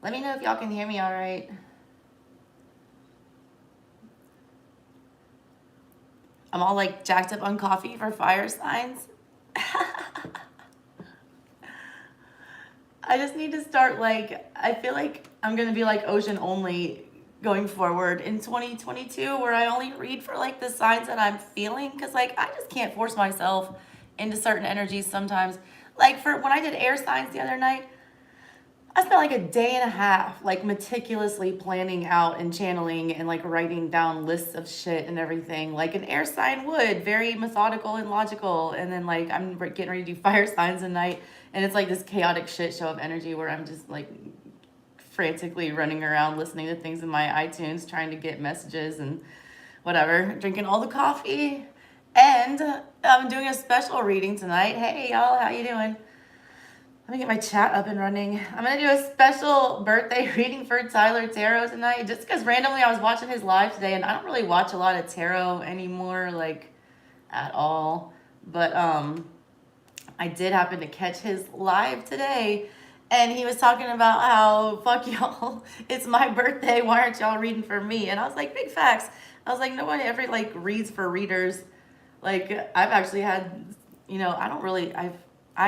Let me know if y'all can hear me all right. I'm all like jacked up on coffee for fire signs. I just need to start like, I feel like I'm gonna be like ocean only going forward in 2022, where I only read for like the signs that I'm feeling, because like I just can't force myself into certain energies sometimes. Like for when I did air signs the other night, I spent like a day and a half like meticulously planning out and channeling and like writing down lists of shit and everything like an air sign would, very methodical and logical. And then like I'm getting ready to do fire signs tonight, and it's like this chaotic shit show of energy where I'm just like frantically running around listening to things in my iTunes, trying to get messages and whatever, drinking all the coffee. And I'm doing a special reading tonight. Hey y'all, how you doing? Let me get my chat up and running. I'm gonna do a special birthday reading for Tyler Tarot tonight, just because randomly I was watching his live today, and I don't really watch a lot of tarot anymore, like at all. But I did happen to catch his live today, and he was talking about how fuck y'all, it's my birthday. Why aren't y'all reading for me? And I was like, big facts. I was like, no one ever like reads for readers. Like I've actually had, I don't really.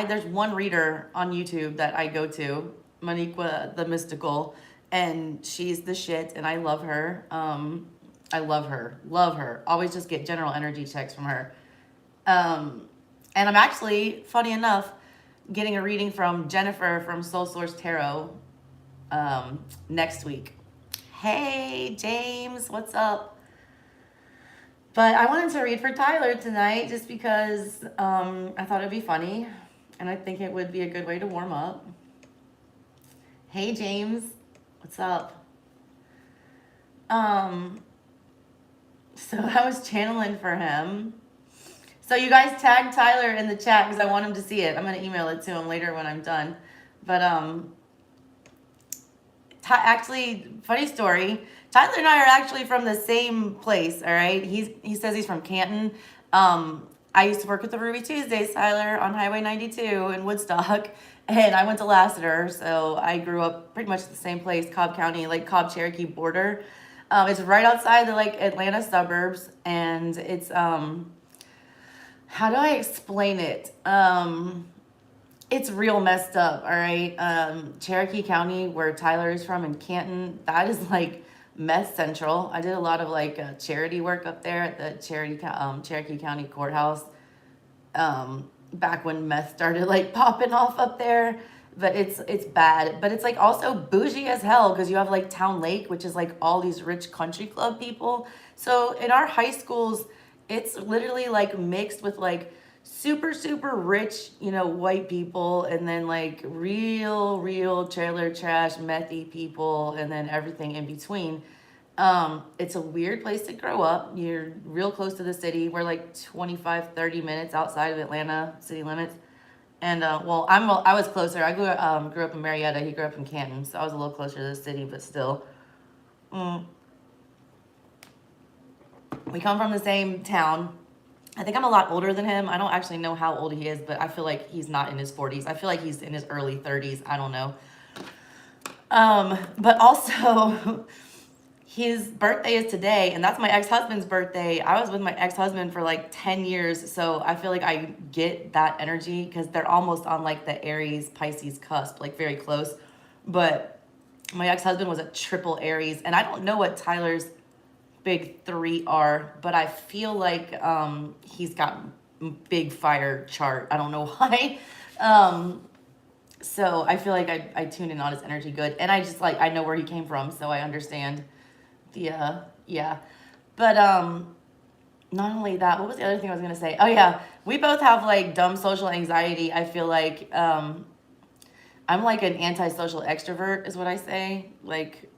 There's one reader on YouTube that I go to, Moniqua the Mystical, and she's the shit, and I love her. I love her. Always just get general energy checks from her. Um, and I'm actually, funny enough, getting a reading from Jennifer from Soul Source Tarot next week. Hey, James, what's up? But I wanted to read for Tyler tonight just because I thought it'd be funny, and I think it would be a good way to warm up. Hey, James, what's up? So I was channeling for him. So you guys tag Tyler in the chat because I want him to see it. I'm gonna email it to him later when I'm done. But actually, funny story. Tyler and I are actually from the same place. All right. He says he's from Canton. I used to work with the Ruby Tuesdays, Tyler, on Highway 92 in Woodstock, and I went to Lassiter, so I grew up pretty much the same place, Cobb County, like Cobb Cherokee border. It's right outside the like Atlanta suburbs, and it's how do I explain it? It's real messed up, all right? Cherokee County, where Tyler is from in Canton, that is like meth central. I did a lot of like charity work up there at the Cherokee County Courthouse back when meth started like popping off up there. But it's bad, but it's like also bougie as hell because you have like Town Lake, which is like all these rich country club people. So in our high schools, it's literally like mixed with like super super rich, white people, and then like real trailer trash methy people, and then everything in between. It's a weird place to grow up. You're real close to the city. We're like 25-30 minutes outside of Atlanta city limits. And well, I was closer. I grew up in Marietta. He grew up in Canton, so I was a little closer to the city, but still. Mm, we come from the same town. I think I'm a lot older than him. I don't actually know how old he is, but I feel like he's not in his 40s. I feel like he's in his early 30s. I don't know. But also, his birthday is today, and that's my ex-husband's birthday. I was with my ex-husband for like 10 years, so I feel like I get that energy because they're almost on like the Aries Pisces cusp, like very close. But my ex-husband was a triple Aries, and I don't know what Tyler's big three are, but I feel like he's got big fire chart. I don't know why. So I feel like I tune in on his energy good, and I just like I know where he came from, so I understand the yeah. But not only that, what was the other thing I was gonna say? Oh yeah, we both have like dumb social anxiety. I feel like I'm like an antisocial extrovert is what I say. Like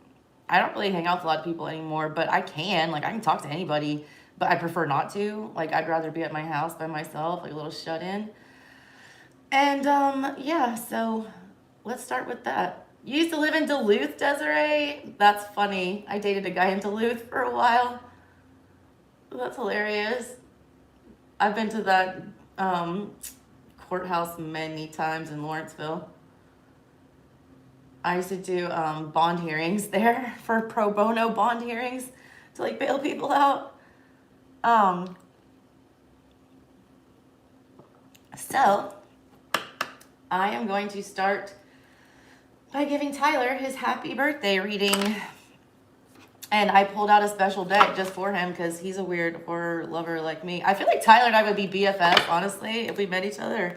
I don't really hang out with a lot of people anymore, but I can. Like I can talk to anybody, but I prefer not to. Like I'd rather be at my house by myself, like a little shut in. And yeah, so let's start with that. You used to live in Duluth, Desiree? That's funny. I dated a guy in Duluth for a while. That's hilarious. I've been to that um, courthouse many times in Lawrenceville. I used to do bond hearings there for pro bono bond hearings to like bail people out. So I am going to start by giving Tyler his happy birthday reading. And I pulled out a special deck just for him because he's a weird horror lover like me. I feel like Tyler and I would be BFF, honestly, if we met each other.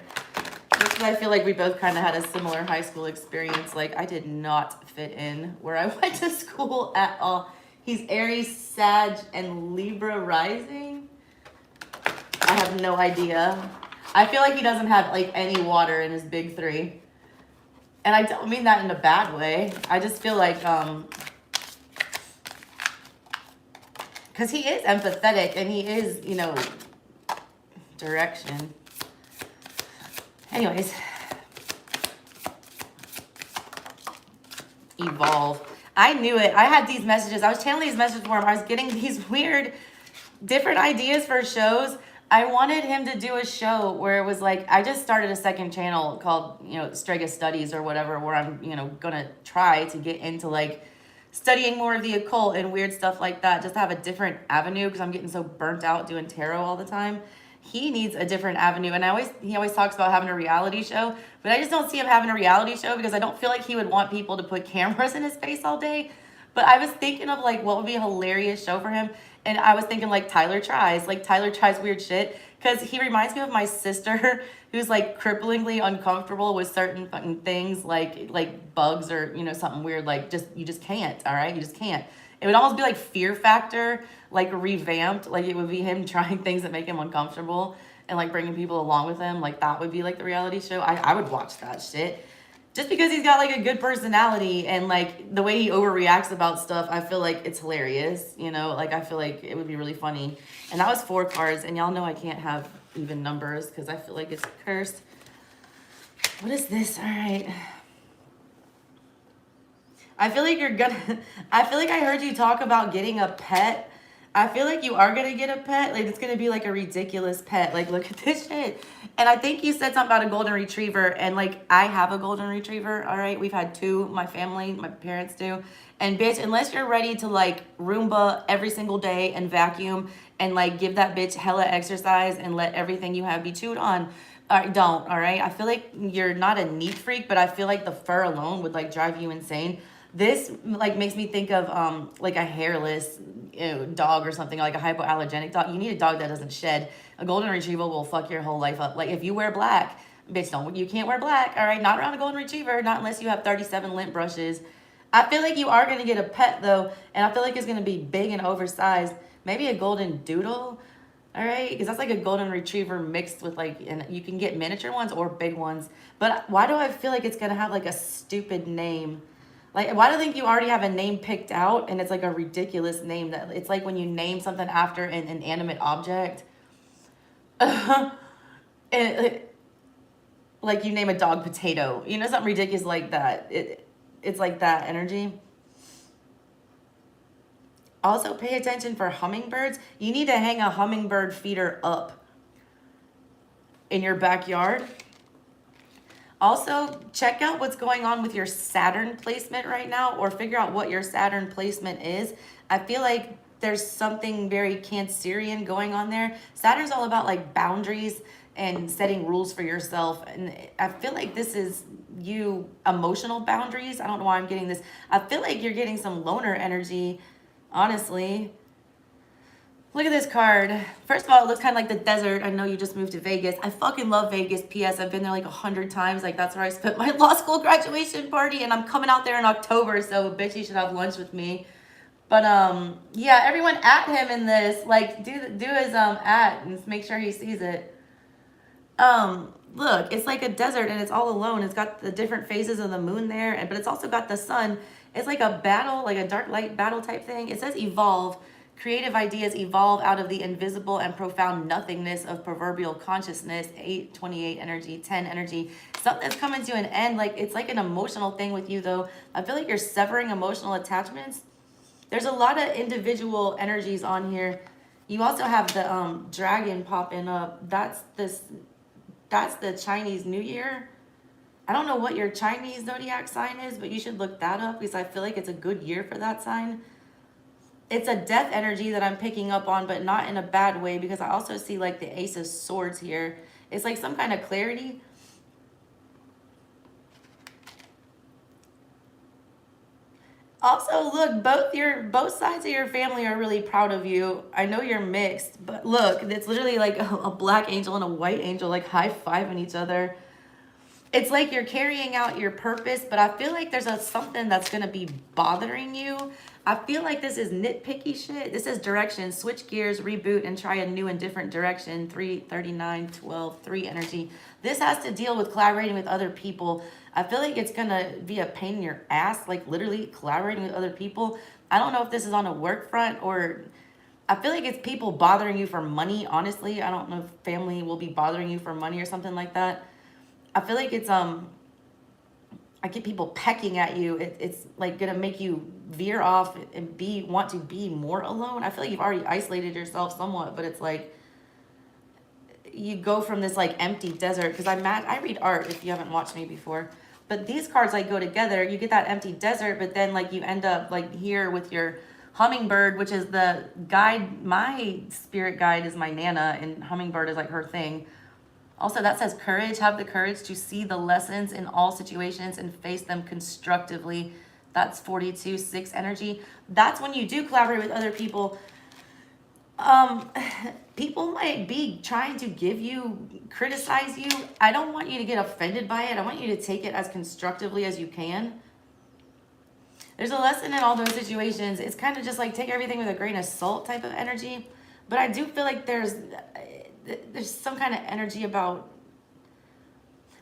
Just because I feel like we both kind of had a similar high school experience. Like, I did not fit in where I went to school at all. He's Aries, Sag, and Libra rising. I have no idea. I feel like he doesn't have, like, any water in his big three. And I don't mean that in a bad way. I just feel like, because he is empathetic and he is, you know, direction. Anyways. Evolve. I knew it. I had these messages. I was channeling these messages for him. I was getting these weird, different ideas for shows. I wanted him to do a show where it was like, I just started a second channel called, you know, Strega Studies or whatever, where I'm, you know, going to try to get into like studying more of the occult and weird stuff like that, just to have a different avenue because I'm getting so burnt out doing tarot all the time. He needs a different avenue. And he always talks about having a reality show, but I just don't see him having a reality show because I don't feel like he would want people to put cameras in his face all day. But I was thinking of like what would be a hilarious show for him. And I was thinking like Tyler tries weird shit. Because he reminds me of my sister who's like cripplingly uncomfortable with certain fucking things like bugs or, you know, something weird. Like you just can't, all right? You just can't. It would almost be like Fear Factor, like revamped. Like it would be him trying things that make him uncomfortable and like bringing people along with him. Like that would be like the reality show. I would watch that shit. Just because he's got like a good personality and like the way he overreacts about stuff, I feel like it's hilarious, you know, like I feel like it would be really funny. And that was 4 cards, and y'all know I can't have even numbers because I feel like it's cursed. What is this? All right. I feel like I feel like I heard you talk about getting a pet. I feel like you are going to get a pet. Like, it's going to be, like, a ridiculous pet. Like, look at this shit. And I think you said something about a golden retriever. And, like, I have a golden retriever, all right? We've had 2, my family, my parents do. And, bitch, unless you're ready to, like, Roomba every single day and vacuum and, like, give that bitch hella exercise and let everything you have be chewed on, don't, all right? I feel like you're not a neat freak, but I feel like the fur alone would, like, drive you insane. This like makes me think of like a hairless, you know, dog or something, like a hypoallergenic dog. You need a dog that doesn't shed. A golden retriever will fuck your whole life up. Like if you wear black, bitch, you can't wear black. All right, not around a golden retriever, not unless you have 37 lint brushes. I feel like you are gonna get a pet though, and I feel like it's gonna be big and oversized. Maybe a golden doodle. All right, because that's like a golden retriever mixed with like, and you can get miniature ones or big ones. But why do I feel like it's gonna have like a stupid name? Like, why do you think you already have a name picked out and it's like a ridiculous name that it's like when you name something after an inanimate object? And like you name a dog Potato, you know, something ridiculous like that. It's like that energy. Also, pay attention for hummingbirds. You need to hang a hummingbird feeder up in your backyard. Also, check out what's going on with your Saturn placement right now, or figure out what your Saturn placement is. I feel like there's something very Cancerian going on there. Saturn's all about like boundaries and setting rules for yourself. And I feel like this is you emotional boundaries. I don't know why I'm getting this. I feel like you're getting some loner energy, honestly. Look at this card. First of all, it looks kind of like the desert. I know you just moved to Vegas. I fucking love Vegas. P.S. I've been there like 100 times. Like, that's where I spent my law school graduation party, and I'm coming out there in October, so bitch, you should have lunch with me. But, yeah, everyone at him in this. Like, do his, at and make sure he sees it. Look, it's like a desert, and it's all alone. It's got the different phases of the moon there, but it's also got the sun. It's like a battle, like a dark light battle type thing. It says evolve. Creative ideas evolve out of the invisible and profound nothingness of proverbial consciousness. 8/28 energy, 10 energy. Something that's coming to an end. Like, it's like an emotional thing with you, though. I feel like you're severing emotional attachments. There's a lot of individual energies on here. You also have the dragon popping up. That's the Chinese New Year. I don't know what your Chinese zodiac sign is, but you should look that up because I feel like it's a good year for that sign. It's a death energy that I'm picking up on, but not in a bad way, because I also see like the Ace of Swords here. It's like some kind of clarity. Also, look, both sides of your family are really proud of you. I know you're mixed, but look, it's literally like a black angel and a white angel like high-fiving each other. It's like you're carrying out your purpose, but I feel like there's something that's going to be bothering you. I feel like this is nitpicky shit. This is direction, switch gears, reboot, and try a new and different direction. 339 12 3 energy. This has to deal with collaborating with other people. I feel like it's going to be a pain in your ass, like literally collaborating with other people. I don't know if this is on a work front, or I feel like it's people bothering you for money, honestly. I don't know if family will be bothering you for money or something like that. I feel like it's I get people pecking at you. It's like gonna make you veer off and want to be more alone. I feel like you've already isolated yourself somewhat, but it's like you go from this like empty desert, because I read art if you haven't watched me before. But these cards like go together. You get that empty desert, but then like you end up like here with your hummingbird, which is the guide. My spirit guide is my Nana, and hummingbird is like her thing. Also, that says courage. Have the courage to see the lessons in all situations and face them constructively. That's 42-6 energy. That's when you do collaborate with other people. People might be trying to criticize you. I don't want you to get offended by it. I want you to take it as constructively as you can. There's a lesson in all those situations. It's kind of just like take everything with a grain of salt type of energy. But I do feel like there's some kind of energy about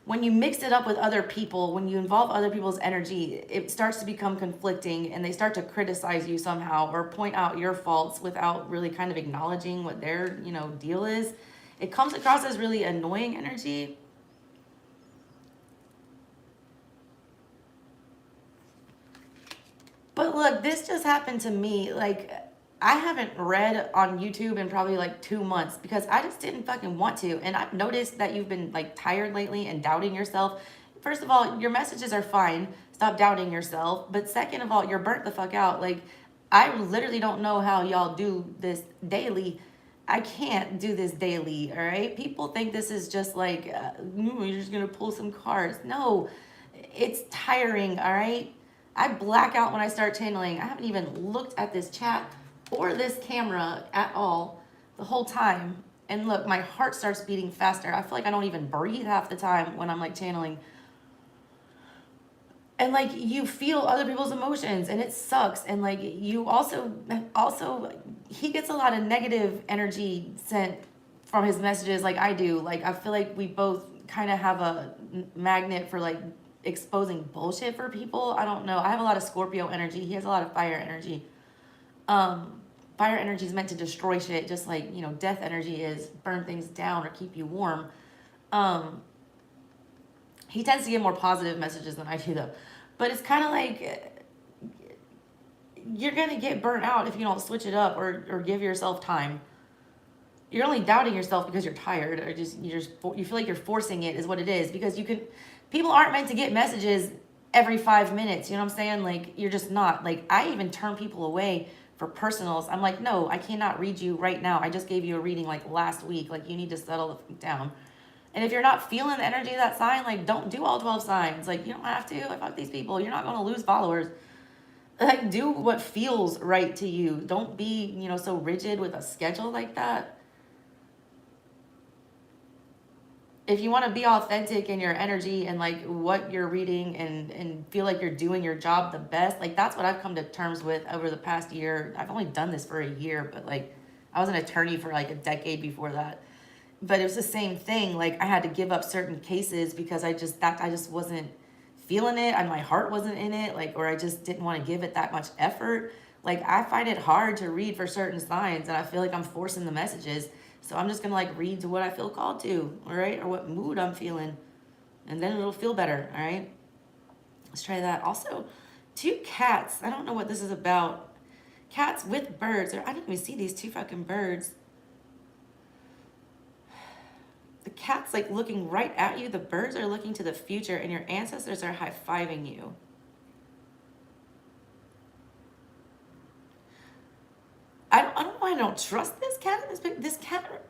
when you mix it up with other people, when you involve other people's energy, it starts to become conflicting, and they start to criticize you somehow or point out your faults without really kind of acknowledging what their, deal is. It comes across as really annoying energy. But look, this just happened to me. Like, I haven't read on YouTube in probably like 2 months because I just didn't fucking want to. And I've noticed that you've been like tired lately and doubting yourself. First of all, your messages are fine. Stop doubting yourself. But second of all, you're burnt the fuck out. Like, I literally don't know how y'all do this daily. I can't do this daily, all right? People think this is just like, you're just gonna pull some cards. No, it's tiring, all right? I black out when I start channeling. I haven't even looked at this chat or this camera at all the whole time. And look, my heart starts beating faster. I feel like I don't even breathe half the time when I'm like channeling. And like you feel other people's emotions, and it sucks. And like you also he gets a lot of negative energy sent from his messages like I do. Like I feel like we both kind of have a magnet for like exposing bullshit for people. I don't know. I have a lot of Scorpio energy. He has a lot of fire energy. Fire energy is meant to destroy shit, just like, death energy is burn things down or keep you warm. He tends to get more positive messages than I do, though. But it's kind of like you're going to get burnt out if you don't switch it up or give yourself time. You're only doubting yourself because you're tired, or you feel like you're forcing it is what it is, because people aren't meant to get messages every 5 minutes. You know what I'm saying? Like, you're just not. Like, I even turn people away for personals. I'm like, no, I cannot read you right now. I just gave you a reading like last week. Like, you need to settle the fuck down. And if you're not feeling the energy of that sign, like, don't do all 12 signs. Like, you don't have to. I fuck these people. You're not going to lose followers. Like, do what feels right to you. Don't be, so rigid with a schedule like that. If you want to be authentic in your energy and like what you're reading and feel like you're doing your job the best, like that's what I've come to terms with over the past year. I've only done this for a year, but like I was an attorney for like a decade before that. But it was the same thing. Like I had to give up certain cases because I just wasn't feeling it, and my heart wasn't in it, like, or I just didn't want to give it that much effort. Like I find it hard to read for certain signs, and I feel like I'm forcing the messages. So I'm just going to like read to what I feel called to, all right? Or what mood I'm feeling. And then it'll feel better, all right? Let's try that. Also, 2 cats. I don't know what this is about. Cats with birds. I didn't even see these 2 fucking birds. The cat's like looking right at you. The birds are looking to the future, and your ancestors are high-fiving you. I don't know why I don't trust this cat. This cat,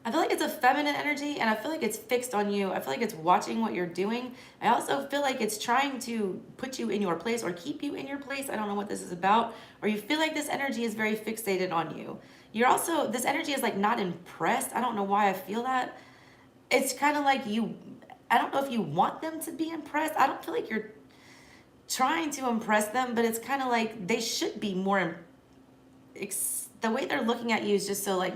I feel like it's a feminine energy, and I feel like it's fixed on you. I feel like it's watching what you're doing. I also feel like it's trying to put you in your place or keep you in your place. I don't know what this is about. Or you feel like this energy is very fixated on you. You're also, this energy is like not impressed. I don't know why I feel that. It's kind of like I don't know if you want them to be impressed. I don't feel like you're trying to impress them, but it's kind of like they should be more, the way they're looking at you is just so like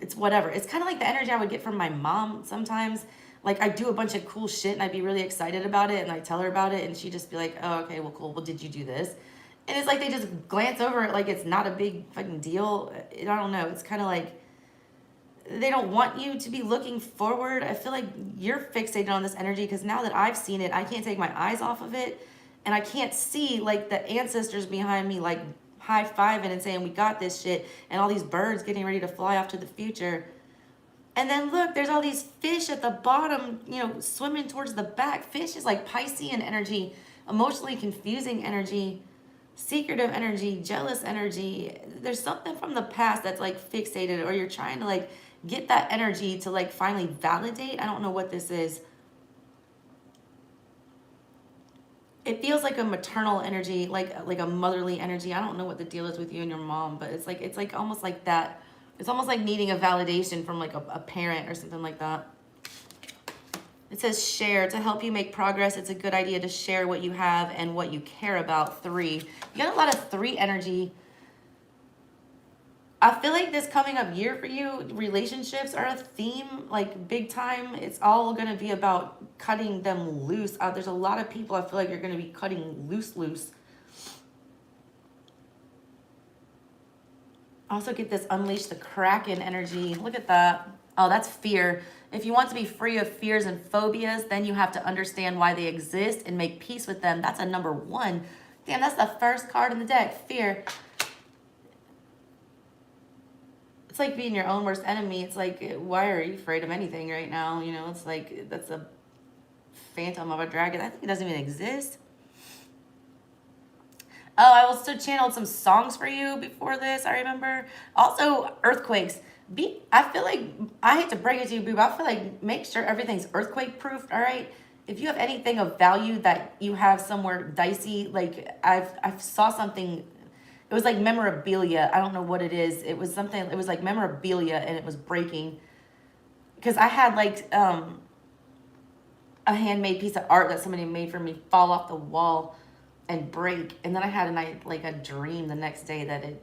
it's whatever. It's kind of like the energy I would get from my mom sometimes. Like I do a bunch of cool shit and I'd be really excited about it and I tell her about it and she'd just be like, oh, okay, well, cool. Well, did you do this? And it's like they just glance over it like it's not a big fucking deal. I don't know. It's kind of like they don't want you to be looking forward. I feel like you're fixated on this energy because now that I've seen it, I can't take my eyes off of it. And I can't see like the ancestors behind me like high-fiving and saying, we got this shit. And all these birds getting ready to fly off to the future. And then look, there's all these fish at the bottom, you know, swimming towards the back. Fish is like Piscean energy, emotionally confusing energy, secretive energy, jealous energy. There's something from the past that's like fixated, or you're trying to like get that energy to like finally validate. I don't know what this is. It feels like a maternal energy, like a motherly energy. I don't know what the deal is with you and your mom, but it's like almost like that. It's almost like needing a validation from like a parent or something like that. It says share. To help you make progress, it's a good idea to share what you have and what you care about. 3. You got a lot of 3 energy. I feel like this coming up year for you, relationships are a theme, like big time. It's all going to be about cutting them loose. There's a lot of people I feel like you're going to be cutting loose. Also get this unleash the Kraken energy. Look at that. Oh, that's fear. If you want to be free of fears and phobias, then you have to understand why they exist and make peace with them. That's a number 1. Damn, that's the first card in the deck, fear. It's like being your own worst enemy. It's like, why are you afraid of anything right now? You know, it's like, that's a phantom of a dragon. I think it doesn't even exist. Oh, I also channeled some songs for you before this, I remember. Also, earthquakes. I feel like, I hate to break it to you, Boo, but I feel like make sure everything's earthquake proof, all right? If you have anything of value that you have somewhere dicey, like I saw something, it was like memorabilia. I don't know what it is. It was something, it was like memorabilia and it was breaking. Because I had like a handmade piece of art that somebody made for me fall off the wall and break. And then I had a dream the next day that it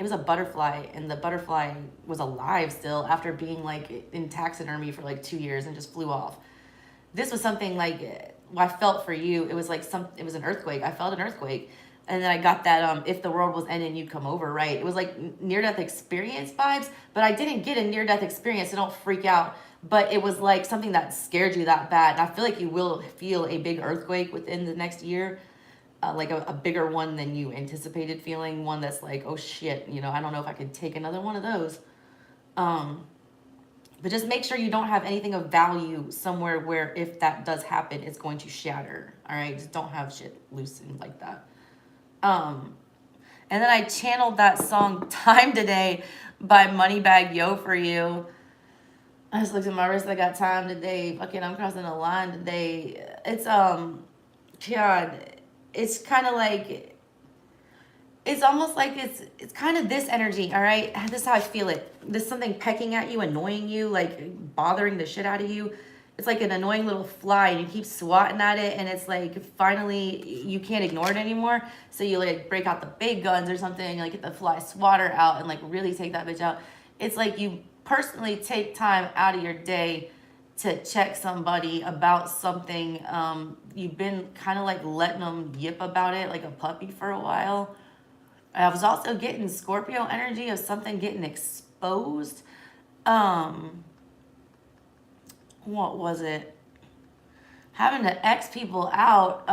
was a butterfly, and the butterfly was alive still after being like in taxidermy for like 2 years and just flew off. This was something like I felt for you. It was like it was an earthquake. I felt an earthquake. And then I got that if the world was ending, you'd come over, right? It was like near-death experience vibes, but I didn't get a near-death experience, so don't freak out. But it was like something that scared you that bad. And I feel like you will feel a big earthquake within the next year, like a bigger one than you anticipated feeling, one that's like, oh shit, you know, I don't know if I could take another one of those. But just make sure you don't have anything of value somewhere where if that does happen, it's going to shatter, all right? Just don't have shit loosened like that. And then I channeled that song Time Today by Moneybagg Yo for you. I just looked at my wrist. I got time today. Fucking, I'm crossing the line today. It's, God, it's kind of like, it's almost like it's kind of this energy, all right? This is how I feel it. There's something pecking at you, annoying you, like bothering the shit out of you. It's like an annoying little fly, and you keep swatting at it, and it's like finally you can't ignore it anymore. So you like break out the big guns or something, like get the fly swatter out and like really take that bitch out. It's like you personally take time out of your day to check somebody about something. You've been kind of like letting them yip about it like a puppy for a while. I was also getting Scorpio energy of something getting exposed. What was it? Having to X people out.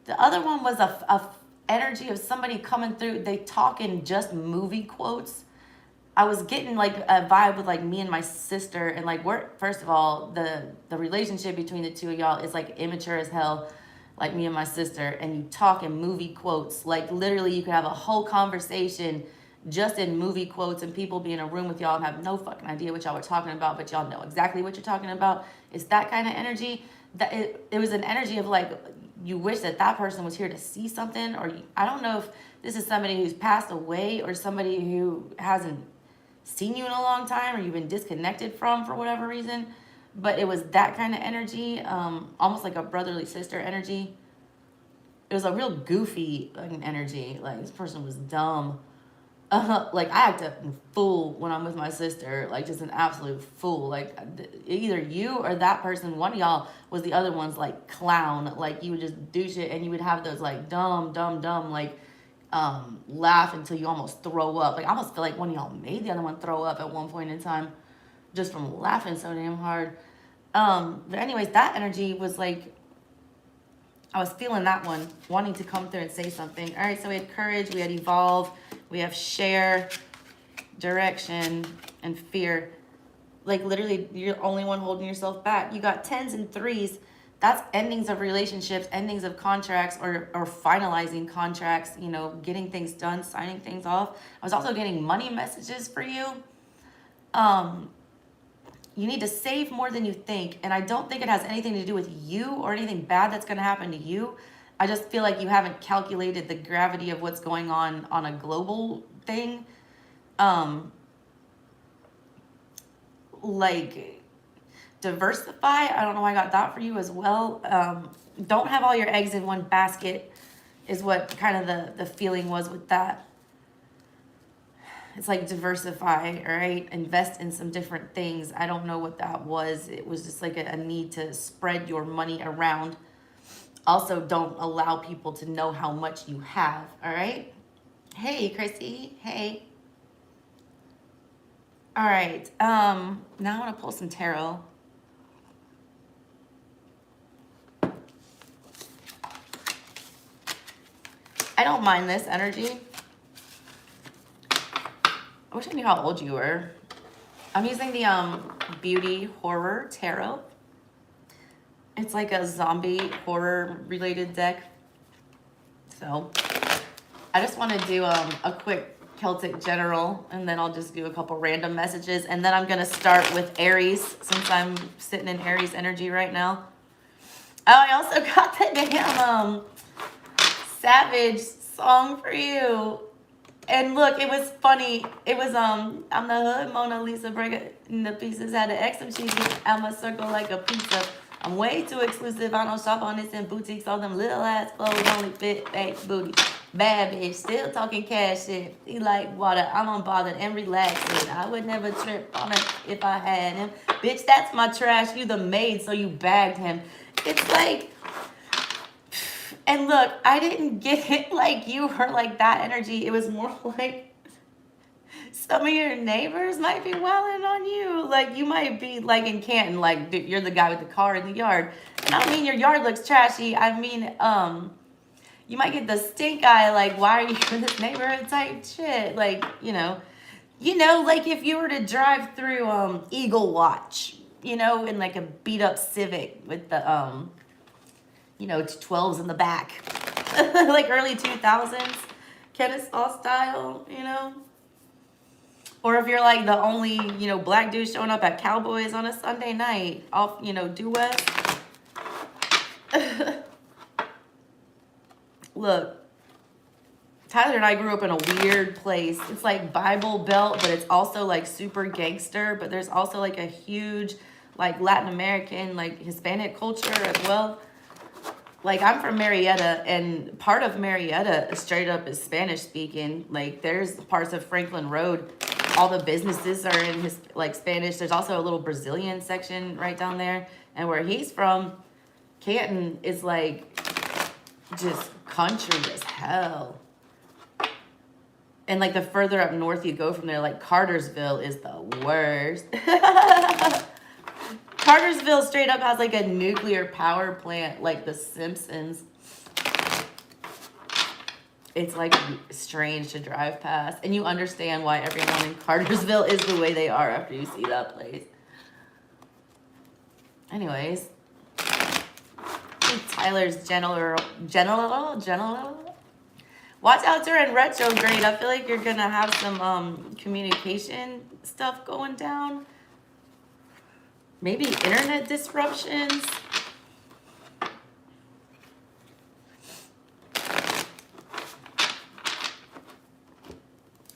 The other one was a energy of somebody coming through. They talk in just movie quotes. I was getting like a vibe with like me and my sister, and like we're, first of all, the relationship between the two of y'all is like immature as hell, like me and my sister, and you talk in movie quotes. Like literally you could have a whole conversation just in movie quotes, and people be in a room with y'all and have no fucking idea what y'all were talking about, but y'all know exactly what you're talking about. It's that kind of energy. That it was an energy of like, you wish that that person was here to see something, or I don't know if this is somebody who's passed away or somebody who hasn't seen you in a long time, or you've been disconnected from for whatever reason, but it was that kind of energy, almost like a brotherly sister energy. It was a real goofy energy. Like this person was dumb. Like I act a fool when I'm with my sister, like just an absolute fool. Like either you or that person, one of y'all was the other one's like clown. Like you would just do shit, and you would have those like dumb like laugh until you almost throw up. Like I almost feel like one of y'all made the other one throw up at one point in time just from laughing so damn hard. But anyways, that energy was like, I was feeling that one, wanting to come through and say something. All right, so we had courage, we had evolve, we have share, direction, and fear. Like literally, you're the only one holding yourself back. You got 10s and 3s. That's endings of relationships, endings of contracts, or finalizing contracts, you know, getting things done, signing things off. I was also getting money messages for you. You need to save more than you think. And I don't think it has anything to do with you or anything bad that's going to happen to you. I just feel like you haven't calculated the gravity of what's going on a global thing. Like diversify. I don't know why I got that for you as well. Don't have all your eggs in one basket is what kind of the feeling was with that. It's like diversify, all right? Invest in some different things. I don't know what that was. It was just like a need to spread your money around. Also, don't allow people to know how much you have, all right? Hey, Chrissy, hey. All right, now I want to pull some tarot. I don't mind this energy. I wish I knew how old you were. I'm using the Beauty Horror Tarot. It's like a zombie horror related deck. So I just want to do a quick Celtic general, and then I'll just do a couple random messages, and then I'm going to start with Aries since I'm sitting in Aries energy right now. Oh, I also got the damn Savage song for you. And look, it was funny. It was I'm the hood Mona Lisa, break it in the pieces, had the X and cheese out my circle like a pizza. I'm way too exclusive. I don't shop on this in boutiques. All them little ass clothes only fit fake booty. Bad bitch, still talking cash shit. He like water. I'm unbothered and relaxing. I would never trip on it if I had him. Bitch, that's my trash. You the maid, so you bagged him. It's like, and look, I didn't get it like you were like that energy. It was more like some of your neighbors might be wailing on you. Like you might be like in Canton, like dude, you're the guy with the car in the yard. And I don't mean your yard looks trashy. I mean, you might get the stink eye, like, why are you in this neighborhood type shit? Like, you know, like if you were to drive through Eagle Watch, you know, in like a beat up Civic with the 12s in the back. Like early 2000s, Kennesaw style, you know? Or if you're like the only, black dude showing up at Cowboys on a Sunday night off, due west. Look, Tyler and I grew up in a weird place. It's like Bible Belt, but it's also like super gangster. But there's also like a huge like Latin American, like Hispanic culture as well. Like I'm from Marietta, and part of Marietta straight up is Spanish speaking. Like there's parts of Franklin Road, all the businesses are in Spanish. There's also a little Brazilian section right down there. And where he's from, Canton is like just country as hell. And like the further up north you go from there, like Cartersville is the worst. Cartersville straight up has like a nuclear power plant like The Simpsons. it's like strange to drive past, and you understand why everyone in Cartersville is the way they are after you see that place. Anyways, Tyler's general. Watch out during retrograde. I feel like you're gonna have some communication stuff going down. Maybe internet disruptions.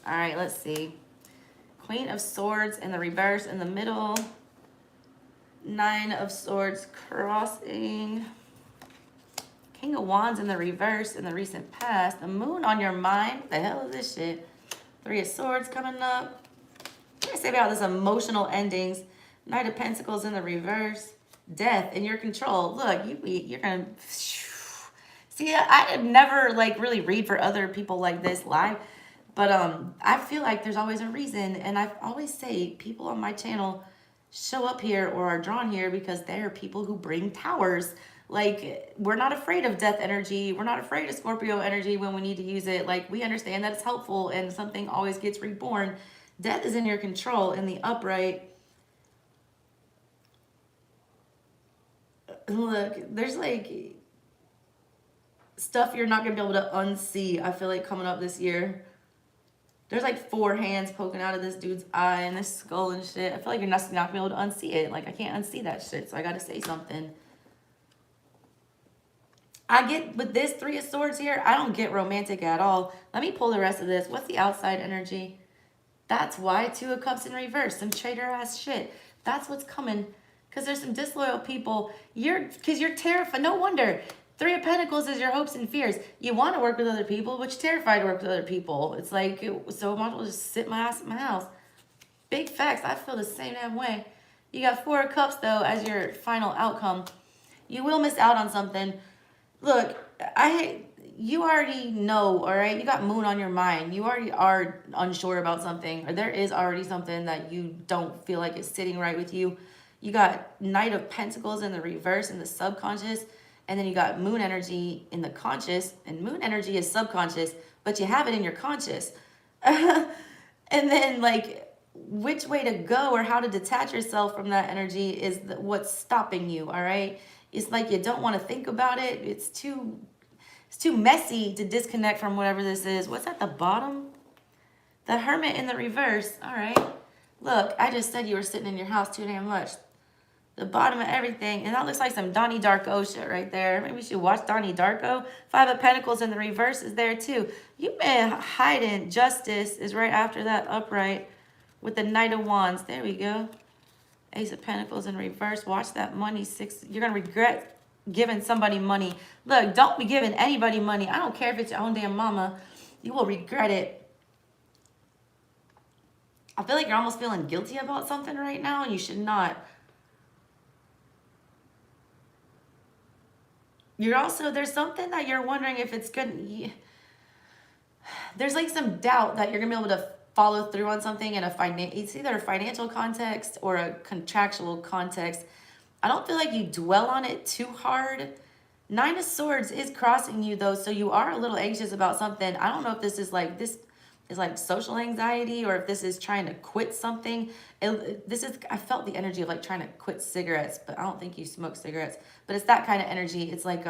All right, let's see. Queen of Swords in the reverse in the middle. 9 of Swords crossing. King of Wands in the reverse in the recent past. The Moon on your mind. What the hell is this shit? 3 of Swords coming up. What do I say about this emotional endings? Knight of Pentacles in the reverse. Death in your control. Look, you're gonna see. I never like really read for other people like this live, but I feel like there's always a reason, and I always say people on my channel show up here or are drawn here because they're people who bring towers. Like, we're not afraid of death energy. We're not afraid of Scorpio energy when we need to use it. Like, we understand that it's helpful and something always gets reborn. Death is in your control in the upright. Look, there's like stuff you're not going to be able to unsee, I feel like, coming up this year. There's like 4 hands poking out of this dude's eye and this skull and shit. I feel like you're not going to be able to unsee it. Like, I can't unsee that shit, so I got to say something. I get, with this 3 of Swords here, I don't get romantic at all. Let me pull the rest of this. What's the outside energy? That's why 2 of Cups in reverse. Some traitor-ass shit. That's what's coming. Because there's some disloyal people. Because you're terrified. No wonder. 3 of Pentacles is your hopes and fears. You want to work with other people, but you're terrified to work with other people. It's like, so I might as well just sit my ass in my house. Big facts. I feel the same damn way. You got 4 of Cups, though, as your final outcome. You will miss out on something. Look, you already know, all right? You got Moon on your mind. You already are unsure about something, or there is already something that you don't feel like is sitting right with you. You got Knight of Pentacles in the reverse in the subconscious. And then you got Moon energy in the conscious, and Moon energy is subconscious, but you have it in your conscious. And then, like, which way to go or how to detach yourself from that energy is what's stopping you, all right? It's like you don't want to think about it. It's too messy to disconnect from whatever this is. What's at the bottom? The Hermit in the reverse. All right. Look, I just said you were sitting in your house too damn much. The bottom of everything. And that looks like some Donnie Darko shit right there. Maybe we should watch Donnie Darko. 5 of Pentacles in the reverse is there too. You've been hiding. Justice is right after that upright with the Knight of Wands. There we go. Ace of Pentacles in reverse. Watch that money. 6. You're going to regret giving somebody money. Look, don't be giving anybody money. I don't care if it's your own damn mama. You will regret it. I feel like you're almost feeling guilty about something right now, and you should not. You're also, there's something that you're wondering if it's good. There's like some doubt that you're going to be able to follow through on something in it's either a financial context or a contractual context. I don't feel like you dwell on it too hard. 9 of Swords is crossing you though, so you are a little anxious about something. I don't know if this is like social anxiety or if this is trying to quit something. I felt the energy of like trying to quit cigarettes, but I don't think you smoke cigarettes. But it's that kind of energy. It's like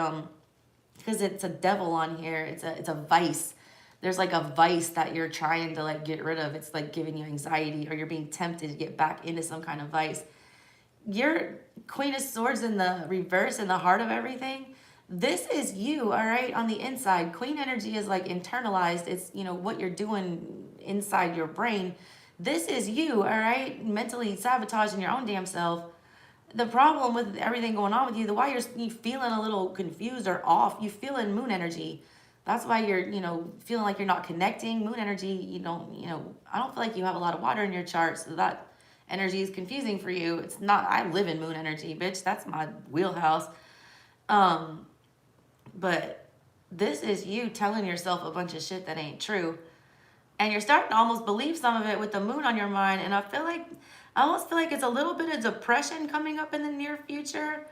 because it's a devil on here. It's a vice. There's like a vice that you're trying to like get rid of. It's like giving you anxiety, or you're being tempted to get back into some kind of vice. Your Queen of Swords in the reverse in the heart of everything. This is you, all right, on the inside. Queen energy is like internalized. It's, what you're doing inside your brain. This is you, all right, mentally sabotaging your own damn self. The problem with everything going on with you, why you're feeling a little confused or off, you feel in Moon energy. That's why you're, feeling like you're not connecting. Moon energy, I don't feel like you have a lot of water in your chart, so that energy is confusing for you. It's not, I live in Moon energy, bitch. That's my wheelhouse. But this is you telling yourself a bunch of shit that ain't true. And you're starting to almost believe some of it with the Moon on your mind. And I almost feel like it's a little bit of depression coming up in the near future.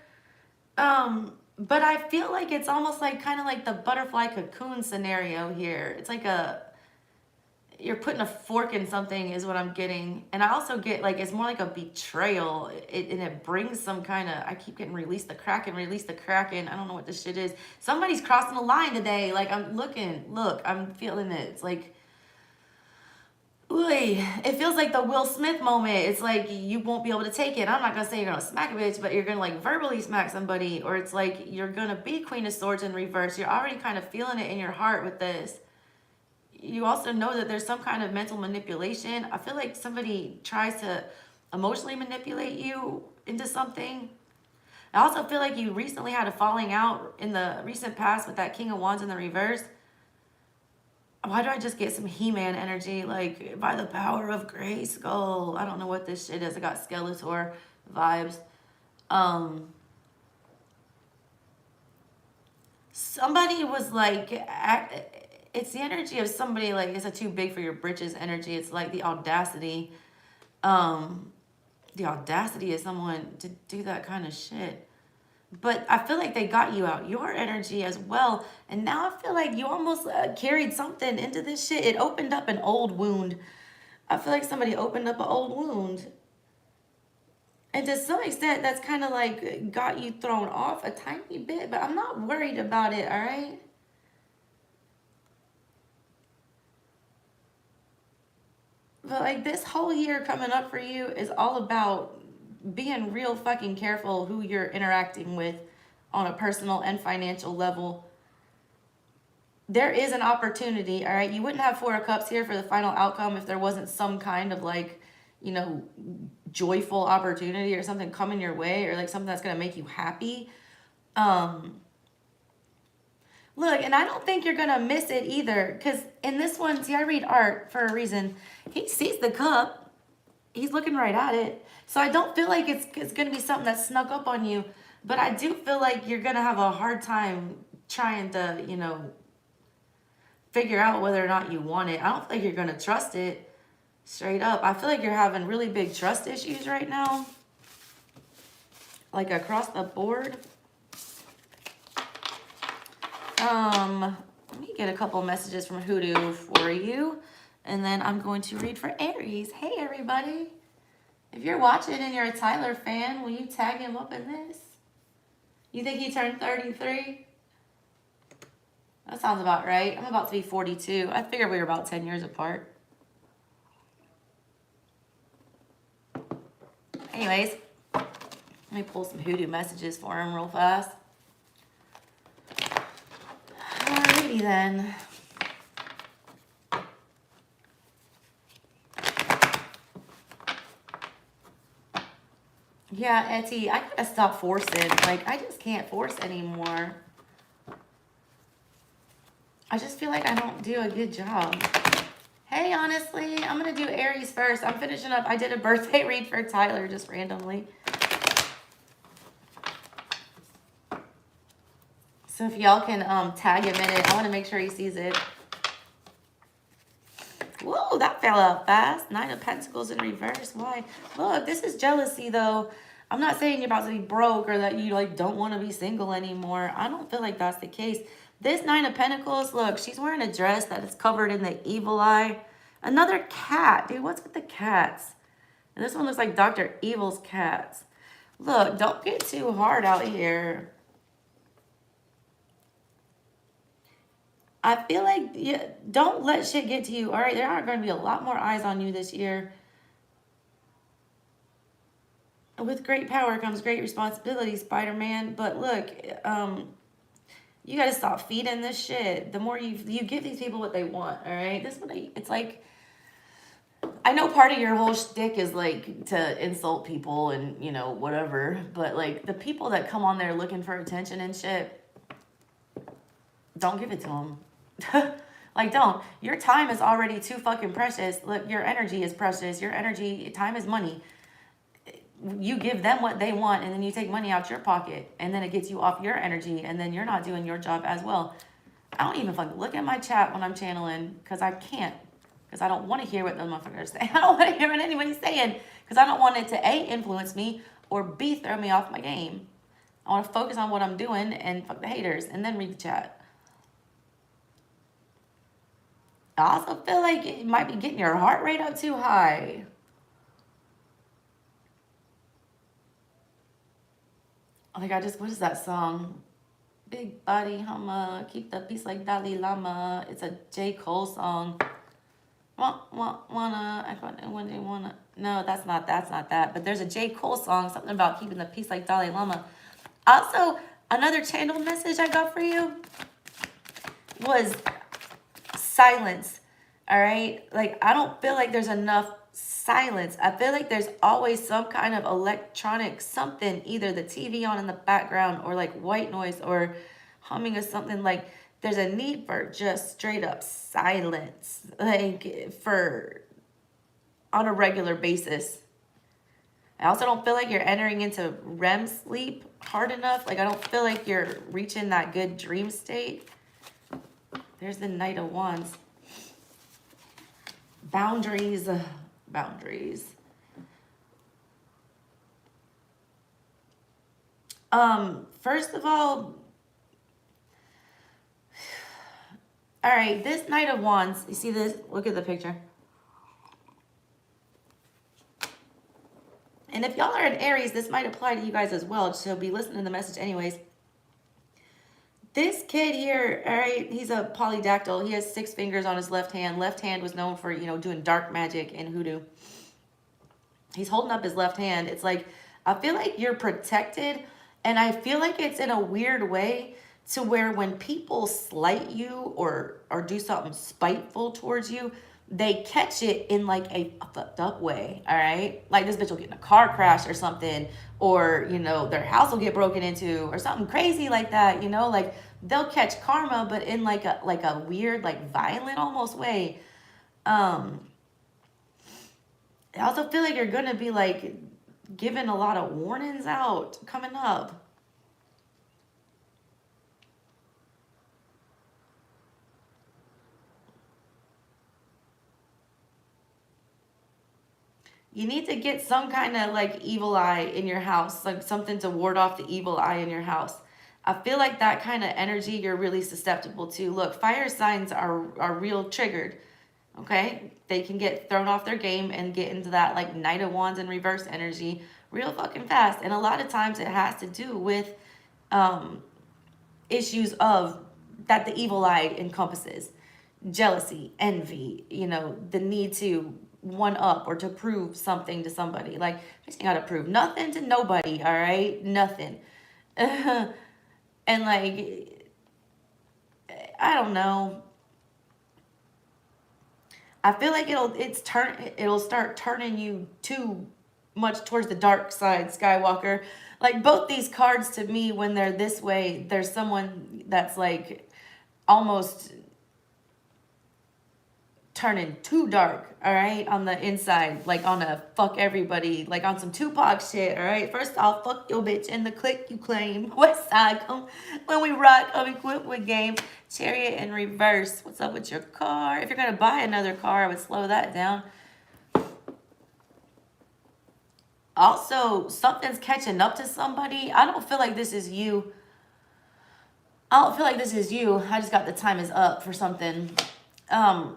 But I feel like it's almost like kind of like the butterfly cocoon scenario here. It's like you're putting a fork in something is what I'm getting. And I also get like, it's more like a betrayal. And it brings some kind of, I keep getting release the Kraken, release the Kraken. I don't know what this shit is. Somebody's crossing the line today. Like I'm looking, look, I'm feeling it. It's like, ooh, it feels like the Will Smith moment. It's like you won't be able to take it. I'm not gonna say you're gonna smack a bitch, but you're gonna like verbally smack somebody, or it's like you're gonna be Queen of Swords in reverse. You're already kind of feeling it in your heart with this. You also know that there's some kind of mental manipulation. I feel like somebody tries to emotionally manipulate you into something. I also feel like you recently had a falling out in the recent past with that King of Wands in the reverse. Why do I just get some He-Man energy? Like, by the power of Grayskull. I don't know what this shit is. I got Skeletor vibes. Somebody was like, it's the energy of somebody like, it's a too big for your britches energy. It's like the audacity. The audacity of someone to do that kind of shit. But I feel like they got you out your energy as well. And now I feel like you almost carried something into this shit. It opened up an old wound. I feel like somebody opened up an old wound. And to some extent, that's kind of like got you thrown off a tiny bit. But I'm not worried about it, all right? But like this whole year coming up for you is all about being real fucking careful who you're interacting with on a personal and financial level. There is an opportunity, all right? You wouldn't have Four of Cups here for the final outcome if there wasn't some kind of like, you know, joyful opportunity or something coming your way, or like something that's going to make you happy. Look, and I don't think you're going to miss it either, because in this one, see, I read art for a reason. He sees the cup. He's looking right at it. So I don't feel like it's going to be something that snuck up on you, but I do feel like you're going to have a hard time trying to, you know, figure out whether or not you want it. I don't think you're going to trust it straight up. I feel like you're having really big trust issues right now, like across the board. Let me get a couple messages from Hoodoo for you, and then I'm going to read for Aries. Hey, everybody. If you're watching and you're a Tyler fan, will you tag him up in this? You think he turned 33? That sounds about right. I'm about to be 42. I figured we were about 10 years apart. Anyways, let me pull some Hoodoo messages for him real fast. Alrighty then. Yeah, Etty, I gotta stop forcing. Like, I just can't force anymore. I just feel like I don't do a good job. Hey, honestly, I'm gonna do Aries first. I'm finishing up. I did a birthday read for Tyler just randomly. So if y'all can tag him in it, I want to make sure he sees it. Whoa, that fell out fast. 9 of Pentacles in reverse. Why? Look, this is jealousy, though. I'm not saying you're about to be broke or that you like don't want to be single anymore. I don't feel like that's the case. This 9 of Pentacles, look, she's wearing a dress that is covered in the evil eye. Another cat. Dude, what's with the cats? And this one looks like Dr. Evil's cats. Look, don't get too hard out here. I feel like, don't let shit get to you, all right? There are going to be a lot more eyes on you this year. With great power comes great responsibility, Spider-Man. But look, you got to stop feeding this shit. The more you give these people what they want, all right? This one, it's like, I know part of your whole shtick is like to insult people and, you know, whatever. But like the people that come on there looking for attention and shit, don't give it to them. Like, don't. Your time is already too fucking precious. Look, your energy is precious. Your energy, time is money. You give them what they want, and then you take money out your pocket, and then it gets you off your energy, and then you're not doing your job as well. I don't even fucking look at my chat when I'm channeling, because I can't. Because I don't want to hear what the motherfuckers say. I don't want to hear what anybody's saying, because I don't want it to, A, influence me, or B, throw me off my game. I want to focus on what I'm doing and fuck the haters, and then read the chat. I also feel like it might be getting your heart rate up too high. Like what is that song? Big body hummer, keep the peace like Dalai Lama. It's a J. Cole song. Wanna. No, that's not that. But there's a J. Cole song, something about keeping the peace like Dalai Lama. Also, another channel message I got for you was silence. All right? Like, I don't feel like there's enough silence. I feel like there's always some kind of electronic something, either the TV on in the background or like white noise or humming or something. Like, there's a need for just straight up silence, like on a regular basis. I also don't feel like you're entering into REM sleep hard enough. Like, I don't feel like you're reaching that good dream state. There's the Knight of Wands. Boundaries. First of all, right, this Knight of Wands, you see this? Look at the picture. And if y'all are an Aries, this might apply to you guys as well, so be listening to the message anyways. This kid here, all right, he's a polydactyl. He has 6 fingers on his left hand. Left hand was known for, doing dark magic and hoodoo. He's holding up his left hand. It's like, I feel like you're protected, and I feel like it's in a weird way to where when people slight you or do something spiteful towards you, they catch it in like a fucked up way, all right? Like, this bitch will get in a car crash or something, or, their house will get broken into or something crazy like that, like they'll catch karma, but in like a weird, like violent almost way. I also feel like you're going to be like given a lot of warnings out coming up. You need to get some kind of like evil eye in your house, like something to ward off the evil eye in your house. I feel like that kind of energy you're really susceptible to. Look, fire signs are real triggered, okay? They can get thrown off their game and get into that like Knight of Wands in reverse energy real fucking fast. And a lot of times it has to do with issues of that the evil eye encompasses. Jealousy, envy, the need to one up or to prove something to somebody. Like, you just gotta prove nothing to nobody, all right? Nothing. And like, I don't know. I feel like it'll start turning you too much towards the dark side, Skywalker. Like, both these cards to me, when they're this way, there's someone that's like almost turning too dark, all right, on the inside, like on a fuck everybody, like on some Tupac shit, all right? First off, fuck your bitch and the clique you claim. West side, come when we rock, come equipped with game. Chariot in reverse. What's up with your car? If you're gonna buy another car, I would slow that down. Also, something's catching up to somebody. I don't feel like this is you. I just got the time is up for something.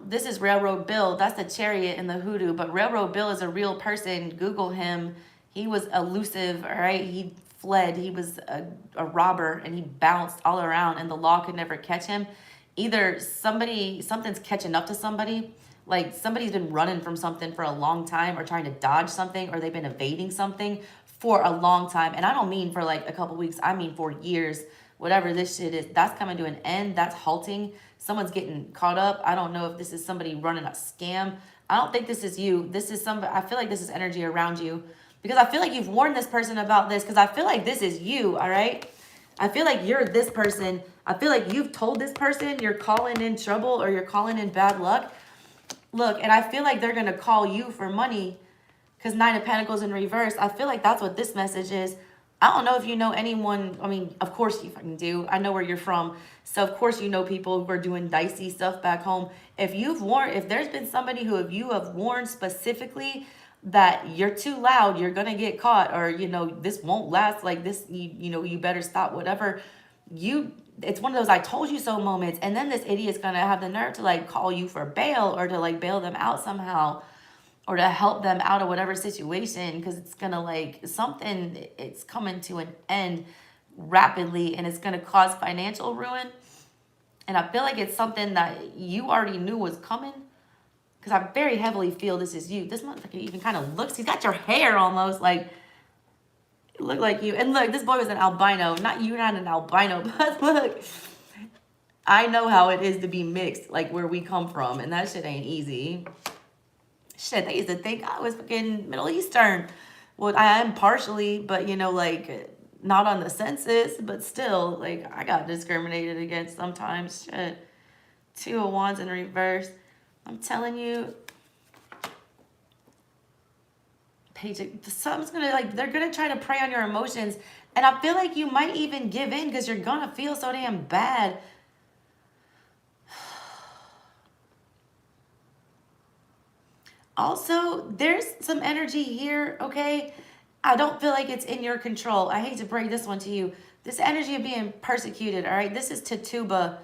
This is Railroad Bill. That's the Chariot in the hoodoo, but Railroad Bill is a real person. Google him. He was elusive, all right? He fled. He was a robber, and he bounced all around, and the law could never catch him. Either something's catching up to somebody, like somebody's been running from something for a long time or trying to dodge something, or they've been evading something for a long time. And I don't mean for like a couple weeks. I mean for years. Whatever this shit is, that's coming to an end. That's halting. Someone's getting caught up. I don't know if this is somebody running a scam. I don't think this is you. This is somebody. I feel like this is energy around you, because I feel like you've warned this person about this, because I feel like this is you, all right? I feel like you're this person. I feel like you've told this person you're calling in trouble or you're calling in bad luck. Look, and I feel like they're going to call you for money, because 9 of Pentacles in reverse. I feel like that's what this message is. I don't know if you know anyone. I mean, of course you fucking do. I know where you're from. So of course you know people who are doing dicey stuff back home. If there's been somebody who you have warned specifically, that you're too loud, you're gonna get caught, or you know, this won't last, like this, you know, you better stop, whatever. It's one of those I told you so moments, and then this idiot's gonna have the nerve to like call you for bail, or to like bail them out somehow, or to help them out of whatever situation, because it's gonna like something, it's coming to an end rapidly, and it's gonna cause financial ruin. And I feel like it's something that you already knew was coming, because I very heavily feel this is you. This motherfucker even kind of looks, he's got your hair almost like, look like you. And look, this boy was an albino. Not you, not an albino, but look, I know how it is to be mixed, like where we come from, and that shit ain't easy. Shit, they used to think I was fucking Middle Eastern. Well, I am partially, but you know, like not on the census, but still, like I got discriminated against sometimes. Shit. 2 of Wands in reverse. I'm telling you, Page, something's gonna like, they're gonna try to prey on your emotions, and I feel like you might even give in because you're gonna feel so damn bad. Also, there's some energy here, okay? I don't feel like it's in your control. I hate to break this one to you. This energy of being persecuted, all right? This is Tituba.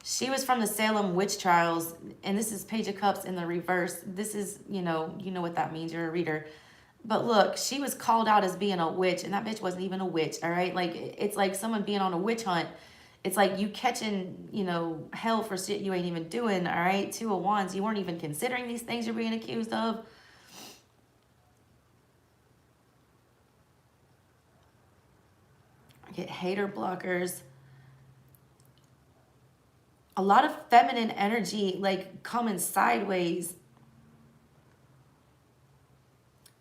She was from the Salem witch trials, and this is Page of Cups in the reverse. This is, you know what that means. You're a reader. But look, she was called out as being a witch, and that bitch wasn't even a witch, all right? Like, it's like someone being on a witch hunt. It's like you catching, you know, hell for shit you ain't even doing, all right? 2 of Wands, you weren't even considering these things you're being accused of. I get hater blockers. A lot of feminine energy, like, coming sideways.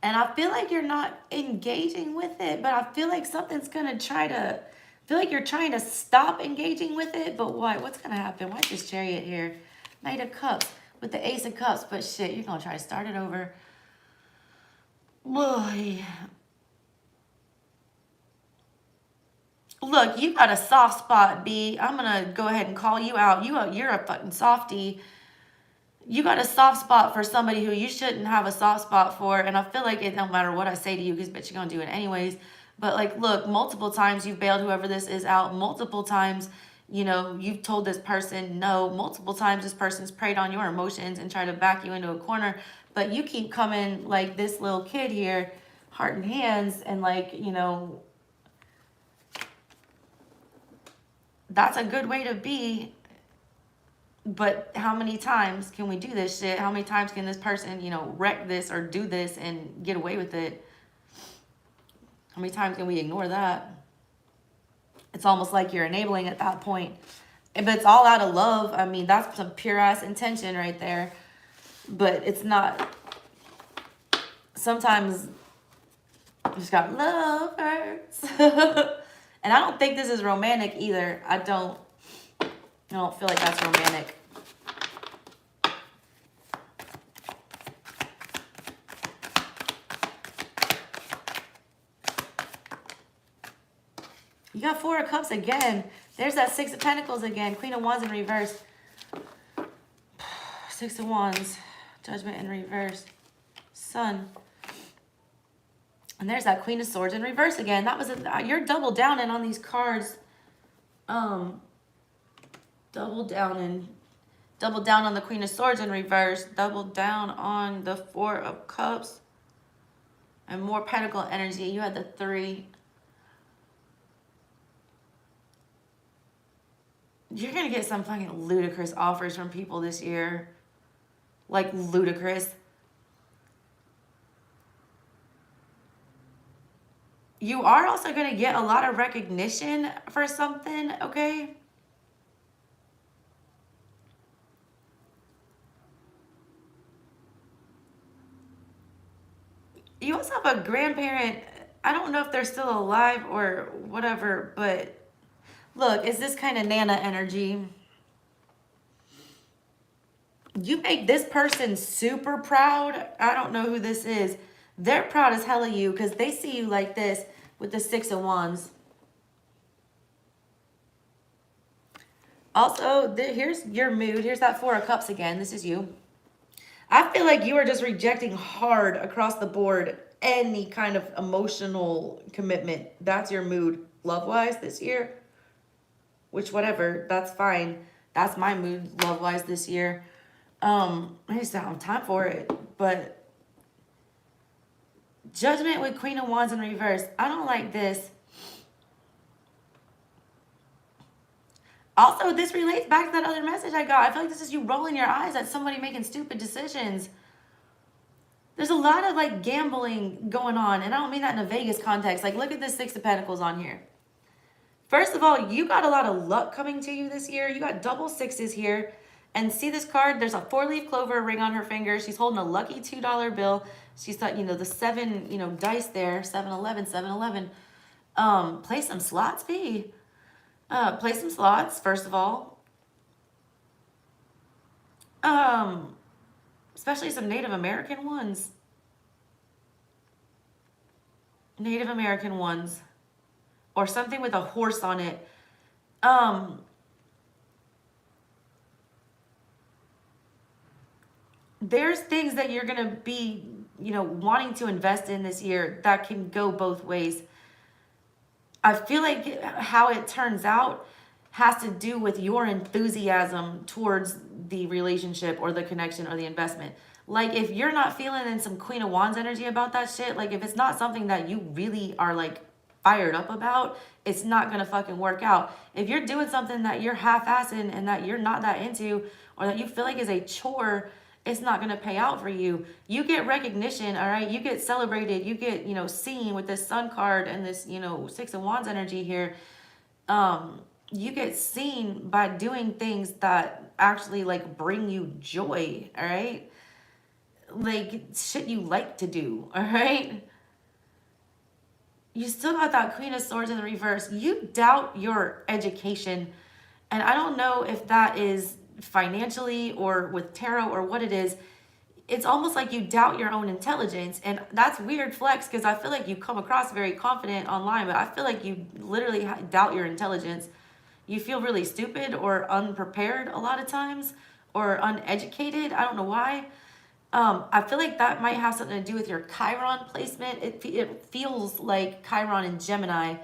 And I feel like you're not engaging with it, but I feel like something's going to try to, I feel like you're trying to stop engaging with it, but what? What's going to happen? Why is this Chariot here? Knight of Cups with the Ace of Cups, but shit, you're going to try to start it over. Boy. Look, you got a soft spot, B. I'm going to go ahead and call you out. You're a fucking softie. You got a soft spot for somebody who you shouldn't have a soft spot for. And I feel like it don't matter what I say to you, because bitch, you're going to do it anyways. But like, look, multiple times you've bailed whoever this is out. Multiple times, you know, you've told this person no. Multiple times this person's preyed on your emotions and tried to back you into a corner. But you keep coming like this little kid here, heart and hands, and like, you know, that's a good way to be. But how many times can we do this shit? How many times can this person, you know, wreck this or do this and get away with it? How many times can we ignore that? It's almost like you're enabling at that point. If it's all out of love, I mean, that's some pure ass intention right there. But it's not. Sometimes you just got love hurts. And I don't think this is romantic either. I don't feel like that's romantic. You got 4 of Cups again. There's that 6 of Pentacles again. Queen of Wands in reverse. 6 of Wands. Judgment in reverse. Sun. And there's that Queen of Swords in reverse again. That was you're double downing on these cards. Double down on the Queen of Swords in reverse. Double down on the 4 of Cups. And more Pentacle energy. You had the 3. You're going to get some fucking ludicrous offers from people this year. Like, ludicrous. You are also going to get a lot of recognition for something, okay? You also have a grandparent. I don't know if they're still alive or whatever, but look, it's this kind of Nana energy. You make this person super proud. I don't know who this is. They're proud as hell of you because they see you like this with the 6 of Wands. Also, here's your mood. Here's that 4 of Cups again. This is you. I feel like you are just rejecting hard across the board any kind of emotional commitment. That's your mood love-wise this year. Which, whatever, that's fine. That's my mood love-wise this year. I just don't have time for it. But Judgment with Queen of Wands in reverse. I don't like this. Also, this relates back to that other message I got. I feel like this is you rolling your eyes at somebody making stupid decisions. There's a lot of like gambling going on, and I don't mean that in a Vegas context. Like, look at this Six of Pentacles on here. First of all, you got a lot of luck coming to you this year. You got double sixes here. And see this card? There's a 4-leaf clover ring on her finger. She's holding a lucky $2 bill. She's got, you know, the 7, you know, dice there. 7-11, 7-11. Play some slots, B. Play some slots, first of all. Especially some Native American ones. Native American ones. Or something with a horse on it. There's things that you're going to be, you know, wanting to invest in this year that can go both ways. I feel like how it turns out has to do with your enthusiasm towards the relationship or the connection or the investment. Like, if you're not feeling in some Queen of Wands energy about that shit, like, if it's not something that you really are, like, fired up about, it's not going to fucking work out. If you're doing something that you're half-assing and that you're not that into, or that you feel like is a chore, it's not going to pay out for you. You get recognition, all right? You get celebrated. You get, you know, seen with this Sun card and this, you know, Six of Wands energy here. You get seen by doing things that actually, like, bring you joy, all right? Like, shit you like to do, all right? You still got that Queen of Swords in the reverse. You doubt your education. And I don't know if that is financially or with tarot or what it is. It's almost like you doubt your own intelligence. And that's weird flex, because I feel like you come across very confident online, but I feel like you literally doubt your intelligence. You feel really stupid or unprepared a lot of times, or uneducated. I don't know why. I feel like that might have something to do with your Chiron placement. It feels like Chiron and Gemini,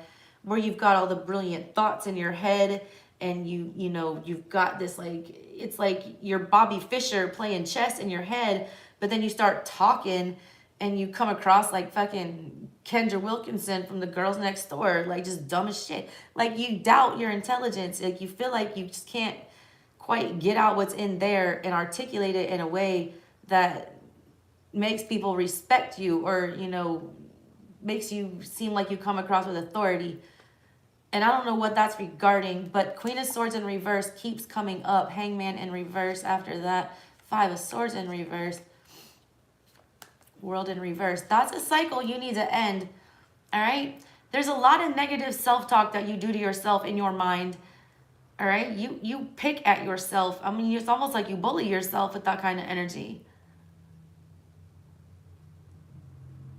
where you've got all the brilliant thoughts in your head, and you know, you've got this, like, it's like you're Bobby Fischer playing chess in your head, but then you start talking and you come across like fucking Kendra Wilkinson from The Girls Next Door, like just dumb as shit. Like, you doubt your intelligence. Like, you feel like you just can't quite get out what's in there and articulate it in a way that makes people respect you, or, you know, makes you seem like you come across with authority. And I don't know what that's regarding, but Queen of Swords in reverse keeps coming up. Hangman in reverse after that. 5 of Swords in reverse. World in reverse. That's a cycle you need to end, all right? There's a lot of negative self-talk that you do to yourself in your mind, all right? You pick at yourself. I mean, it's almost like you bully yourself with that kind of energy.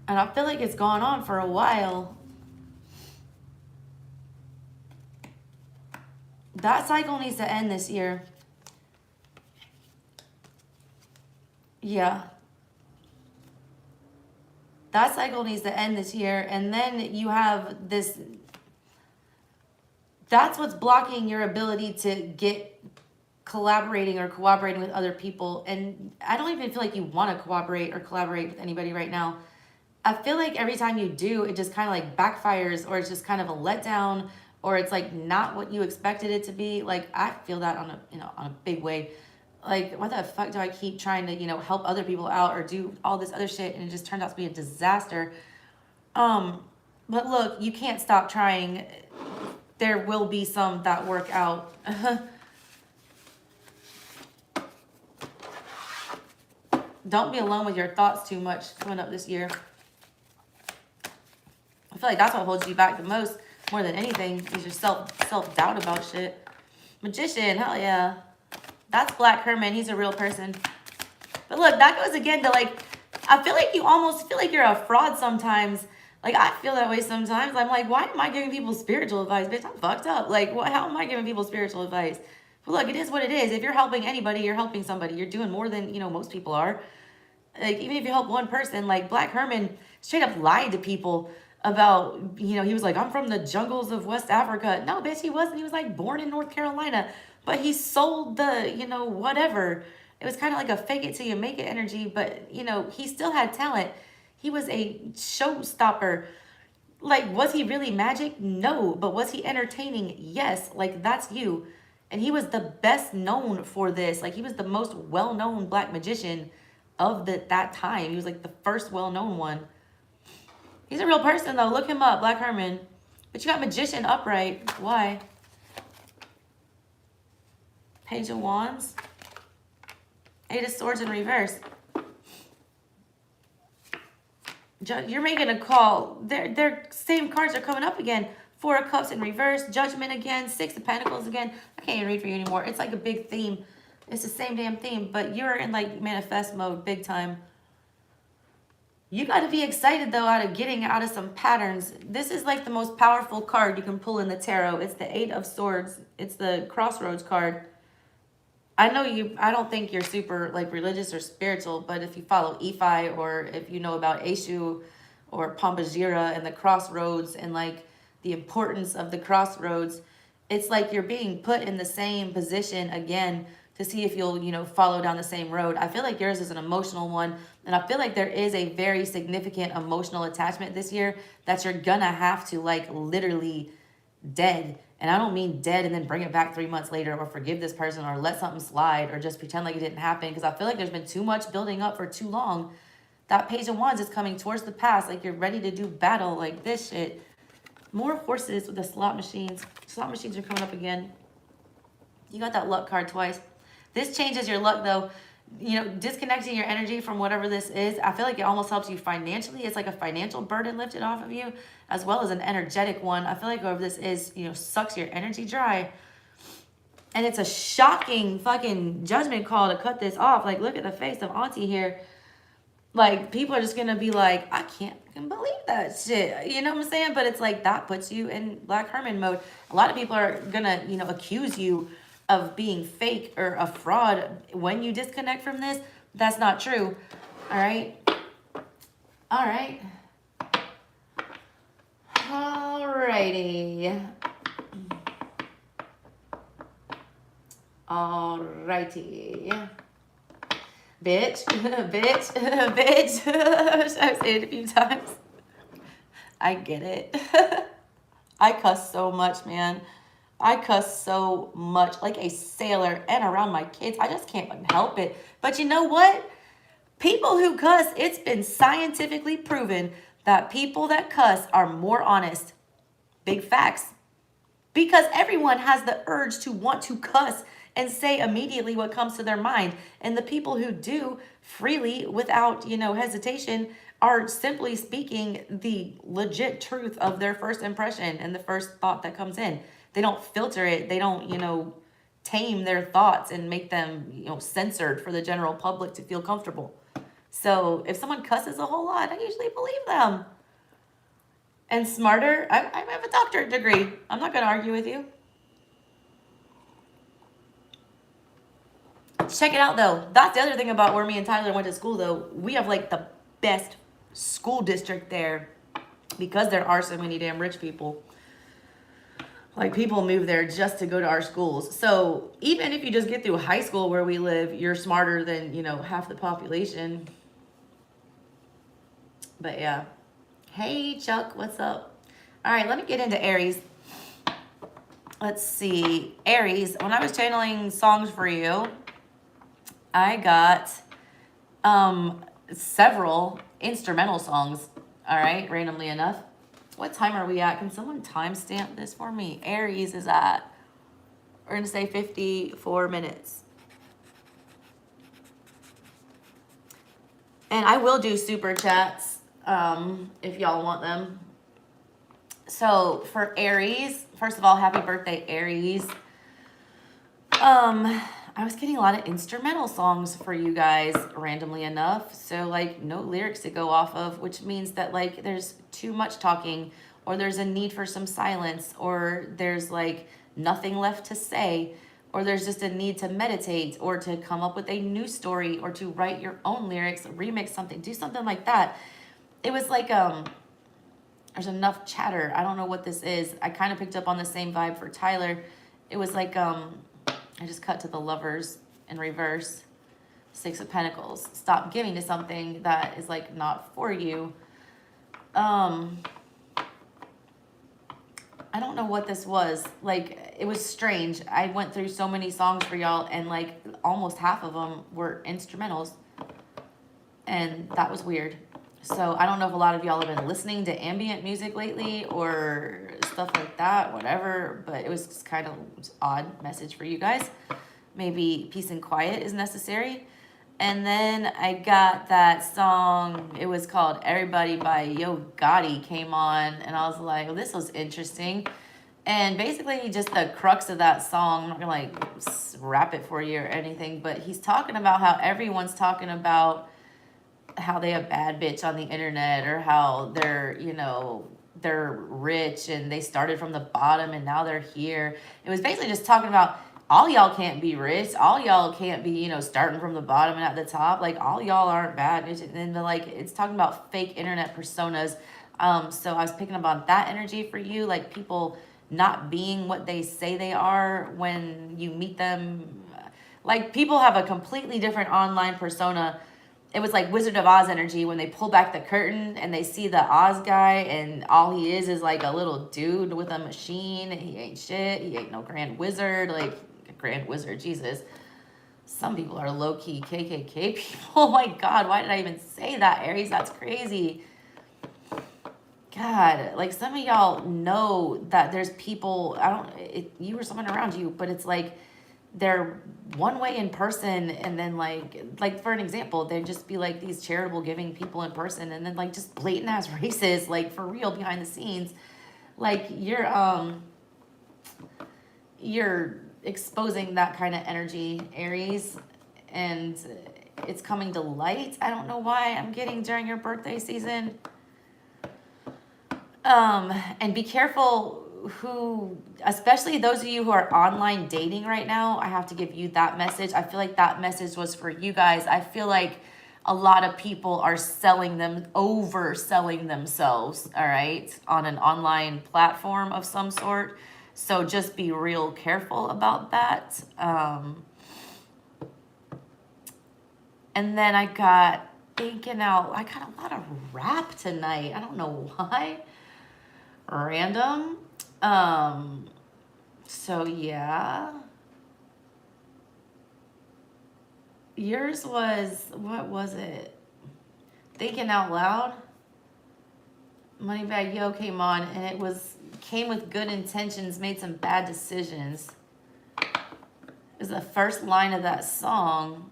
And I feel like it's gone on for a while. That cycle needs to end this year. Yeah. That cycle needs to end this year. And then you have this. That's what's blocking your ability to get collaborating or cooperating with other people. And I don't even feel like you want to cooperate or collaborate with anybody right now. I feel like every time you do, it just kind of like backfires, or it's just kind of a letdown, or it's like not what you expected it to be. Like, I feel that on a, you know, on a big way. Like, what the fuck do I keep trying to, you know, help other people out or do all this other shit, and it just turns out to be a disaster. But look, you can't stop trying. There will be some that work out. Don't be alone with your thoughts too much coming up this year. I feel like that's what holds you back the most, more than anything, is your self-doubt about shit. Magician, hell yeah. That's Black Herman. He's a real person. But look, that goes again to, like, I feel like you almost feel like you're a fraud sometimes. Like, I feel that way sometimes. I'm like, why am I giving people spiritual advice? Bitch, I'm fucked up. Like, how am I giving people spiritual advice? But look, it is what it is. If you're helping anybody, you're helping somebody. You're doing more than, you know, most people are. Like, even if you help one person, like Black Herman straight up lied to people about, you know, he was like, I'm from the jungles of West Africa. No, bitch, he wasn't. He was like born in North Carolina, but he sold the, you know, whatever. It was kind of like a fake it till you make it energy, but, you know, he still had talent. He was a showstopper. Like, was he really magic? No. But was he entertaining? Yes. Like, that's you. And he was the best known for this. Like, he was the most well-known Black magician of that time. He was like the first well-known one. He's a real person, though. Look him up, Black Herman. But you got magician upright. Why? Page of Wands. Eight of Swords in reverse. You're making a call. Their same cards are coming up again. Four of Cups in reverse. Judgment again. Six of Pentacles again. I can't even read for you anymore. It's like a big theme. It's the same damn theme. But you're in like manifest mode big time. You got to be excited, though, out of getting out of some patterns. This is like the most powerful card you can pull in the tarot. It's the Eight of Swords. It's the Crossroads card. I know I don't think you're super like religious or spiritual, but if you follow Ifi or if you know about Eshu or Pombagira and the crossroads and like the importance of the crossroads, it's like you're being put in the same position again to see if you'll, you know, follow down the same road. I feel like yours is an emotional one, and I feel like there is a very significant emotional attachment this year that you're gonna have to like literally dead. And I don't mean dead and then bring it back 3 months later or forgive this person or let something slide or just pretend like it didn't happen, because I feel like there's been too much building up for too long. That Page of Wands is coming towards the past, like you're ready to do battle, like this shit. More horses with the slot machines. Slot machines are coming up again. You got that luck card twice. This changes your luck, though. You know, disconnecting your energy from whatever this is, I feel like it almost helps you financially. It's like a financial burden lifted off of you, as well as an energetic one. I feel like whatever this is, you know, sucks your energy dry. And it's a shocking fucking judgment call to cut this off. Like, look at the face of Auntie here. Like, people are just gonna be like, I can't believe that shit. You know what I'm saying? But it's like, that puts you in Black Herman mode. A lot of people are gonna, you know, accuse you of being fake or a fraud when you disconnect from this. That's not true. All right. All right. All righty. All righty. Bitch, bitch, bitch. Should I say it a few times? I get it. I cuss so much, man. I cuss so much, like a sailor, and around my kids. I just can't help it. But you know what? People who cuss, it's been scientifically proven that people that cuss are more honest. Big facts. Because everyone has the urge to want to cuss and say immediately what comes to their mind. And the people who do freely, without, you know, hesitation, are simply speaking the legit truth of their first impression and the first thought that comes in. They don't filter it. They don't, you know, tame their thoughts and make them, you know, censored for the general public to feel comfortable. So if someone cusses a whole lot, I usually believe them. And smarter, I have a doctorate degree. I'm not going to argue with you. Check it out, though. That's the other thing about where me and Tyler went to school, though. We have, like, the best school district there because there are so many damn rich people. Like, people move there just to go to our schools. So even if you just get through high school where we live, you're smarter than, you know, half the population. But yeah. Hey, Chuck, what's up? All right, let me get into Aries. Let's see. Aries, when I was channeling songs for you, I got several instrumental songs. All right, randomly enough. What time are we at? Can someone timestamp this for me? Aries is at, we're going to say 54 minutes. And I will do super chats if y'all want them. So for Aries, first of all, happy birthday, Aries. I was getting a lot of instrumental songs for you guys randomly enough. So like no lyrics to go off of, which means that like there's too much talking, or there's a need for some silence, or there's like nothing left to say, or there's just a need to meditate or to come up with a new story or to write your own lyrics, remix something, do something like that. It was like, there's enough chatter. I don't know what this is. I kind of picked up on the same vibe for Tyler. It was like, I just cut to the Lovers in reverse. Six of Pentacles. Stop giving to something that is like not for you. I don't know what this was. Like, it was strange. I went through so many songs for y'all, and like almost half of them were instrumentals. And that was weird. So I don't know if a lot of y'all have been listening to ambient music lately or stuff like that, whatever. But it was just kind of odd message for you guys. Maybe peace and quiet is necessary. And then I got that song, it was called Everybody by Yo Gotti came on, and I was like, well, this was interesting. And basically just the crux of that song, I'm not gonna like rap it for you or anything, but he's talking about how everyone's talking about how they a bad bitch on the internet, or how they're, you know, they're rich and they started from the bottom and now they're here. It was basically just talking about all y'all can't be rich. All y'all can't be, you know, starting from the bottom and at the top. Like, all y'all aren't bad. And like, it's talking about fake internet personas. So I was picking up on that energy for you. Like, people not being what they say they are when you meet them. Like, people have a completely different online persona. It was like Wizard of Oz energy when they pull back the curtain and they see the Oz guy, and all he is like a little dude with a machine. He ain't shit. He ain't no grand wizard. Like, grand wizard, Jesus. Some people are low-key KKK people. Oh my God, why did I even say that, Aries? That's crazy. God, like, some of y'all know that there's people, you or someone around you, but it's like they're one way in person, and then like for an example, they'd just be like these charitable giving people in person, and then like just blatant ass racist, like for real behind the scenes. Like, you're exposing that kind of energy, Aries, and it's coming to light. I don't know why I'm getting during your birthday season. And be careful who, especially those of you who are online dating right now. I have to give you that message. I feel like that message was for you guys. I feel like a lot of people are overselling themselves, all right, on an online platform of some sort. So just be real careful about that. And then I got a lot of rap tonight. I don't know why. Random. So yeah. Yours was, what was it? Thinking Out Loud. Moneybag Yo came on, and it came with good intentions, made some bad decisions. It was the first line of that song.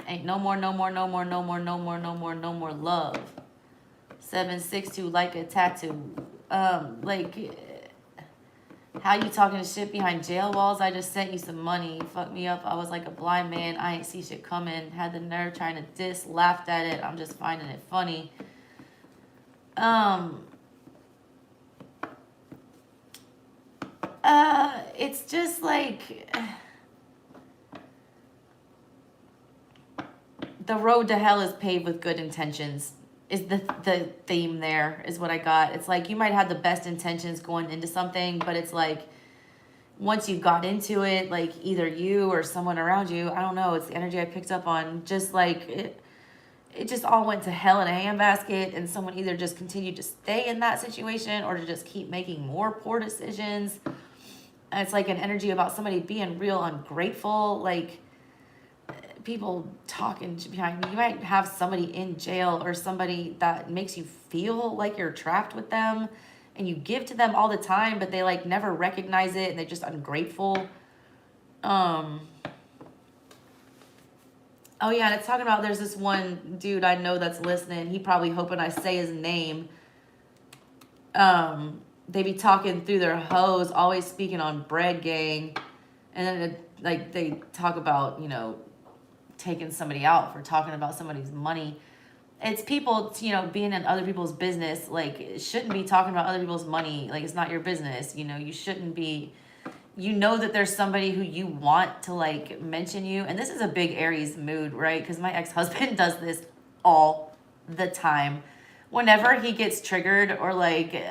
Ain't no more, no more, no more, no more, no more, no more, no more love. 762 like a tattoo. Like, how you talking shit behind jail walls? I just sent you some money. You fucked me up. I was like a blind man. I ain't see shit coming. Had the nerve trying to diss, laughed at it. I'm just finding it funny. It's just like the road to hell is paved with good intentions is the theme there, is what I got. It's like you might have the best intentions going into something, but it's like once you got into it, like either you or someone around you, I don't know, it's the energy I picked up on, just like it just all went to hell in a handbasket, and someone either just continued to stay in that situation or to just keep making more poor decisions. And it's like an energy about somebody being real ungrateful, like people talking behind you. You might have somebody in jail or somebody that makes you feel like you're trapped with them, and you give to them all the time, but they like never recognize it, and they're just ungrateful. Oh yeah, and it's talking about there's this one dude I know that's listening. He probably hoping I say his name. They be talking through their hose, always speaking on bread gang. And then like they talk about, you know, taking somebody out for talking about somebody's money. It's people, you know, being in other people's business. Like, shouldn't be talking about other people's money. Like, it's not your business. You know, you shouldn't be you know that there's somebody who you want to like mention you. And this is a big Aries mood, right? Because my ex-husband does this all the time. Whenever he gets triggered, or like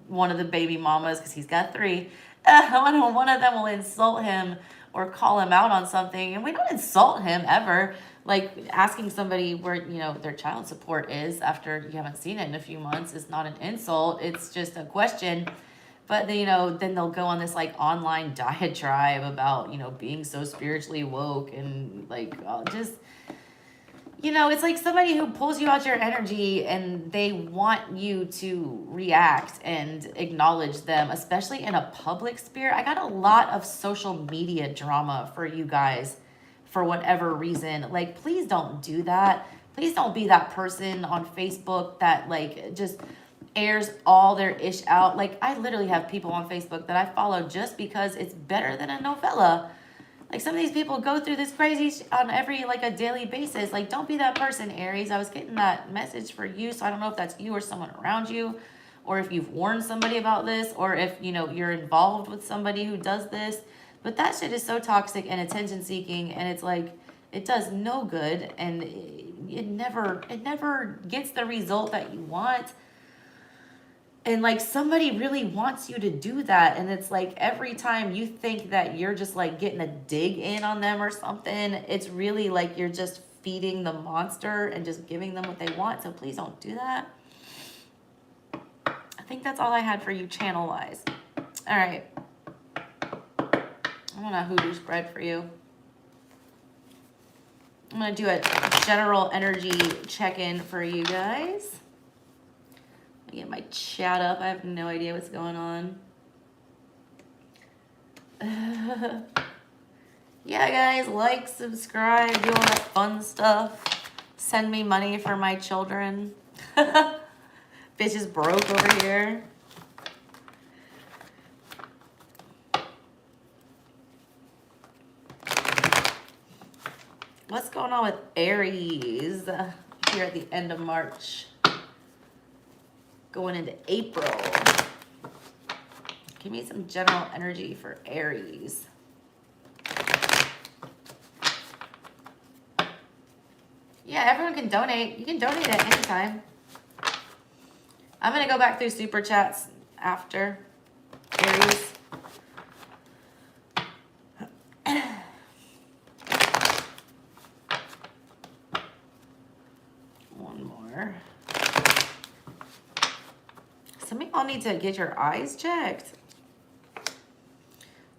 one of the baby mamas, because he's got 3, one of them will insult him or call him out on something. And we don't insult him ever. Like asking somebody where, you know, their child support is after you haven't seen it in a few months is not an insult. It's just a question. But they, you know, then they'll go on this like online diatribe about, you know, being so spiritually woke and like just, you know, it's like somebody who pulls you out your energy and they want you to react and acknowledge them, especially in a public sphere. I got a lot of social media drama for you guys for whatever reason. Like, please don't do that. Please don't be that person on Facebook that like just airs all their ish out. Like, I literally have people on Facebook that I follow just because it's better than a novella. Like, some of these people go through this crazy on every, like, a daily basis. Like, don't be that person, Aries. I was getting that message for you, so I don't know if that's you or someone around you, or if you've warned somebody about this, or if, you know, you're involved with somebody who does this. But that shit is so toxic and attention-seeking, and it's like, it does no good, and it never gets the result that you want. And like, somebody really wants you to do that. And it's like, every time you think that you're just like getting a dig in on them or something, it's really like you're just feeding the monster and just giving them what they want. So please don't do that. I think that's all I had for you channel wise. All right. I'm gonna hoodoo spread for you. I'm gonna do a general energy check-in for you guys. Get my chat up. I have no idea what's going on. Yeah, guys, like, subscribe, do all that fun stuff. Send me money for my children. Bitch is broke over here. What's going on with Aries here at the end of March? Going into April. Give me some general energy for Aries. Yeah, everyone can donate. You can donate at any time. I'm going to go back through super chats after Aries. One more. Some of y'all need to get your eyes checked.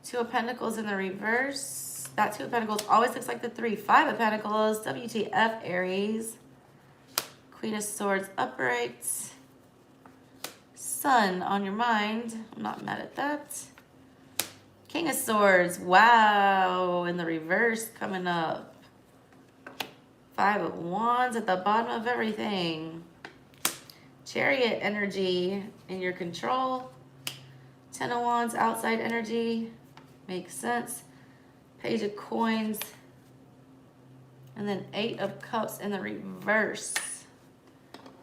2 of Pentacles in the reverse. That 2 of Pentacles always looks like the 3. 5 of Pentacles. WTF, Aries. Queen of Swords upright. Sun on your mind. I'm not mad at that. King of Swords. Wow. In the reverse coming up. 5 of Wands at the bottom of everything. Chariot energy in your control. 10 of Wands outside energy. Makes sense. Page of Coins. And then 8 of Cups in the reverse.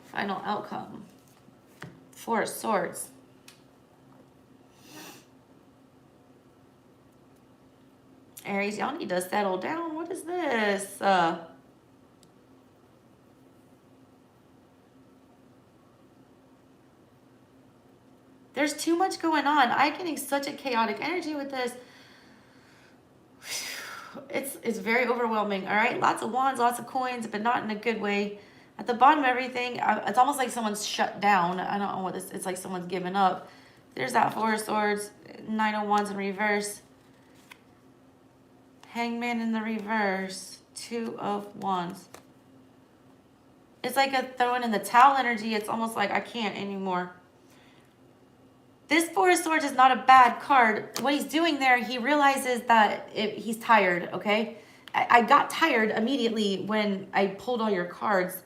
Final outcome. 4 of Swords. Aries, y'all need to settle down. What is this? There's too much going on. I'm getting such a chaotic energy with this. It's very overwhelming, all right? Lots of wands, lots of coins, but not in a good way. At the bottom of everything, it's almost like someone's shut down. I don't know what this, it's like someone's given up. There's that 4 of Swords, 9 of Wands in reverse. Hangman in the reverse, 2 of Wands. It's like a throwing in the towel energy. It's almost like I can't anymore. This 4 of Swords is not a bad card. What he's doing there, he realizes that he's tired, okay? I got tired immediately when I pulled all your cards.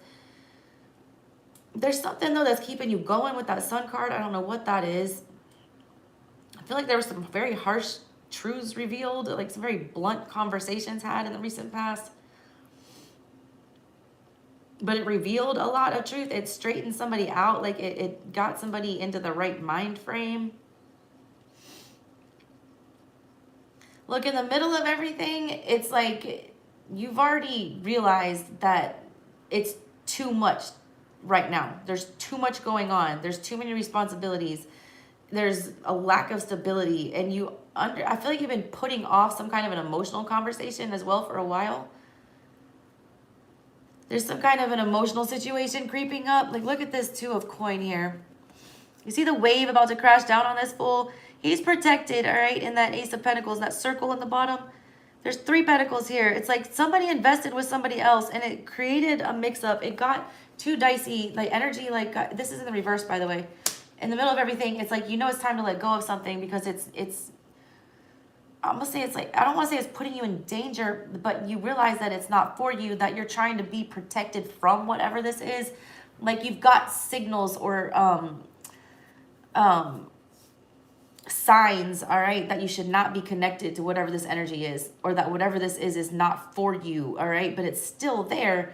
There's something, though, that's keeping you going with that Sun card. I don't know what that is. I feel like there were some very harsh truths revealed, like some very blunt conversations had in the recent past. But it revealed a lot of truth. It straightened somebody out. Like it got somebody into the right mind frame. Look, in the middle of everything, it's like you've already realized that it's too much right now. There's too much going on. There's too many responsibilities. There's a lack of stability, and I feel like you've been putting off some kind of an emotional conversation as well for a while. There's some kind of an emotional situation creeping up. Like, look at this Two of Coin here. You see the wave about to crash down on this fool? He's protected, all right, in that Ace of Pentacles, that circle in the bottom. There's 3 Pentacles here. It's like somebody invested with somebody else, and it created a mix-up. It got too dicey, like energy, like, this is in the reverse, by the way. In the middle of everything, it's like, you know it's time to let go of something because it's I'm gonna say it's like, I don't want to say it's putting you in danger, but you realize that it's not for you, that you're trying to be protected from whatever this is. Like, you've got signals or signs, all right, that you should not be connected to whatever this energy is, or that whatever this is not for you, all right, but it's still there.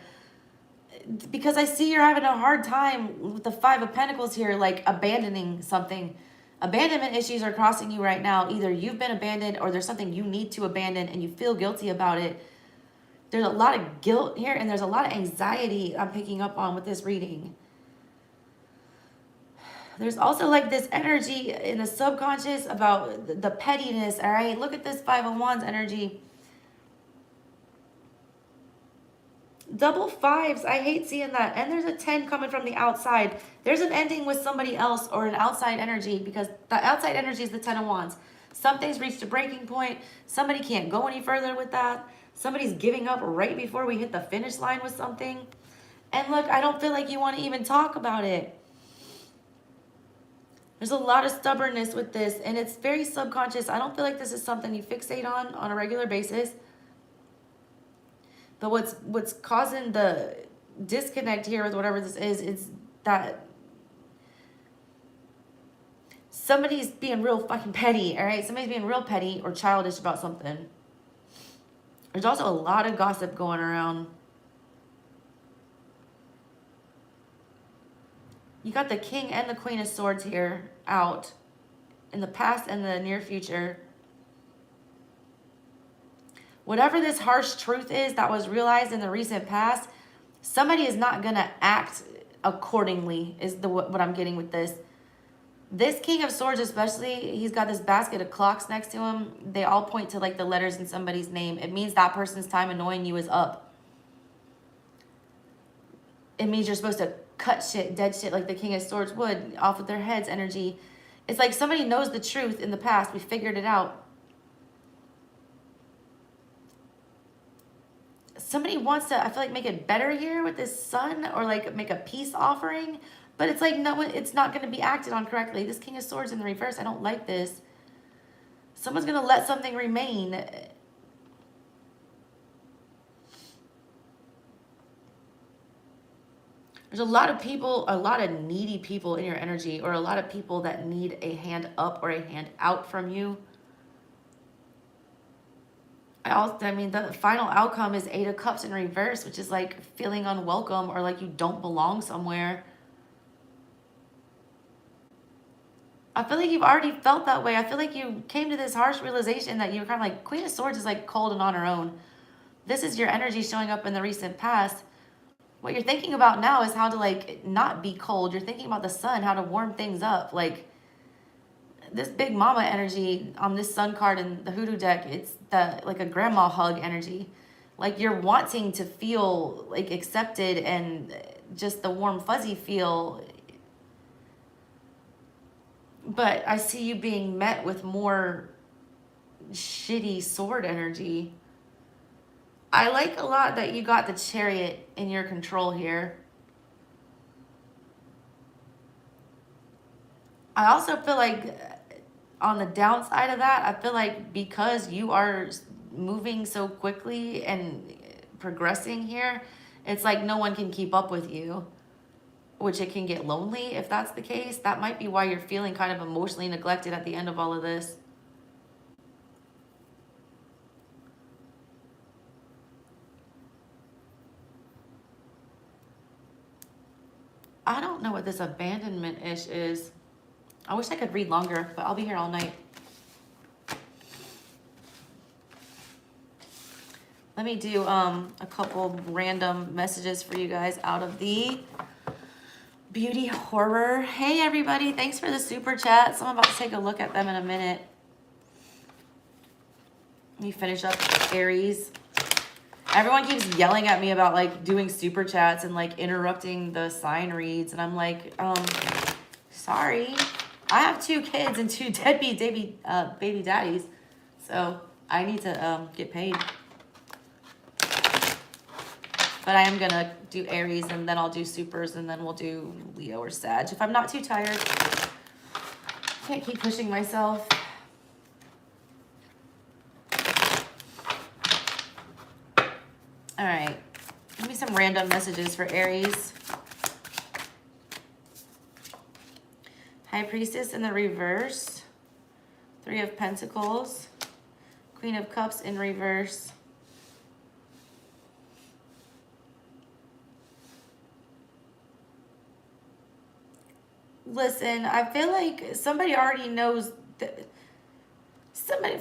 Because I see you're having a hard time with the 5 of Pentacles here, like abandoning something. Abandonment issues are crossing you right now. Either you've been abandoned or there's something you need to abandon and you feel guilty about it. There's a lot of guilt here, and there's a lot of anxiety I'm picking up on with this reading. There's also like this energy in the subconscious about the pettiness, all right? Look at this 5 of Wands energy. Double 5s, I hate seeing that. And there's a 10 coming from the outside. There's an ending with somebody else or an outside energy, because the outside energy is the 10 of Wands. Something's reached a breaking point. Somebody can't go any further with that. Somebody's giving up right before we hit the finish line with something. And look, I don't feel like you want to even talk about it. There's a lot of stubbornness with this, and it's very subconscious. I don't feel like this is something you fixate on a regular basis. But what's causing the disconnect here with whatever this is that somebody's being real fucking petty, all right? Somebody's being real petty or childish about something. There's also a lot of gossip going around. You got the King and the Queen of Swords here out in the past and the near future. Whatever this harsh truth is that was realized in the recent past, somebody is not going to act accordingly, is what I'm getting with this. This King of Swords especially, he's got this basket of clocks next to him. They all point to like the letters in somebody's name. It means that person's time annoying you is up. It means you're supposed to cut shit, dead shit, like the King of Swords would, off of their heads energy. It's like somebody knows the truth in the past. We figured it out. Somebody wants to, I feel like, make it better here with this Sun, or like make a peace offering. But it's like, no, it's not going to be acted on correctly. This King of Swords in the reverse, I don't like this. Someone's going to let something remain. There's a lot of people, a lot of needy people in your energy, or a lot of people that need a hand up or a hand out from you. I mean, the final outcome is 8 of Cups in reverse, which is like feeling unwelcome or like you don't belong somewhere. I feel like you've already felt that way. I feel like you came to this harsh realization that you were kind of like, Queen of Swords is like cold and on her own. This is your energy showing up in the recent past. What you're thinking about now is how to like not be cold. You're thinking about the Sun, how to warm things up. Like this big mama energy on this Sun card in the Hoodoo deck, it's the like a grandma hug energy. Like you're wanting to feel like accepted and just the warm fuzzy feel. But I see you being met with more shitty sword energy. I like a lot that you got the Chariot in your control here. I also feel like on the downside of that, I feel like because you are moving so quickly and progressing here, it's like no one can keep up with you, which it can get lonely if that's the case. That might be why you're feeling kind of emotionally neglected at the end of all of this. I don't know what this abandonment-ish is. I wish I could read longer, but I'll be here all night. Let me do a couple random messages for you guys out of the beauty horror. Hey everybody, thanks for the super chats. I'm about to take a look at them in a minute. Let me finish up Aries. Everyone keeps yelling at me about like doing super chats and like interrupting the sign reads, and I'm like, sorry. I have 2 kids and 2 deadbeat baby daddies, so I need to get paid. But I am gonna do Aries, and then I'll do supers, and then we'll do Leo or Sag if I'm not too tired. Can't keep pushing myself. All right, give me some random messages for Aries. High Priestess in the reverse. 3 of Pentacles. Queen of Cups in reverse. Listen, I feel like somebody already knows that.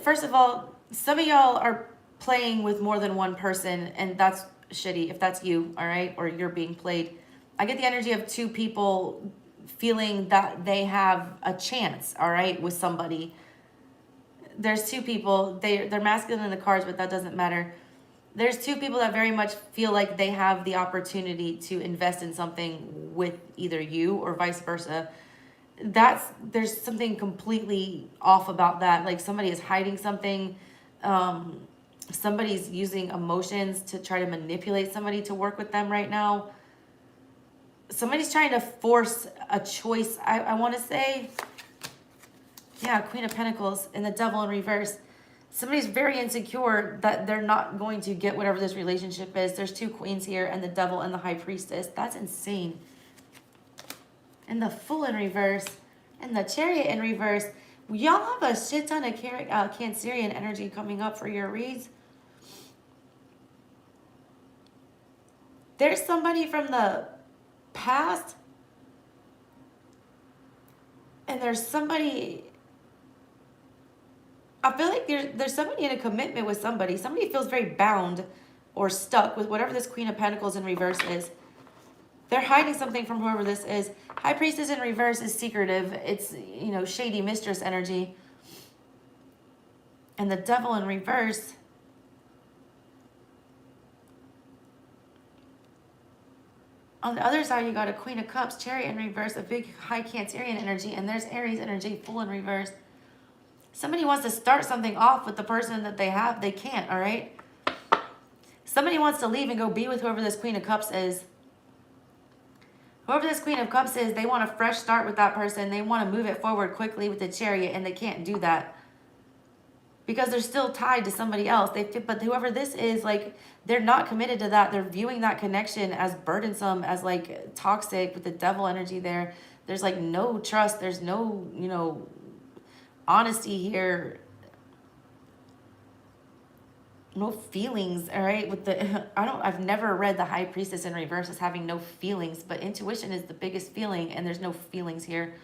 First of all, some of y'all are playing with more than one person, and that's shitty if that's you, all right, or you're being played. I get the energy of 2 people feeling that they have a chance, all right, with somebody. There's 2 people, they're masculine in the cards, but that doesn't matter. There's 2 people that very much feel like they have the opportunity to invest in something with either you or vice versa. There's something completely off about that. Like somebody is hiding something. Somebody's using emotions to try to manipulate somebody to work with them right now. Somebody's trying to force a choice, I want to say. Yeah, Queen of Pentacles and the Devil in reverse. Somebody's very insecure that they're not going to get whatever this relationship is. There's 2 queens here, and the Devil and the High Priestess. That's insane. And the Fool in reverse, and the Chariot in reverse. Y'all have a shit ton of Cancerian energy coming up for your reads. There's somebody from the past, and there's somebody. I feel like there's somebody in a commitment with somebody. Somebody feels very bound or stuck with whatever this Queen of Pentacles in reverse is. They're hiding something from whoever this is. High Priestess in reverse is secretive. It's, you know, shady mistress energy. And the Devil in reverse. On the other side, you got a Queen of Cups, Chariot in reverse, a big high Cancerian energy, and there's Aries energy, Fool in reverse. Somebody wants to start something off with the person that they have. They can't, all right? Somebody wants to leave and go be with whoever this Queen of Cups is. Whoever this Queen of Cups is, they want a fresh start with that person. They want to move it forward quickly with the Chariot, and they can't do that because they're still tied to somebody else. But whoever this is, like, they're not committed to that. They're viewing that connection as burdensome, as, like, toxic with the Devil energy there. There's, like, no trust. There's no, you know, honesty here. No feelings, all right? With the I've never read the High Priestess in reverse as having no feelings, but intuition is the biggest feeling, and there's no feelings here.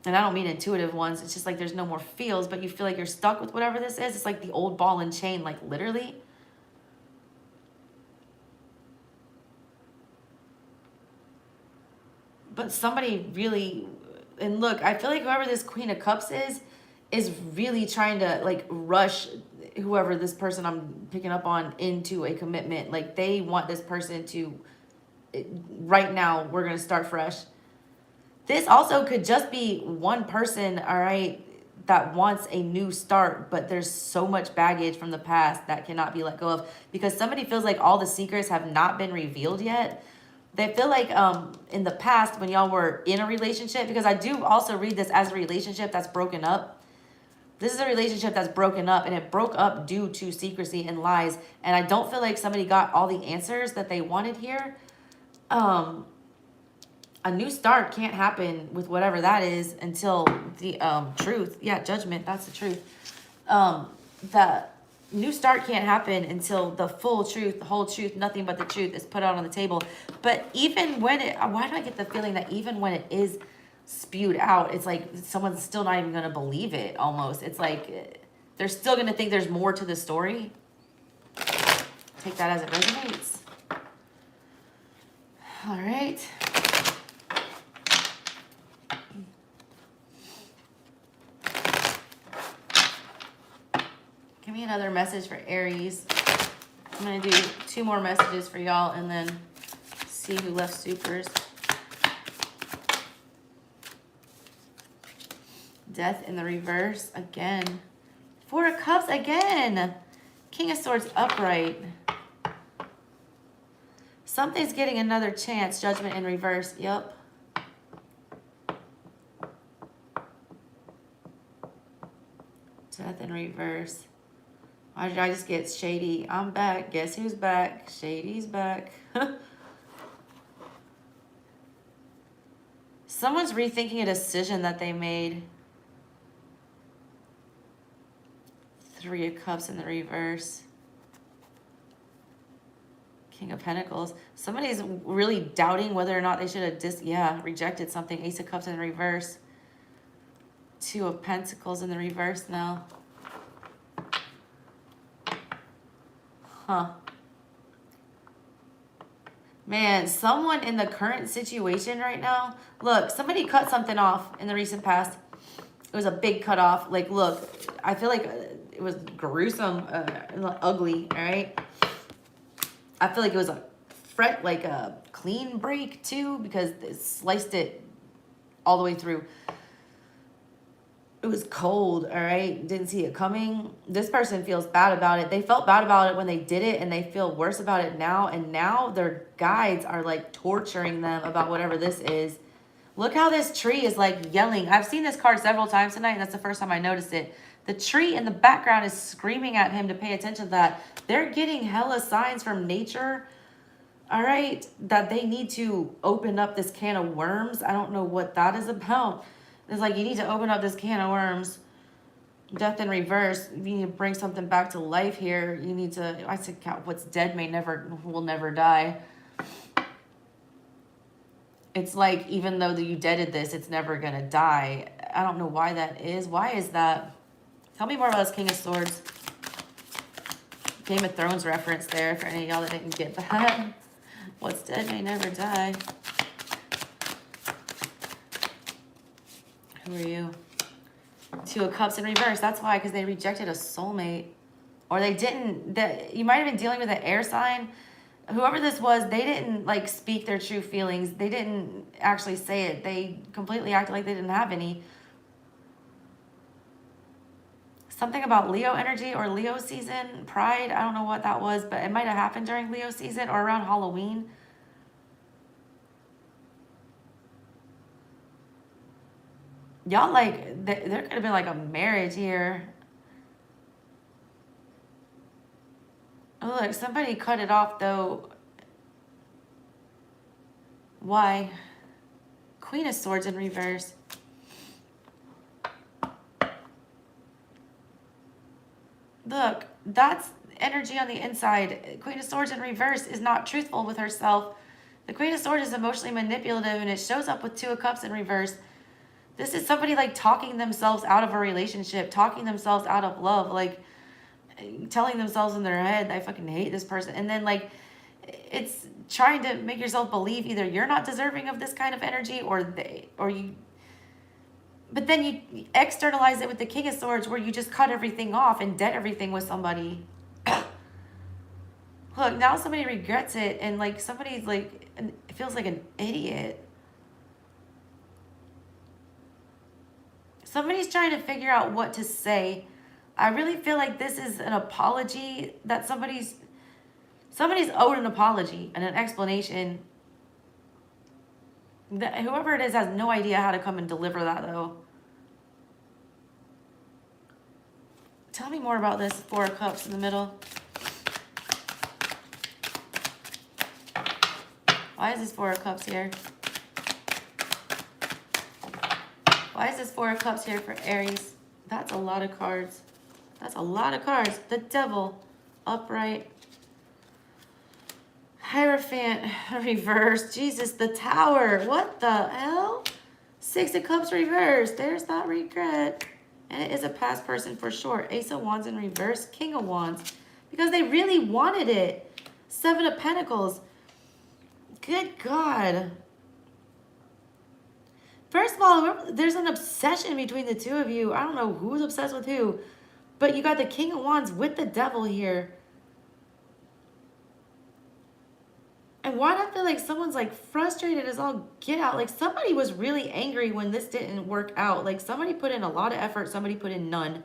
And I don't mean intuitive ones. It's just like there's no more feels, but you feel like you're stuck with whatever this is. It's like the old ball and chain, like literally. But somebody really, and look, I feel like whoever this Queen of Cups is really trying to like rush whoever this person I'm picking up on into a commitment. Like they want this person to, right now, we're going to start fresh. This also could just be one person, all right, that wants a new start, but there's so much baggage from the past that cannot be let go of because somebody feels like all the secrets have not been revealed yet. They feel like in the past when y'all were in a relationship, because I do also read this as a relationship that's broken up. This is a relationship that's broken up, and it broke up due to secrecy and lies. And I don't feel like somebody got all the answers that they wanted here. A new start can't happen with whatever that is until the truth. Yeah, judgment, that's the truth. The new start can't happen until the full truth, the whole truth, nothing but the truth is put out on the table. But even when it, why do I get the feeling that even when it is spewed out, it's like someone's still not even going to believe it almost. It's like they're still going to think there's more to the story. take that as it resonates. All right. Give me another message for Aries. I'm going to do 2 more messages for y'all and then see who left supers. Death in the reverse again. 4 of Cups again. King of Swords upright. Something's getting another chance. Judgment in reverse. Yep. Death in reverse. Why did I just get shady? I'm back. Guess who's back? Shady's back. Someone's rethinking a decision that they made. 3 of Cups in the reverse. King of Pentacles. Somebody's really doubting whether or not they should have rejected something. Ace of Cups in the reverse. 2 of Pentacles in the reverse now. Huh. Man, someone in the current situation right now. Look, somebody cut something off in the recent past. It was a big cut off. Like, look, I feel like it was gruesome, ugly, all right? I feel like it was a clean break too, because it sliced it all the way through. It was cold, all right? Didn't see it coming. This person feels bad about it. They felt bad about it when they did it, and they feel worse about it now. And now their guides are like torturing them about whatever this is. Look how this tree is like yelling. I've seen this card several times tonight, and that's the first time I noticed it. The tree in the background is screaming at him to pay attention to that. They're getting hella signs from nature, all right, that they need to open up this can of worms. I don't know what that is about. It's like, you need to open up this can of worms. Death in reverse. You need to bring something back to life here. You need to, I said, what's dead will never die. It's like, even though you deaded this, it's never going to die. I don't know why that is. Why is that? Tell me more about this King of Swords. Game of Thrones reference there for any of y'all that didn't get that. What's dead may never die. Who are you? 2 of Cups in reverse. That's why, because they rejected a soulmate. Or they didn't. You might have been dealing with an air sign. Whoever this was, they didn't like speak their true feelings. They didn't actually say it. They completely acted like they didn't have any. Something about Leo energy or Leo season. Pride. I don't know what that was, but it might have happened during Leo season or around Halloween. Y'all, like, there could have been like a marriage here. Oh, look, somebody cut it off though. Why? Queen of Swords in reverse. Look, that's energy on the inside. Queen of Swords in reverse is not truthful with herself. The Queen of Swords is emotionally manipulative, and it shows up with 2 of Cups in reverse. This is somebody like talking themselves out of a relationship, talking themselves out of love, like telling themselves in their head, I fucking hate this person. And then like, it's trying to make yourself believe either you're not deserving of this kind of energy or you, but then you externalize it with the King of Swords where you just cut everything off and dead everything with somebody. Look, now somebody regrets it, and like somebody's like, it feels like an idiot. Somebody's trying to figure out what to say. I really feel like this is an apology that somebody's owed an apology and an explanation. That whoever it is has no idea how to come and deliver that though. Tell me more about this 4 of Cups in the middle. Why is this 4 of Cups here? Why is this 4 of Cups here for Aries? That's a lot of cards. That's a lot of cards. The Devil, upright. Hierophant, reverse. Jesus, the Tower. What the hell? 6 of Cups reversed. There's that regret. And it is a past person for sure. Ace of Wands in reverse. King of Wands. Because they really wanted it. Seven of Pentacles. Good God. First of all, there's an obsession between the two of you. I don't know who's obsessed with who, but you got the King of Wands with the Devil here. And why do I feel like someone's like frustrated as all get out? Like somebody was really angry when this didn't work out. Like somebody put in a lot of effort, somebody put in none.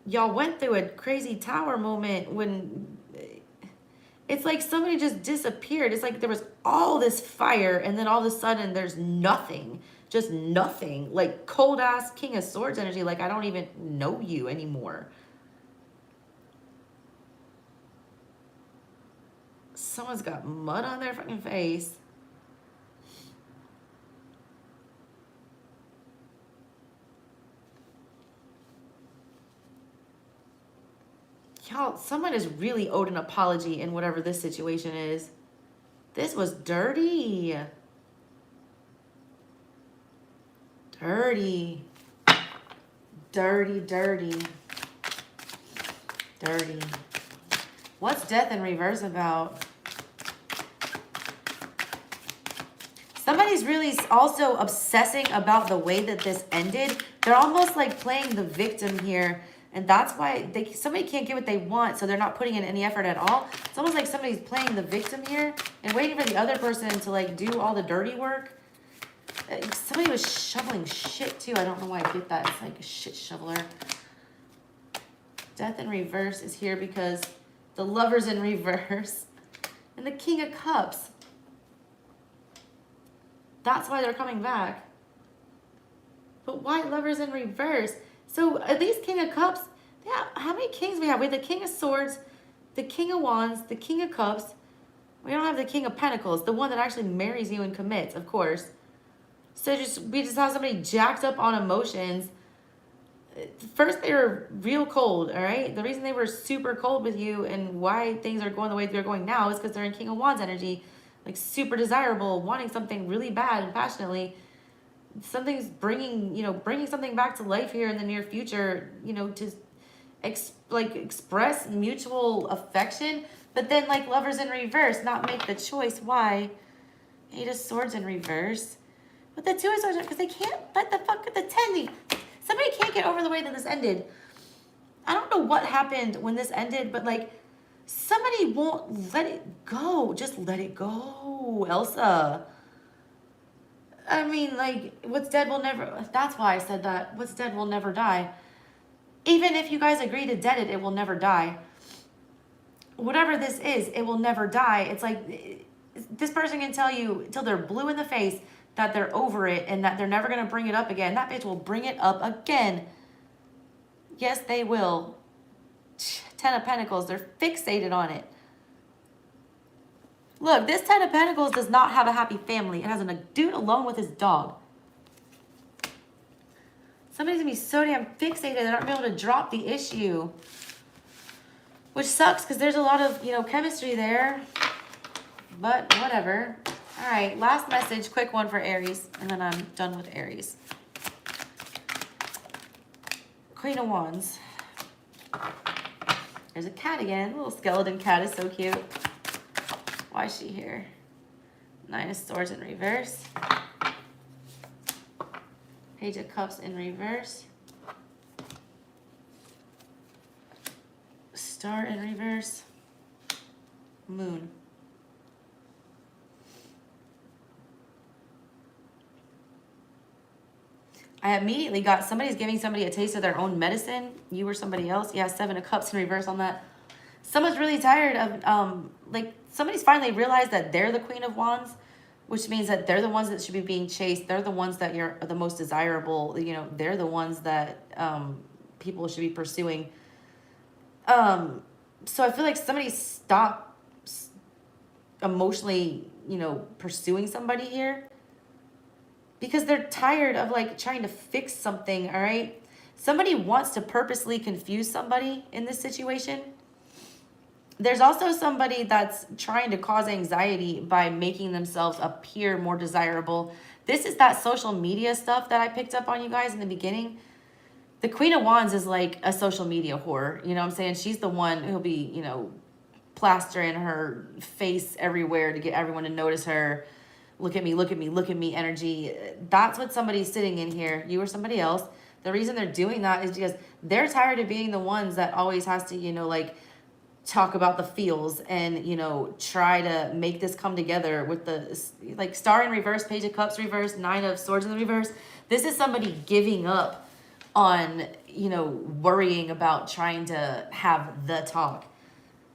Y'all went through a crazy tower moment when it's like somebody just disappeared. It's like there was all this fire and then all of a sudden there's nothing. Just nothing. Like cold ass King of Swords energy. Like I don't even know you anymore. Someone's got mud on their fucking face. Y'all, someone is really owed an apology in whatever this situation is. This was dirty. Dirty. Dirty, dirty. Dirty. What's death in reverse about? Somebody's really also obsessing about the way that this ended. They're almost like playing the victim here. And that's why somebody can't get what they want, so they're not putting in any effort at all. It's almost like somebody's playing the victim here and waiting for the other person to like do all the dirty work. Somebody was shoveling shit too. I don't know why I get that. It's like a shit shoveler. Death in reverse is here because the Lover's in reverse and the King of Cups. That's why they're coming back. But why Lover's in reverse? So at least King of Cups, yeah, how many kings we have? We have the King of Swords, the King of Wands, the King of Cups. We don't have the King of Pentacles, the one that actually marries you and commits, of course. So we just have somebody jacked up on emotions. First, they were real cold, all right? The reason they were super cold with you and why things are going the way they're going now is because they're in King of Wands energy, like super desirable, wanting something really bad and passionately. Something's bringing something back to life here in the near future, to express mutual affection, but then like Lovers in reverse, not make the choice. Why? Eight of Swords in reverse. But the Two of Swords, because they can't let the fuck at the 10. Somebody can't get over the way that this ended. I don't know what happened when this ended, but like somebody won't let it go. Just let it go, Elsa. I mean, like, what's dead will never... That's why I said that. What's dead will never die. Even if you guys agree to dead it, it will never die. Whatever this is, it will never die. It's like, this person can tell you till they're blue in the face that they're over it and that they're never going to bring it up again. That bitch will bring it up again. Yes, they will. 10 of Pentacles. They're fixated on it. Look, this 10 of Pentacles does not have a happy family. It has a dude alone with his dog. Somebody's going to be so damn fixated they're not going to be able to drop the issue. Which sucks because there's a lot of, chemistry there. But whatever. All right, last message. Quick one for Aries. And then I'm done with Aries. Queen of Wands. There's a cat again. Little skeleton cat is so cute. Why is she here? Nine of Swords in reverse. Page of Cups in reverse. Star in reverse. Moon. I immediately got somebody's giving somebody a taste of their own medicine. You or somebody else. Yeah, Seven of Cups in reverse on that. Someone's really tired of, somebody's finally realized that they're the Queen of Wands, which means that they're the ones that should be being chased. They're the ones that are the most desirable. They're the ones that people should be pursuing. So I feel like somebody stopped emotionally, pursuing somebody here because they're tired of trying to fix something, all right? Somebody wants to purposely confuse somebody in this situation. There's also somebody that's trying to cause anxiety by making themselves appear more desirable. This is that social media stuff that I picked up on you guys in the beginning. The Queen of Wands is like a social media whore. You know what I'm saying? She's the one who'll be, you know, plastering her face everywhere to get everyone to notice her. Look at me, look at me, look at me energy. That's what somebody's sitting in here. You or somebody else. The reason they're doing that is because they're tired of being the ones that always has to, you know, like talk about the feels and, you know, try to make this come together with the, like, Star in reverse, Page of Cups reverse, Nine of Swords in the reverse. This is somebody giving up on, you know, worrying about trying to have the talk.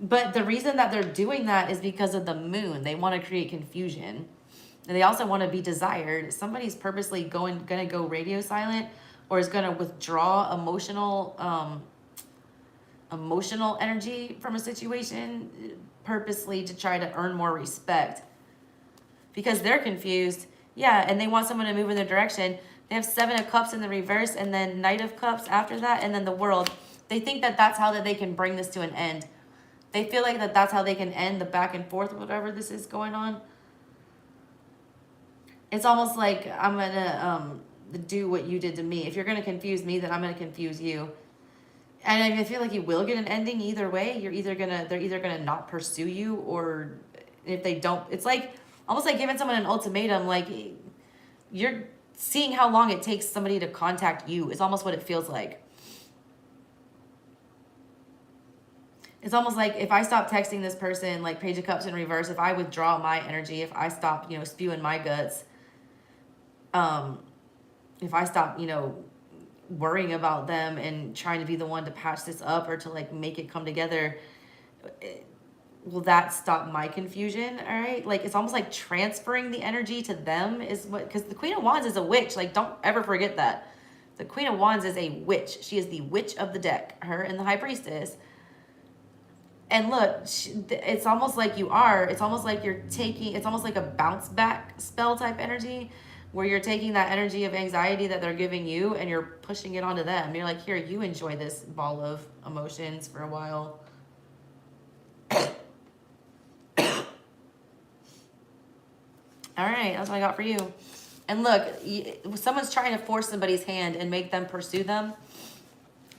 But the reason that they're doing that is because of the moon. They want to create confusion. And they also want to be desired. Somebody's purposely gonna go radio silent, or is gonna withdraw emotional energy from a situation purposely to try to earn more respect. Because they're confused. Yeah, and they want someone to move in their direction. They have Seven of Cups in the reverse, and then Knight of Cups after that, and then the World. They think that that's how that they can bring this to an end. They feel like that that's how they can end the back and forth, whatever this is going on. It's almost like I'm gonna do what you did to me. If you're gonna confuse me, then I'm gonna confuse you. And I feel like you will get an ending either way. They're either gonna not pursue you, or if they don't, it's like almost like giving someone an ultimatum. Like, you're seeing how long it takes somebody to contact you. It's almost what it feels like. It's almost like if I stop texting this person, like Page of Cups in reverse, if I withdraw my energy, if I stop, you know, spewing my guts, if I stop, you know, worrying about them and trying to be the one to patch this up or to like make it come together, will that stop my confusion? All right. Like, it's almost like transferring the energy to them is what, because the Queen of Wands is a witch. Like, don't ever forget that. The Queen of Wands is a witch. She is the witch of the deck, her and the High Priestess. And look, it's almost like it's almost like you're taking, it's almost like a bounce back spell type energy, where you're taking that energy of anxiety that they're giving you and you're pushing it onto them. You're like, here, you enjoy this ball of emotions for a while. All right, that's what I got for you. And look, someone's trying to force somebody's hand and make them pursue them.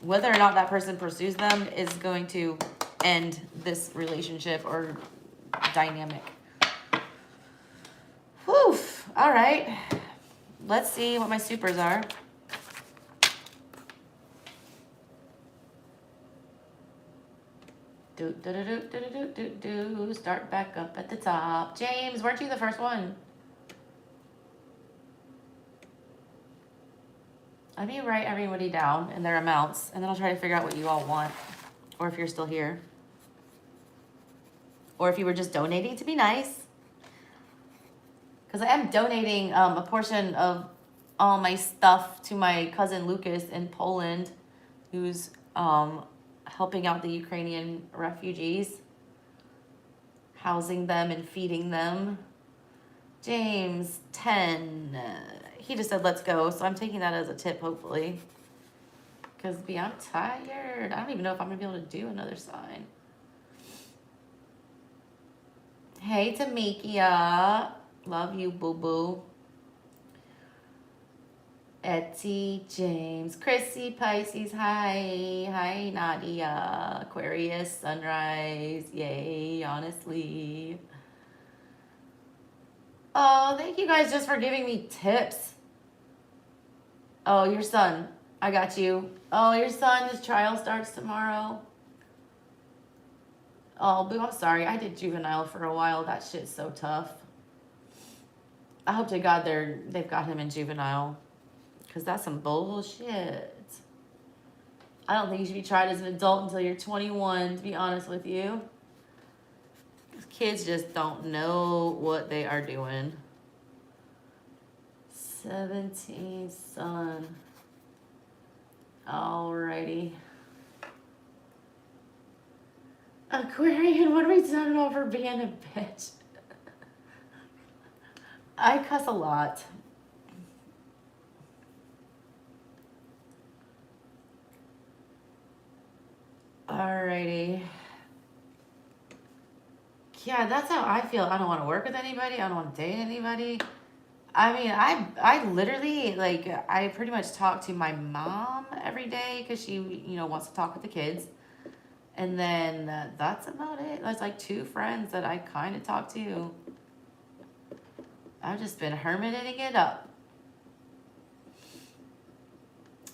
Whether or not that person pursues them is going to end this relationship or dynamic. Whew. All right. Let's see what my supers are. Start back up at the top. James, weren't you the first one? Let me write everybody down and their amounts, and then I'll try to figure out what you all want, or if you're still here, or if you were just donating to be nice. Because I am donating a portion of all my stuff to my cousin Lucas in Poland, who's helping out the Ukrainian refugees, housing them and feeding them. James, 10. He just said, let's go. So I'm taking that as a tip, hopefully. Because, I'm tired. I don't even know if I'm going to be able to do another sign. Hey, Tamikia. Love you, boo-boo. Etty, James, Chrissy, Pisces, hi. Hi, Nadia. Aquarius, Sunrise. Yay, honestly. Oh, thank you guys just for giving me tips. Oh, your son. I got you. Oh, your son, his trial starts tomorrow. Oh, boo, I'm sorry. I did juvenile for a while. That shit's so tough. I hope to God they've got him in juvenile. Because that's some bullshit. I don't think you should be tried as an adult until you're 21, to be honest with you. Kids just don't know what they are doing. 17, son. Alrighty. Aquarian, what are we talking about for being a bitch? I cuss a lot. Alrighty. Yeah, that's how I feel. I don't want to work with anybody. I don't want to date anybody. I mean, I literally, like, I pretty much talk to my mom every day because she, wants to talk with the kids. And then that's about it. There's like 2 friends that I kind of talk to. I've just been hermiting it up.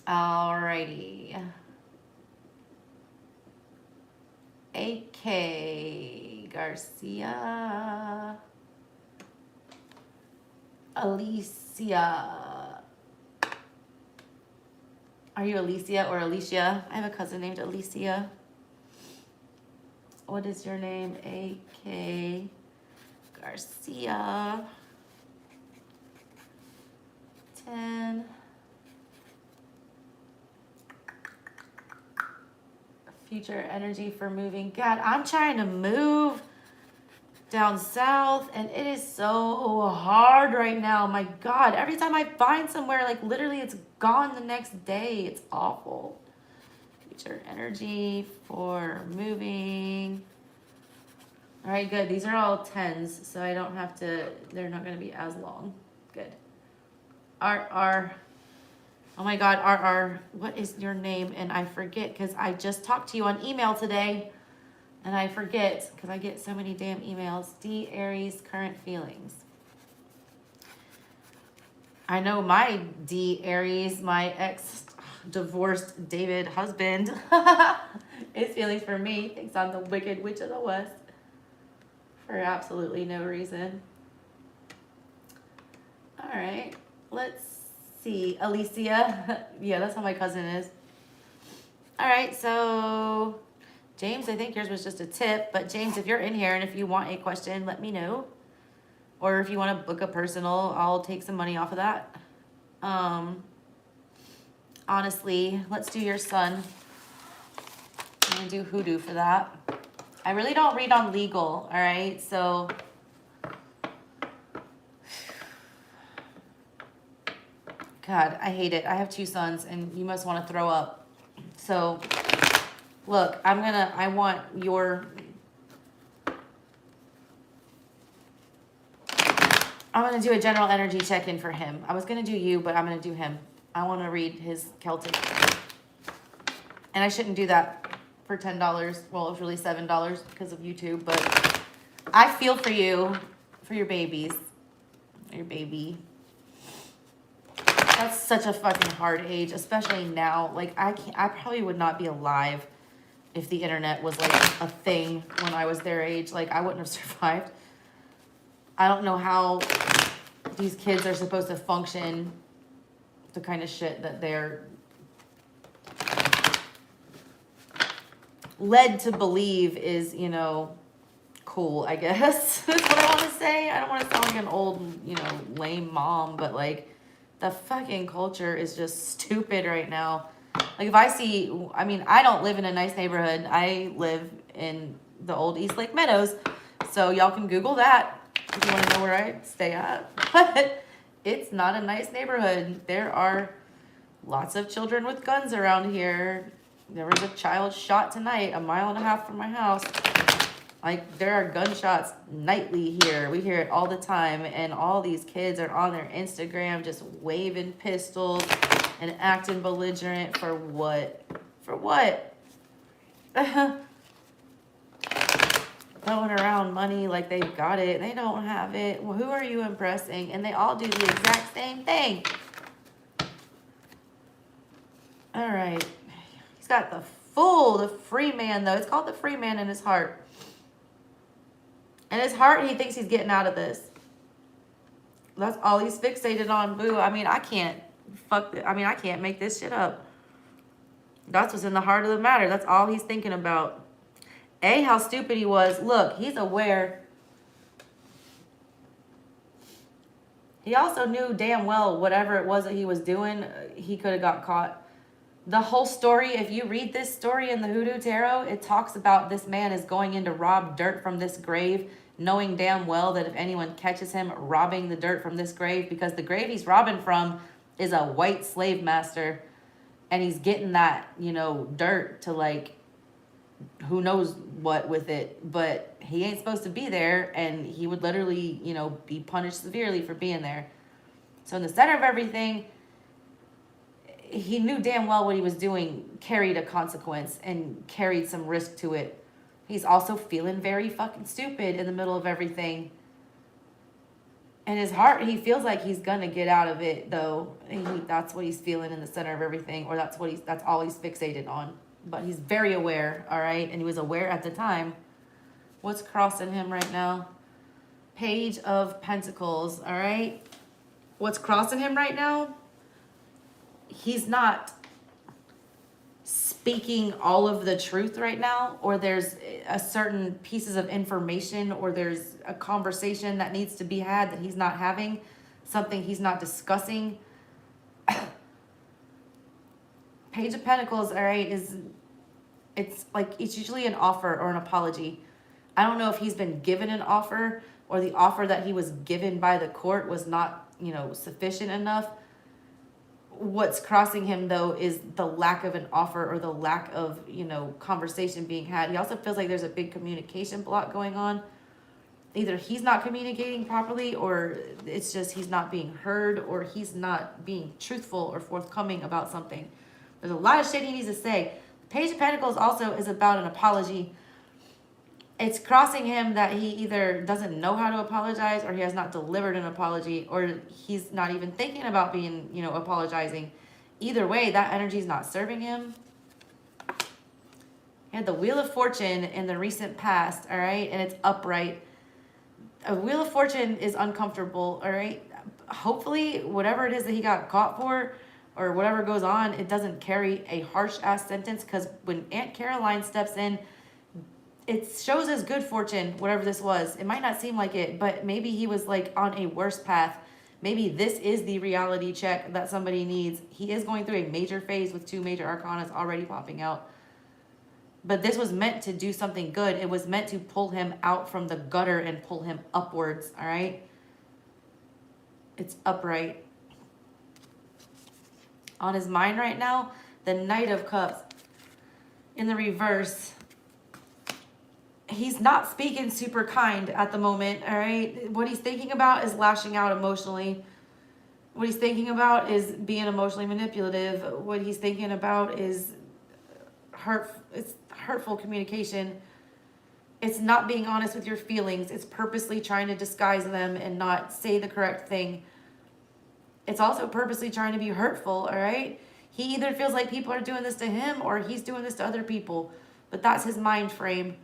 Alrighty. AK Garcia. Alicia. Are you Alicia or Alicia? I have a cousin named Alicia. What is your name? AK Garcia. 10. Future energy for moving. God, I'm trying to move down south and it is so hard right now. My God, every time I find somewhere, like literally it's gone the next day. It's awful. Future energy for moving. All right, good. These are all 10s, so I don't have to, they're not going to be as long. Good. RR. Oh my God, RR, what is your name? And I forget because I just talked to you on email today and I forget because I get so many damn emails. D Aries, current feelings. I know my D Aries, my ex-divorced David husband, his feelings for me thinks I'm the Wicked Witch of the West for absolutely no reason. All right, let's see. Alicia. Yeah, that's how my cousin is. All right, so James, I think yours was just a tip, but James, if you're in here and if you want a question, let me know. Or if you want to book a personal, I'll take some money off of that. Honestly, let's do your son. I'm gonna do hoodoo for that. I really don't read on legal, all right? So God, I hate it. I have 2 sons and you must want to throw up. So look, I want your, I'm going to do a general energy check-in for him. I was going to do you, but I'm going to do him. I want to read his Celtic. And I shouldn't do that for $10. Well, it was really $7 because of YouTube, but I feel for you, for your babies, your baby. That's such a fucking hard age, especially now. Like, I probably would not be alive if the internet was like a thing when I was their age. Like, I wouldn't have survived. I don't know how these kids are supposed to function, the kind of shit that they're led to believe is, cool, I guess. That's what I want to say. I don't want to sound like an old, lame mom, but like, the fucking culture is just stupid right now. Like if I see, I mean, I don't live in a nice neighborhood. I live in the old East Lake Meadows. So y'all can Google that if you want to know where I stay at. But it's not a nice neighborhood. There are lots of children with guns around here. There was a child shot tonight 1.5 miles from my house. Like, there are gunshots nightly here. We hear it all the time. And all these kids are on their Instagram just waving pistols and acting belligerent for what? For what? Throwing around money like they've got it. They don't have it. Well, who are you impressing? And they all do the exact same thing. All right. He's got the free man, though. It's called the free man in his heart. In his heart, he thinks he's getting out of this. That's all he's fixated on. Boo. I mean, I can't make this shit up. That's what's in the heart of the matter. That's all he's thinking about. How stupid he was. Look, he's aware. He also knew damn well whatever it was that he was doing, he could have got caught. The whole story, if you read this story in the Hoodoo Tarot, it talks about this man is going in to rob dirt from this grave, knowing damn well that if anyone catches him robbing the dirt from this grave, because the grave he's robbing from is a white slave master, and he's getting that, dirt to like, who knows what with it, but he ain't supposed to be there, and he would literally, be punished severely for being there. So in the center of everything, he knew damn well what he was doing carried a consequence and carried some risk to it. He's also feeling very fucking stupid in the middle of everything. In his heart, he feels like he's gonna get out of it, though. That's what he's feeling in the center of everything, or that's all he's fixated on. But he's very aware, all right? And he was aware at the time. What's crossing him right now? Page of Pentacles, all right? What's crossing him right now? He's not speaking all of the truth right now, or there's a certain pieces of information, or there's a conversation that needs to be had that he's not having, something he's not discussing. Page of Pentacles, all right, it's usually an offer or an apology. I don't know if he's been given an offer, or the offer that he was given by the court was not, sufficient enough. What's crossing him, though, is the lack of an offer, or the lack of, conversation being had. He also feels like there's a big communication block going on. Either he's not communicating properly, or it's just he's not being heard, or he's not being truthful or forthcoming about something. There's a lot of shit he needs to say. The Page of Pentacles also is about an apology. It's crossing him that he either doesn't know how to apologize, or he has not delivered an apology, or he's not even thinking about being, apologizing. Either way, that energy is not serving him. He had the Wheel of Fortune in the recent past, all right? And it's upright. A Wheel of Fortune is uncomfortable, all right? Hopefully, whatever it is that he got caught for, or whatever goes on, it doesn't carry a harsh-ass sentence, because when Aunt Caroline steps in, it shows as good fortune, whatever this was. It might not seem like it, but maybe he was like on a worse path. Maybe this is the reality check that somebody needs. He is going through a major phase with 2 major arcanas already popping out. But this was meant to do something good. It was meant to pull him out from the gutter and pull him upwards, all right? It's upright. On his mind right now, the Knight of Cups. In the reverse, he's not speaking super kind at the moment, all right? What he's thinking about is lashing out emotionally. What he's thinking about is being emotionally manipulative. What he's thinking about is hurtful communication. It's not being honest with your feelings. It's purposely trying to disguise them and not say the correct thing. It's also purposely trying to be hurtful, all right? He either feels like people are doing this to him, or he's doing this to other people. But that's his mind frame.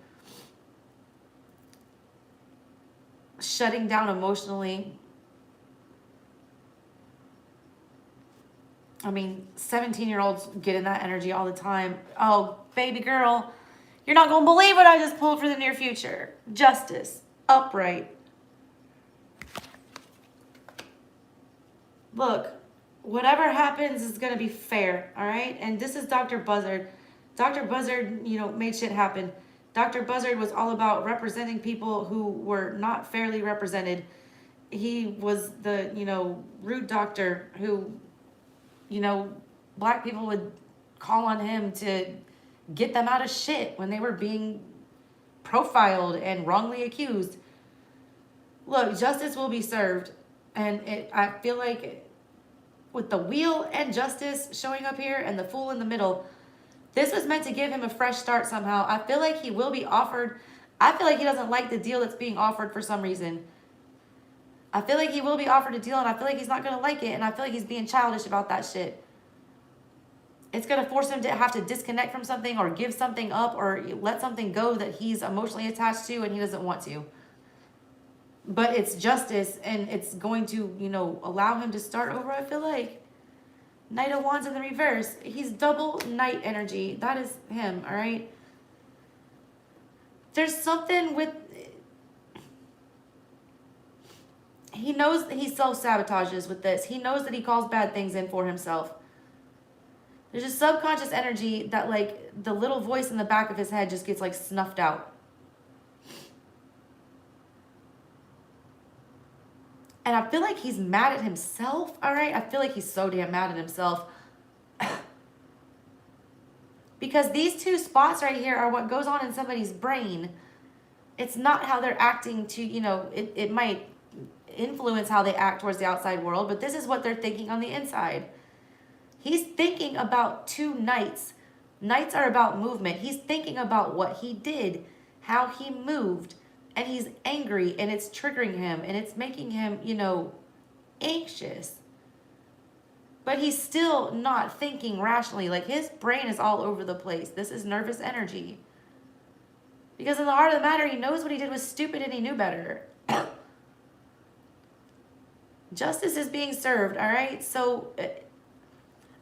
Shutting down emotionally. I mean, 17-year-olds get in that energy all the time. Oh, baby girl, you're not going to believe what I just pulled for the near future. Justice. Upright. Look, whatever happens is going to be fair, all right? And this is Dr. Buzzard. Dr. Buzzard, made shit happen. Dr. Buzzard was all about representing people who were not fairly represented. He was the, rude doctor who, black people would call on him to get them out of shit when they were being profiled and wrongly accused. Look, justice will be served. And I feel like with the Wheel and Justice showing up here and the Fool in the middle, this was meant to give him a fresh start somehow. I feel like he will be offered. I feel like he doesn't like the deal that's being offered for some reason. I feel like he will be offered a deal, and I feel like he's not going to like it, and I feel like he's being childish about that shit. It's going to force him to have to disconnect from something, or give something up, or let something go that he's emotionally attached to and he doesn't want to. But it's justice, and it's going to, allow him to start over, I feel like. Knight of Wands in the reverse. He's double Knight energy. That is him, all right? There's something with... He knows that he self-sabotages with this. He knows that he calls bad things in for himself. There's a subconscious energy that, the little voice in the back of his head just gets, snuffed out. And I feel like he's mad at himself, all right? I feel like he's so damn mad at himself. Because these 2 spots right here are what goes on in somebody's brain. It's not how they're acting to, it influence how they act towards the outside world, but this is what they're thinking on the inside. He's thinking about 2 knights. Knights are about movement. He's thinking about what he did, how he moved, and he's angry, and it's triggering him, and it's making him, you know, anxious. But he's still not thinking rationally. Like, his brain is all over the place. This is nervous energy. Because in the heart of the matter, he knows what he did was stupid and he knew better. Justice is being served, all right? So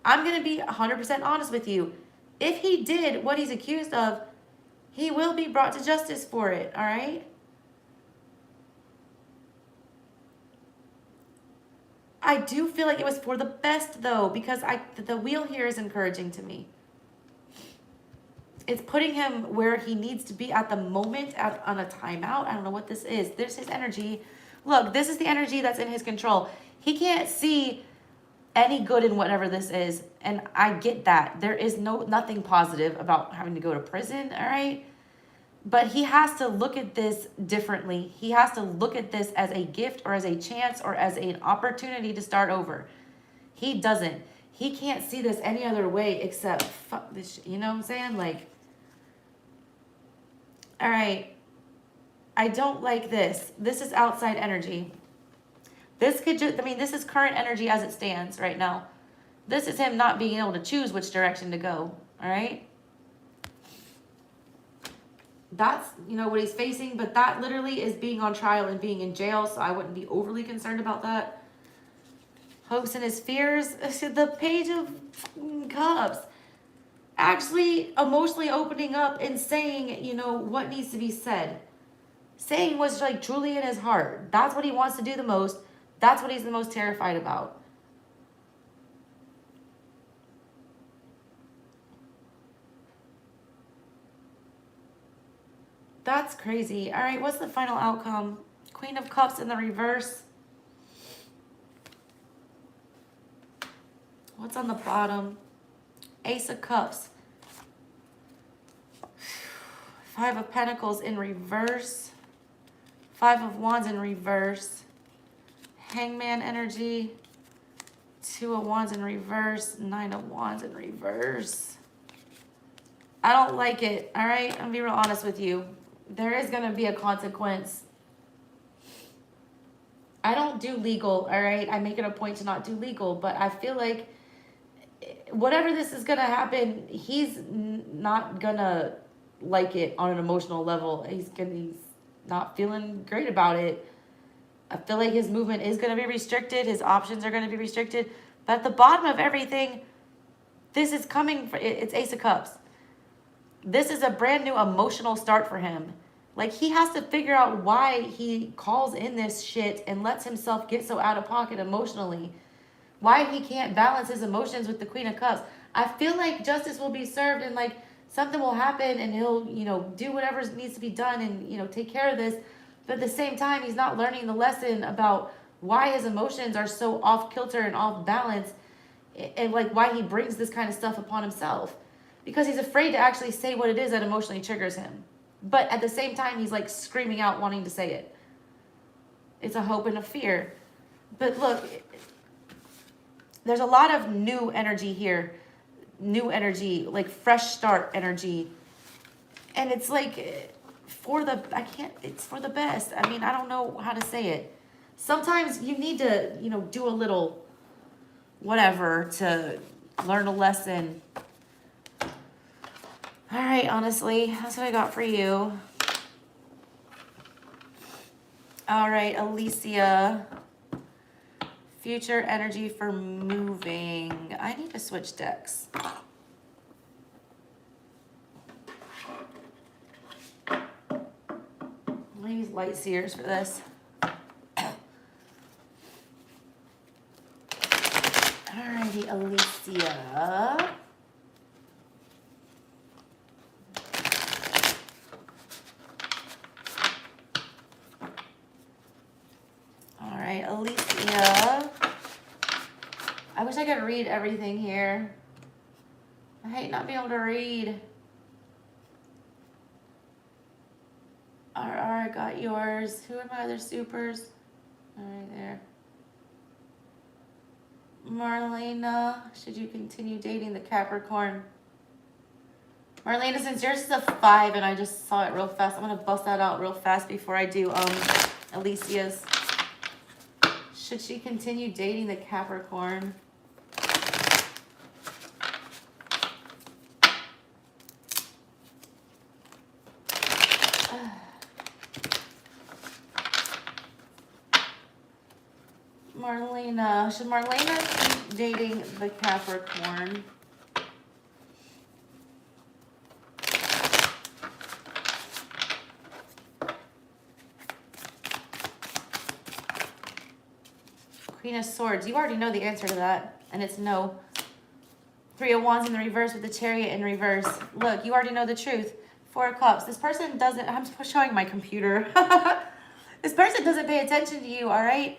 I'm going to be 100% honest with you. If he did what he's accused of, he will be brought to justice for it, all right? I do feel like it was for the best, though, because the wheel here is encouraging to me. It's putting him where he needs to be at the moment on a timeout. I don't know what this is. There's his energy. Look, this is the energy that's in his control. He can't see any good in whatever this is, and I get that. There is nothing positive about having to go to prison, all right? But he has to look at this differently. He has to look at this as a gift or as a chance or as an opportunity to start over. He doesn't. He can't see this any other way except, fuck this shit. You know what I'm saying? Like, all right, I don't like this. This is outside energy. This could just, I mean, this is current energy as it stands right now. This is him not being able to choose which direction to go, all right? That's, you know, what he's facing, but that literally is being on trial and being in jail, so I wouldn't be overly concerned about that. Hopes and his fears. The Page of Cups. Actually emotionally opening up and saying, you know, what needs to be said. Saying what's like truly in his heart. That's what he wants to do the most. That's what he's the most terrified about. That's crazy. All right, what's the final outcome? Queen of Cups in the reverse. What's on the bottom? Ace of Cups. 5 of Pentacles in reverse. 5 of Wands in reverse. Hangman energy. 2 of Wands in reverse. 9 of Wands in reverse. I don't like it, all right? I'm gonna be real honest with you. There is gonna be a consequence. I don't do legal, all right? I make it a point to not do legal, but I feel like whatever this is gonna happen, he's not gonna like it on an emotional level. He's not feeling great about it. I feel like his movement is gonna be restricted. His options are gonna be restricted. But at the bottom of everything, this is coming, it's Ace of Cups. This is a brand new emotional start for him. Like, he has to figure out why he calls in this shit and lets himself get so out of pocket emotionally. Why he can't balance his emotions with the Queen of Cups. I feel like justice will be served and like something will happen and he'll, you know, do whatever needs to be done and, you know, take care of this. But at the same time, he's not learning the lesson about why his emotions are so off kilter and off balance and like why he brings this kind of stuff upon himself. Because he's afraid to actually say what it is that emotionally triggers him. But at the same time, he's like screaming out wanting to say it. It's a hope and a fear. But look, there's a lot of new energy here. New energy, like fresh start energy. And it's like it's for the best. I mean, I don't know how to say it. Sometimes you need to, you know, do a little whatever to learn a lesson. All right, honestly, that's what I got for you. All right, Alicia. Future energy for moving. I need to switch decks. I'm gonna use light seers for this. Alrighty, Alicia. Alright, Alicia. I wish I could read everything here. I hate not being able to read. I got yours. Who are my other supers? All right, there. Marlena, should you continue dating the Capricorn? Marlena, since yours is a 5 and I just saw it real fast, I'm gonna bust that out real fast before I do Alicia's. Should she continue dating the Capricorn? Marlena, should Marlena keep dating the Capricorn? Queen of Swords. You already know the answer to that, and it's no. 3 of Wands in the reverse with the Chariot in reverse. Look, you already know the truth. 4 of Cups. This person doesn't, I'm showing my computer. This person doesn't pay attention to you, all right?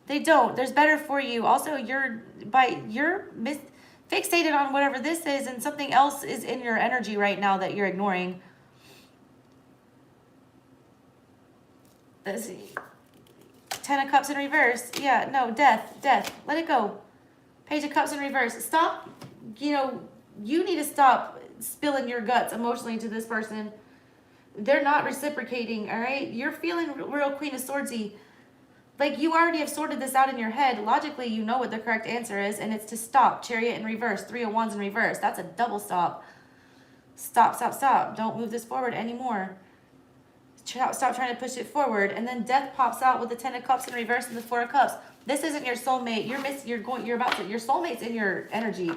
They don't. There's better for you. Also, you're fixated on whatever this is, and something else is in your energy right now that you're ignoring. Let's see. 10 of Cups in reverse. Yeah, no, death. Let it go. Page of Cups in reverse. Stop. You know, you need to stop spilling your guts emotionally to this person. They're not reciprocating, all right? You're feeling real Queen of Swordsy. Like, you already have sorted this out in your head. Logically, you know what the correct answer is, and it's to stop. Chariot in reverse. 3 of Wands in reverse. That's a double stop. Stop. Don't move this forward anymore. Stop trying to push it forward. And then death pops out with the 10 of Cups in reverse and the 4 of Cups. This isn't your soulmate. Your soulmate's in your energy,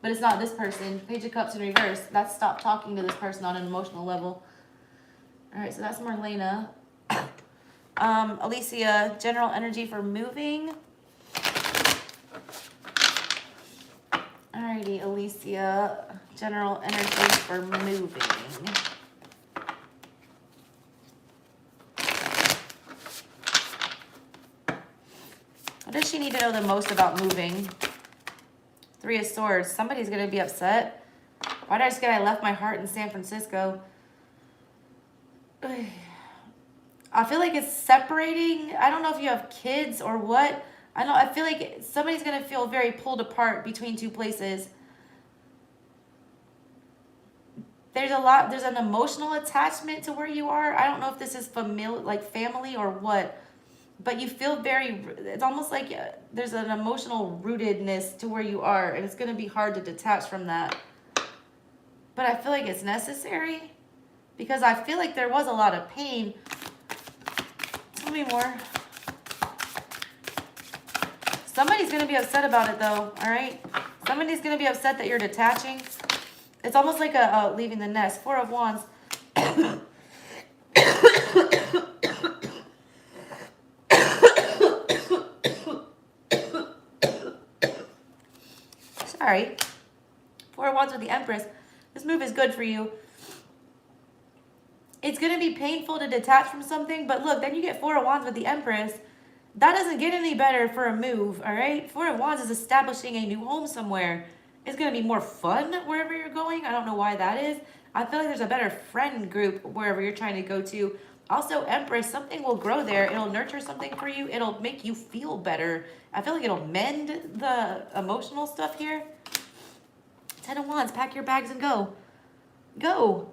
but it's not this person. Page of Cups in reverse. That's stop talking to this person on an emotional level. All right, so that's Marlena. Alicia, general energy for moving. Alrighty, Alicia, general energy for moving. What does she need to know the most about moving? 3 of Swords. Somebody's going to be upset. Why did I just get I left my heart in San Francisco? I feel like it's separating. I don't know if you have kids or what. I feel like somebody's going to feel very pulled apart between 2 places. There's an emotional attachment to where you are. I don't know if this is family or what, but you feel it's almost like there's an emotional rootedness to where you are, and it's going to be hard to detach from that. But I feel like it's necessary because I feel like there was a lot of pain. Tell me more. Somebody's going to be upset about it, though, all right? Somebody's going to be upset that you're detaching. It's almost like a leaving the nest. 4 of Wands. Sorry. 4 of Wands with the Empress. This move is good for you. It's going to be painful to detach from something, but look, then you get 4 of Wands with the Empress. That doesn't get any better for a move, all right? 4 of Wands is establishing a new home somewhere. It's going to be more fun wherever you're going. I don't know why that is. I feel like there's a better friend group wherever you're trying to go to. Also, Empress, something will grow there. It'll nurture something for you. It'll make you feel better. I feel like it'll mend the emotional stuff here. 10 of Wands, pack your bags and go. Go.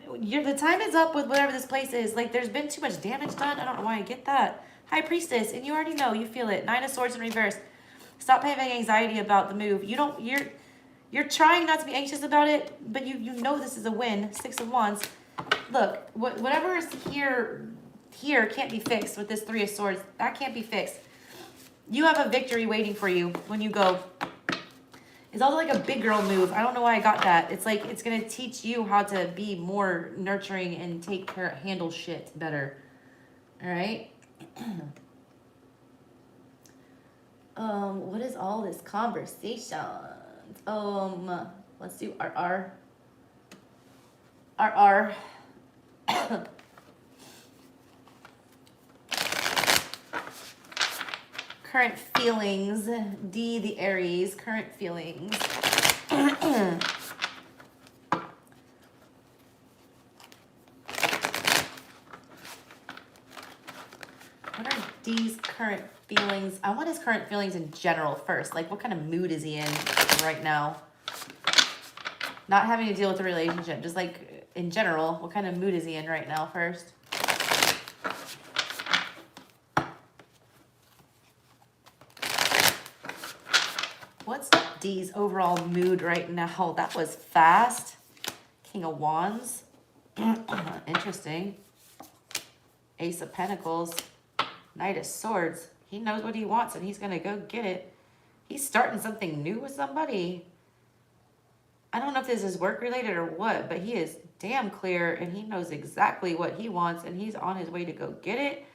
The time is up with whatever this place is. Like, there's been too much damage done. I don't know why I get that. High Priestess, and you already know. You feel it. 9 of Swords in reverse. Stop having anxiety about the move. You're trying not to be anxious about it, but you know this is a win. 6 of Wands. Look, whatever is here can't be fixed with this 3 of Swords. That can't be fixed. You have a victory waiting for you when you go. It's also like a big girl move. I don't know why I got that. It's like it's going to teach you how to be more nurturing and handle shit better. All right? What is all this conversation? Let's do RR. RR. Current feelings. D, the Aries. Current feelings. What are D's current feelings? I want his current feelings in general first. Like, what kind of mood is he in right now? Not having to deal with the relationship, just like in general, what kind of mood is he in right now first? What's D's overall mood right now? That was fast. King of Wands. Interesting. Ace of Pentacles. Knight of Swords. He knows what he wants and he's going to go get it. He's starting something new with somebody. I don't know if this is work related or what, but he is damn clear and he knows exactly what he wants and he's on his way to go get it.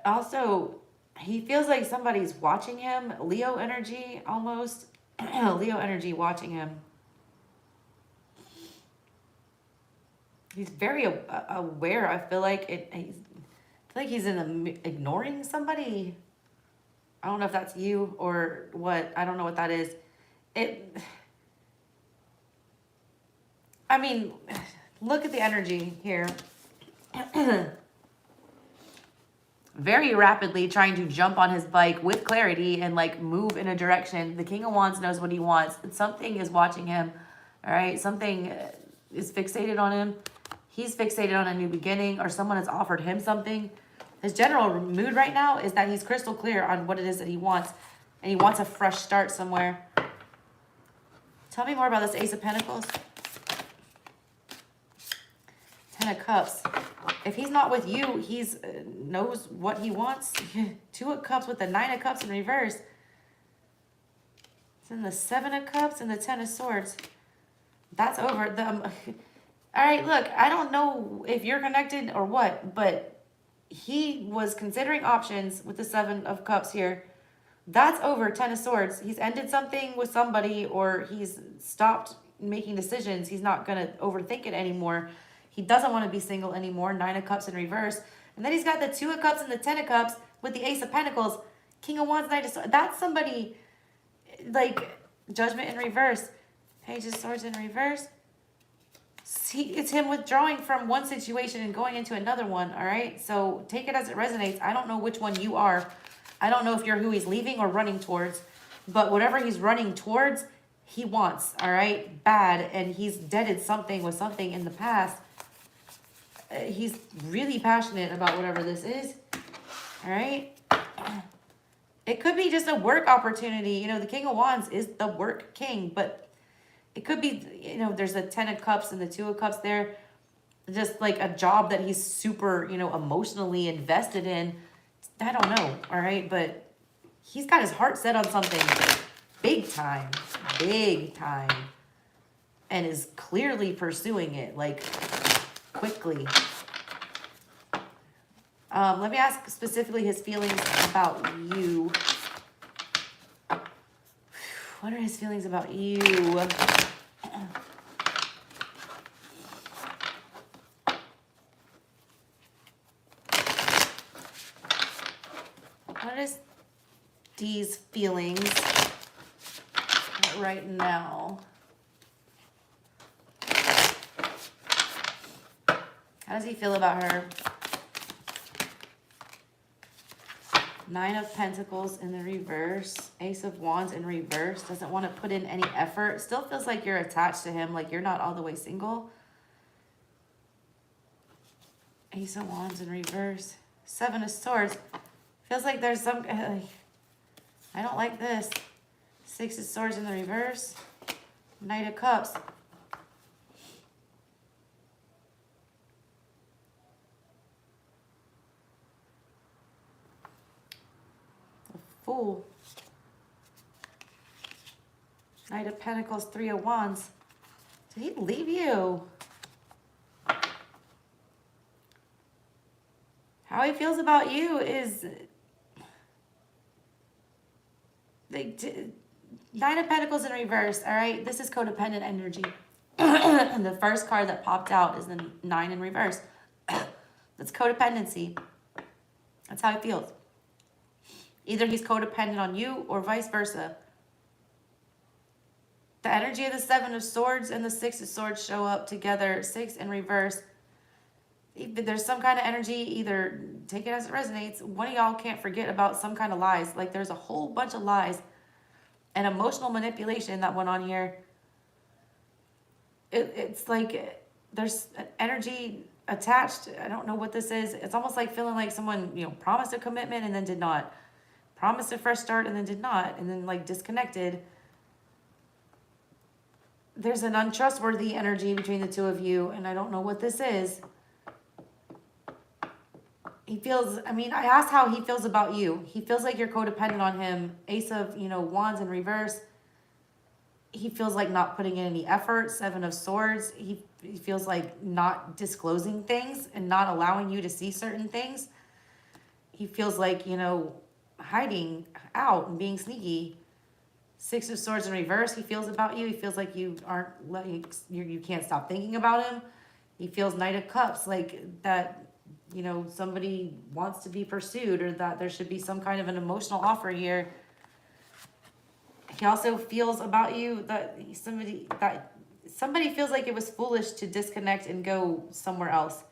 Also, he feels like somebody's watching him. Leo energy, almost. Leo energy watching him. He's very aware. I feel like he's ignoring somebody. I don't know if that's you or what. I don't know what that is. I mean, look at the energy here. Very rapidly trying to jump on his bike with clarity and like move in a direction. The King of Wands knows what he wants. Something is watching him. All right. Something is fixated on him. He's fixated on a new beginning, or someone has offered him something. His general mood right now is that he's crystal clear on what it is that he wants. And he wants a fresh start somewhere. Tell me more about this Ace of Pentacles. Ten of Cups. If he's not with you, he's knows what he wants. Two of Cups with the Nine of Cups in reverse. It's in the Seven of Cups and the Ten of Swords. That's over. All right, look, I don't know if you're connected or what, but he was considering options with the Seven of Cups here. That's over. Ten of Swords. He's ended something with somebody, or he's stopped making decisions. He's not going to overthink it anymore. He doesn't want to be single anymore. Nine of Cups in reverse. And then he's got the Two of Cups and the Ten of Cups with the Ace of Pentacles. King of Wands, Knight of Swords. That's somebody, like, Judgment in reverse. Page of Swords in reverse. See, it's him withdrawing from one situation and going into another one, all right? So take it as it resonates. I don't know which one you are. I don't know if you're who he's leaving or running towards. But whatever he's running towards, he wants, all right? Bad. And he's deaded something with something in the past. He's really passionate about whatever this is, all right? It could be just a work opportunity. You know, the King of Wands is the work king, but it could be, you know, there's a Ten of Cups and the Two of Cups there. Just like a job that he's super, you know, emotionally invested in. I don't know, all right? But he's got his heart set on something big time, and is clearly pursuing it, like, quickly. Let me ask specifically his feelings about you. What are his feelings about you? What is D's feelings right now? How does he feel about her? Nine of Pentacles in the reverse. Ace of Wands in reverse. Doesn't want to put in any effort. Still feels like you're attached to him, like you're not all the way single. Ace of Wands in reverse. Seven of Swords. Feels like there's some... I don't like this. Six of Swords in the reverse. Knight of Cups. Fool. Knight of Pentacles, Three of Wands. Did he leave you? How he feels about you is... Nine of Pentacles in reverse, all right? This is codependent energy. And the first card that popped out is the Nine in reverse. That's codependency. That's how he feels. Either he's codependent on you or vice versa. The energy of the Seven of Swords and the Six of Swords show up together. Six in reverse. there's some kind of energy, either take it as it resonates. One of y'all can't forget about some kind of lies. Like there's a whole bunch of lies and emotional manipulation that went on here. It's like there's an energy attached. I don't know what this is. It's almost like feeling like someone, you know, promised a commitment and then did not. Promised a fresh start and then did not. And then like disconnected. There's an untrustworthy energy between the two of you. And I don't know what this is. He feels, I mean, I asked how he feels about you. He feels like you're codependent on him. Ace of, you know, Wands in reverse. He feels like not putting in any effort. Seven of Swords. He feels like not disclosing things and not allowing you to see certain things. He feels like, you know, hiding out and being sneaky. Six of Swords in reverse. He feels about you. He feels like you aren't letting, you can't stop thinking about him. He feels Knight of Cups, like that, you know, somebody wants to be pursued, or that there should be some kind of an emotional offer here. He also feels about you that somebody feels like it was foolish to disconnect and go somewhere else,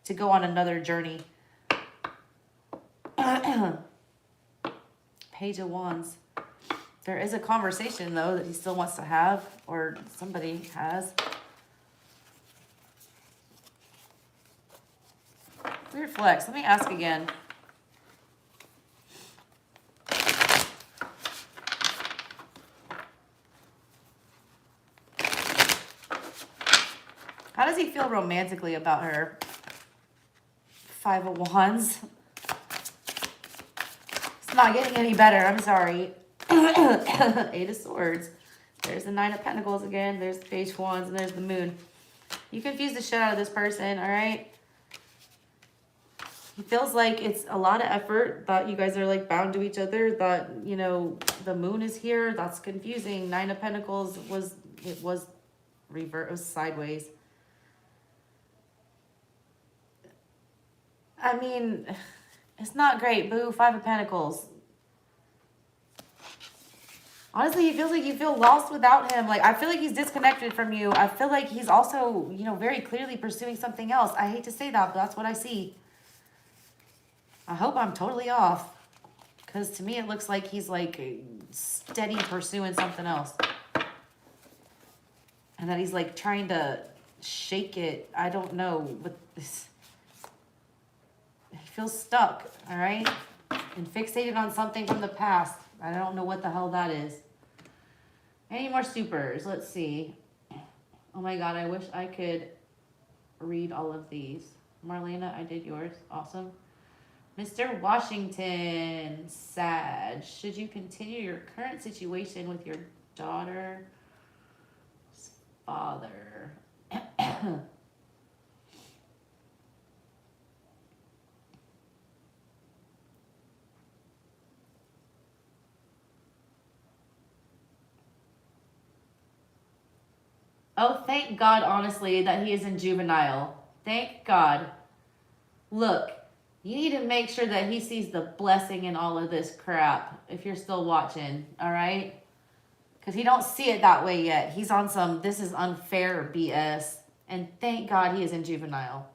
to go on another journey. Page of Wands. There is a conversation, though, that he still wants to have, or somebody has. Weird flex. Let me ask again. How does he feel romantically about her? Five of Wands. It's not getting any better. I'm sorry. Eight of Swords. There's the Nine of Pentacles again. There's the Page of Wands, and there's the Moon. You confuse the shit out of this person, all right? He feels like it's a lot of effort, that you guys are like bound to each other, that, you know, the Moon is here. That's confusing. Nine of Pentacles was reverse, it was sideways. I mean, it's not great, boo. Five of Pentacles. Honestly, he feels like you feel lost without him. Like, I feel like he's disconnected from you. I feel like he's also, you know, very clearly pursuing something else. I hate to say that, but that's what I see. I hope I'm totally off. Because to me, it looks like he's, like, steady pursuing something else. And that he's, like, trying to shake it. I don't know. But this... He feels stuck, all right? And fixated on something from the past. I don't know what the hell that is. Any more supers? Let's see. Oh my God, I wish I could read all of these. Marlena, I did yours. Awesome. Mr. Washington, Sag. Should you continue your current situation with your daughter's father? Oh, thank God, honestly, that he is in juvenile. Thank God. Look, you need to make sure that he sees the blessing in all of this crap if you're still watching, all right? Because he don't see it that way yet. He's on some, this is unfair BS. And thank God he is in juvenile.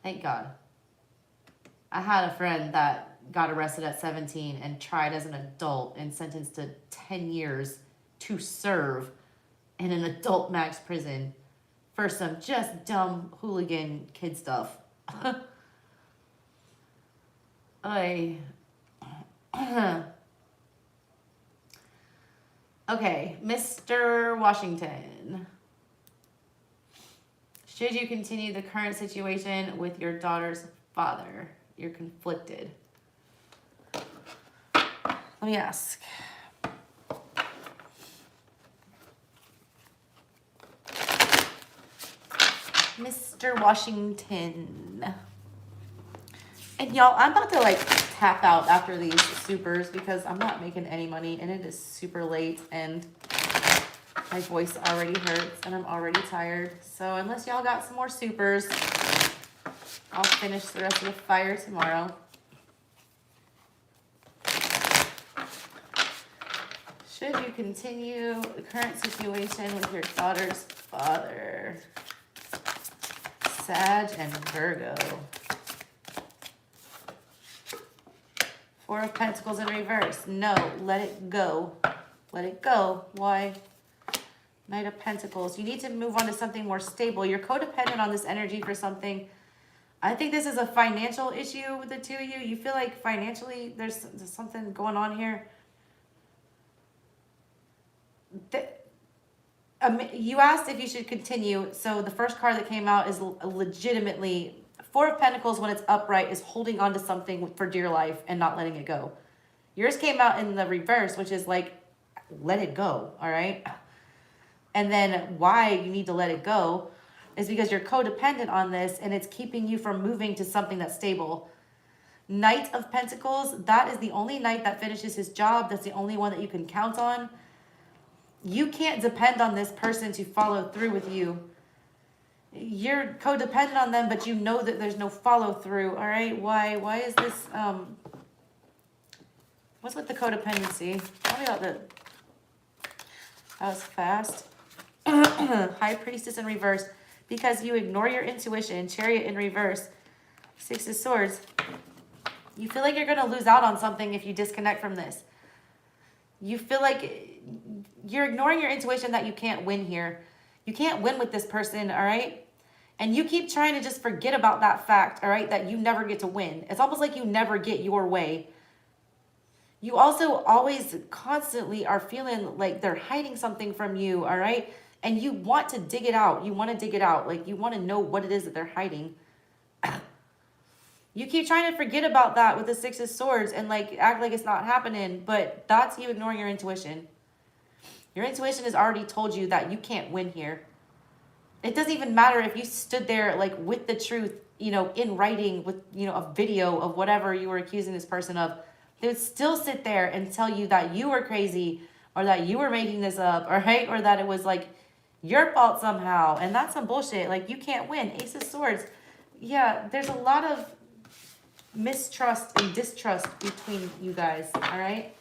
Thank God. I had a friend that got arrested at 17 and tried as an adult and sentenced to 10 years to serve in an adult max prison for some just dumb hooligan kid stuff. Okay, Mr. Washington. Should you continue the current situation with your daughter's father? You're conflicted. Let me ask. Mr. Washington. And y'all, I'm about to like tap out after these supers because I'm not making any money and it is super late and my voice already hurts and I'm already tired. So unless y'all got some more supers, I'll finish the rest of the fire tomorrow. Should you continue the current situation with your daughter's father? Sag and Virgo. Four of Pentacles in reverse. No, let it go. Let it go. Why? Knight of Pentacles. You need to move on to something more stable. You're codependent on this energy for something. I think this is a financial issue with the two of you. You feel like financially there's something going on here. You asked if you should continue. So the first card that came out is legitimately Four of Pentacles when it's upright is holding on to something for dear life and not letting it go. Yours came out in the reverse, which is like, let it go, all right? And then why you need to let it go is because you're codependent on this and it's keeping you from moving to something that's stable. Knight of Pentacles, that is the only knight that finishes his job. That's the only one that you can count on. You can't depend on this person to follow through with you. You're codependent on them, but you know that there's no follow through, all right? Why is this, what's with the codependency? Tell me about that. That was fast. High Priestess in reverse. Because you ignore your intuition. Chariot in reverse. Six of Swords. You feel like you're going to lose out on something if you disconnect from this. You feel like you're ignoring your intuition that you can't win here. You can't win with this person, all right? And you keep trying to just forget about that fact, all right, that you never get to win. It's almost like you never get your way. You also always constantly are feeling like they're hiding something from you, all right? And you want to dig it out. You want to dig it out. Like, you want to know what it is that they're hiding. You keep trying to forget about that with the Six of Swords and, like, act like it's not happening. But that's you ignoring your intuition. Your intuition has already told you that you can't win here. It doesn't even matter if you stood there, like, with the truth, you know, in writing with, you know, a video of whatever you were accusing this person of. They would still sit there and tell you that you were crazy or that you were making this up, all right? Or that it was, like, your fault somehow. And that's some bullshit. Like, you can't win. Ace of Swords. Yeah, there's a lot of mistrust and distrust between you guys, all right?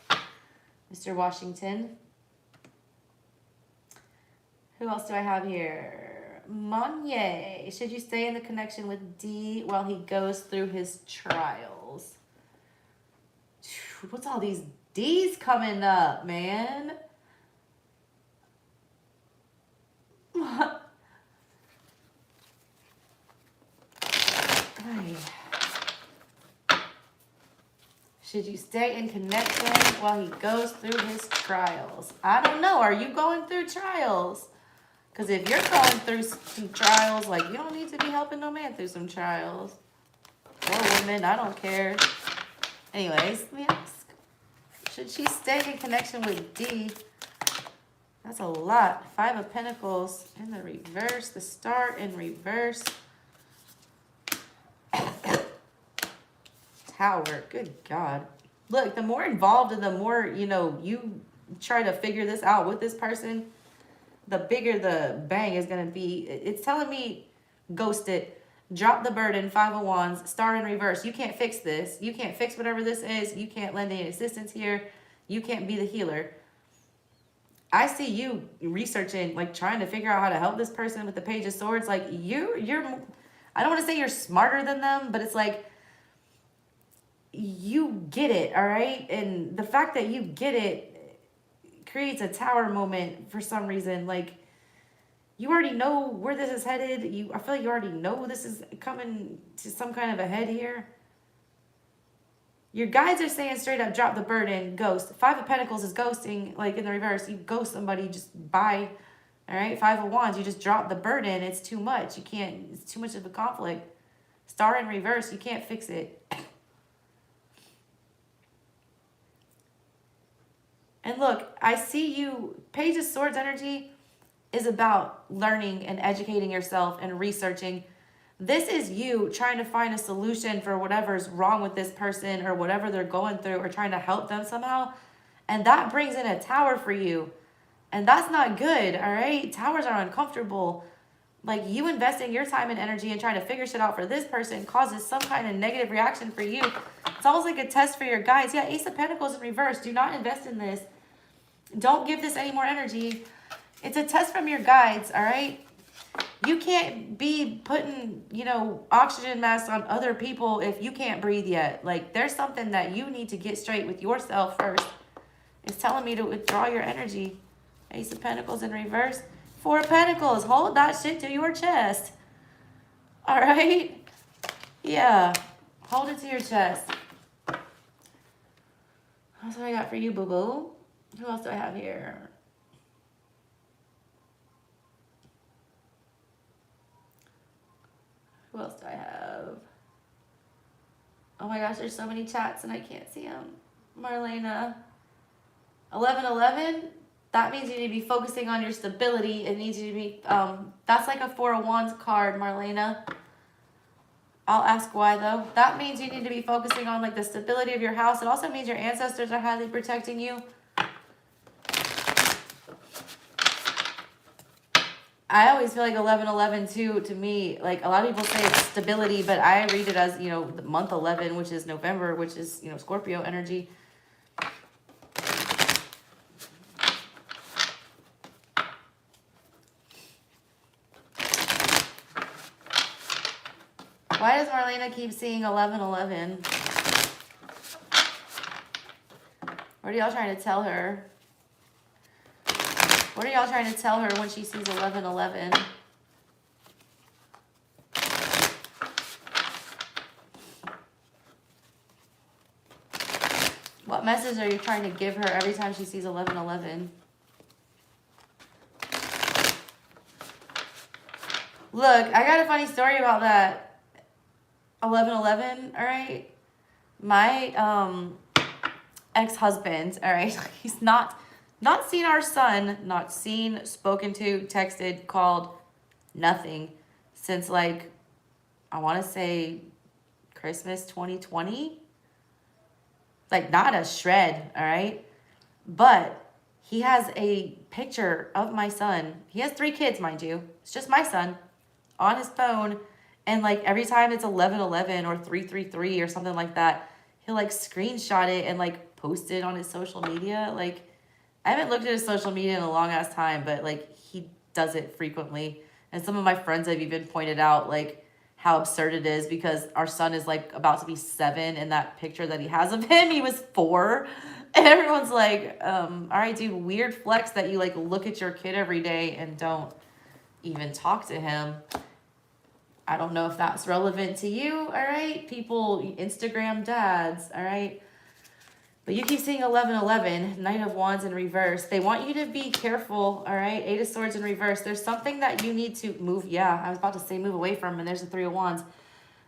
Mr. Washington. Who else do I have here? Monye. Should you stay in the connection with D while he goes through his trials? What's all these D's coming up, man? Should you stay in connection while he goes through his trials? I don't know. Are you going through trials? Because if you're going through some trials, like, you don't need to be helping no man through some trials. Or women, I don't care. Anyways, let me ask. Should she stay in connection with D? That's a lot. Five of Pentacles in the reverse. The Star in reverse. Tower. Good God. Look, the more involved and the more, you know, you try to figure this out with this person, the bigger the bang is going to be. It's telling me ghost it. Drop the burden. Five of Wands. Star in reverse. You can't fix this. You can't fix whatever this is. You can't lend any assistance here. You can't be the healer. I see you researching, like, trying to figure out how to help this person with the Page of Swords. Like, you're I don't want to say you're smarter than them, but it's like, you get it, all right? And the fact that you get it creates a Tower moment for some reason. Like, you already know where this is headed. I feel like you already know this is coming to some kind of a head here. Your guides are saying straight up, drop the burden, ghost. Five of Pentacles is ghosting, like, in the reverse. You ghost somebody, just bye. All right? Five of Wands, you just drop the burden. It's too much. You can't, it's too much of a conflict. Star in reverse, you can't fix it. And look, I see you, Page of Swords energy is about learning and educating yourself and researching. This is you trying to find a solution for whatever's wrong with this person or whatever they're going through, or trying to help them somehow. And that brings in a Tower for you. And that's not good, all right? Towers are uncomfortable. Like, you investing your time and energy and trying to figure shit out for this person causes some kind of negative reaction for you. It's almost like a test for your guides. Yeah, Ace of Pentacles in reverse. Do not invest in this. Don't give this any more energy. It's a test from your guides, all right? You can't be putting, you know, oxygen masks on other people if you can't breathe yet. Like, there's something that you need to get straight with yourself first. It's telling me to withdraw your energy. Ace of Pentacles in reverse. Four of Pentacles. Hold that shit to your chest. All right? Yeah. Hold it to your chest. That's what I got for you, boo-boo. Who else do I have here? Who else do I have? Oh my gosh, there's so many chats and I can't see them. Marlena. 1111, that means you need to be focusing on your stability. It needs you to be, that's like a Four of Wands card, Marlena. I'll ask why though. That means you need to be focusing on like the stability of your house. It also means your ancestors are highly protecting you. I always feel like 1111 too, to me, like a lot of people say it's stability, but I read it as, you know, the month 11, which is November, which is, you know, Scorpio energy. Why does Marlena keep seeing 1111? What are y'all trying to tell her? What are y'all trying to tell her when she sees 1111? What message are you trying to give her every time she sees 1111? Look, I got a funny story about that. 1111, all right? My ex-husband, all right? He's not seen our son, not seen, spoken to, texted, called, nothing since like, I want to say Christmas 2020. Like not a shred, all right? But he has a picture of my son. He has 3 kids, mind you. It's just my son on his phone. And like every time it's 1111 or 333 or something like that, he'll like screenshot it and like post it on his social media. Like I haven't looked at his social media in a long ass time, but like he does it frequently. And some of my friends have even pointed out like how absurd it is because our son is like about to be 7 and that picture that he has of him, he was 4. And everyone's like, all right, dude, weird flex that you like look at your kid every day and don't even talk to him. I don't know if that's relevant to you, all right? People, Instagram dads, all right? But you keep seeing 1111, Knight of Wands in reverse. They want you to be careful, all right? 8 of Swords in reverse. There's something that you need to move. Yeah, I was about to say move away from, and there's the 3 of Wands.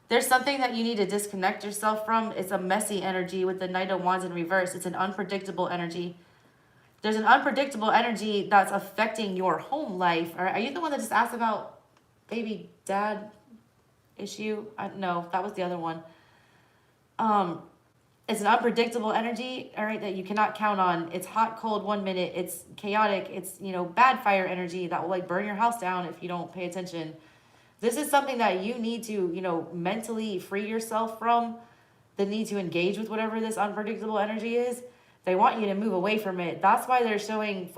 There's something that you need to disconnect yourself from. It's a messy energy with the Knight of Wands in reverse. It's an unpredictable energy. There's an unpredictable energy that's affecting your home life. All right? Are you the one that just asked about baby dad issue? No, that was the other one. It's an unpredictable energy, all right, that you cannot count on. It's hot, cold 1 minute. It's chaotic. It's, you know, bad fire energy that will like burn your house down if you don't pay attention. This is something that you need to, you know, mentally free yourself from, the need to engage with whatever this unpredictable energy is. They want you to move away from it. That's why they're showing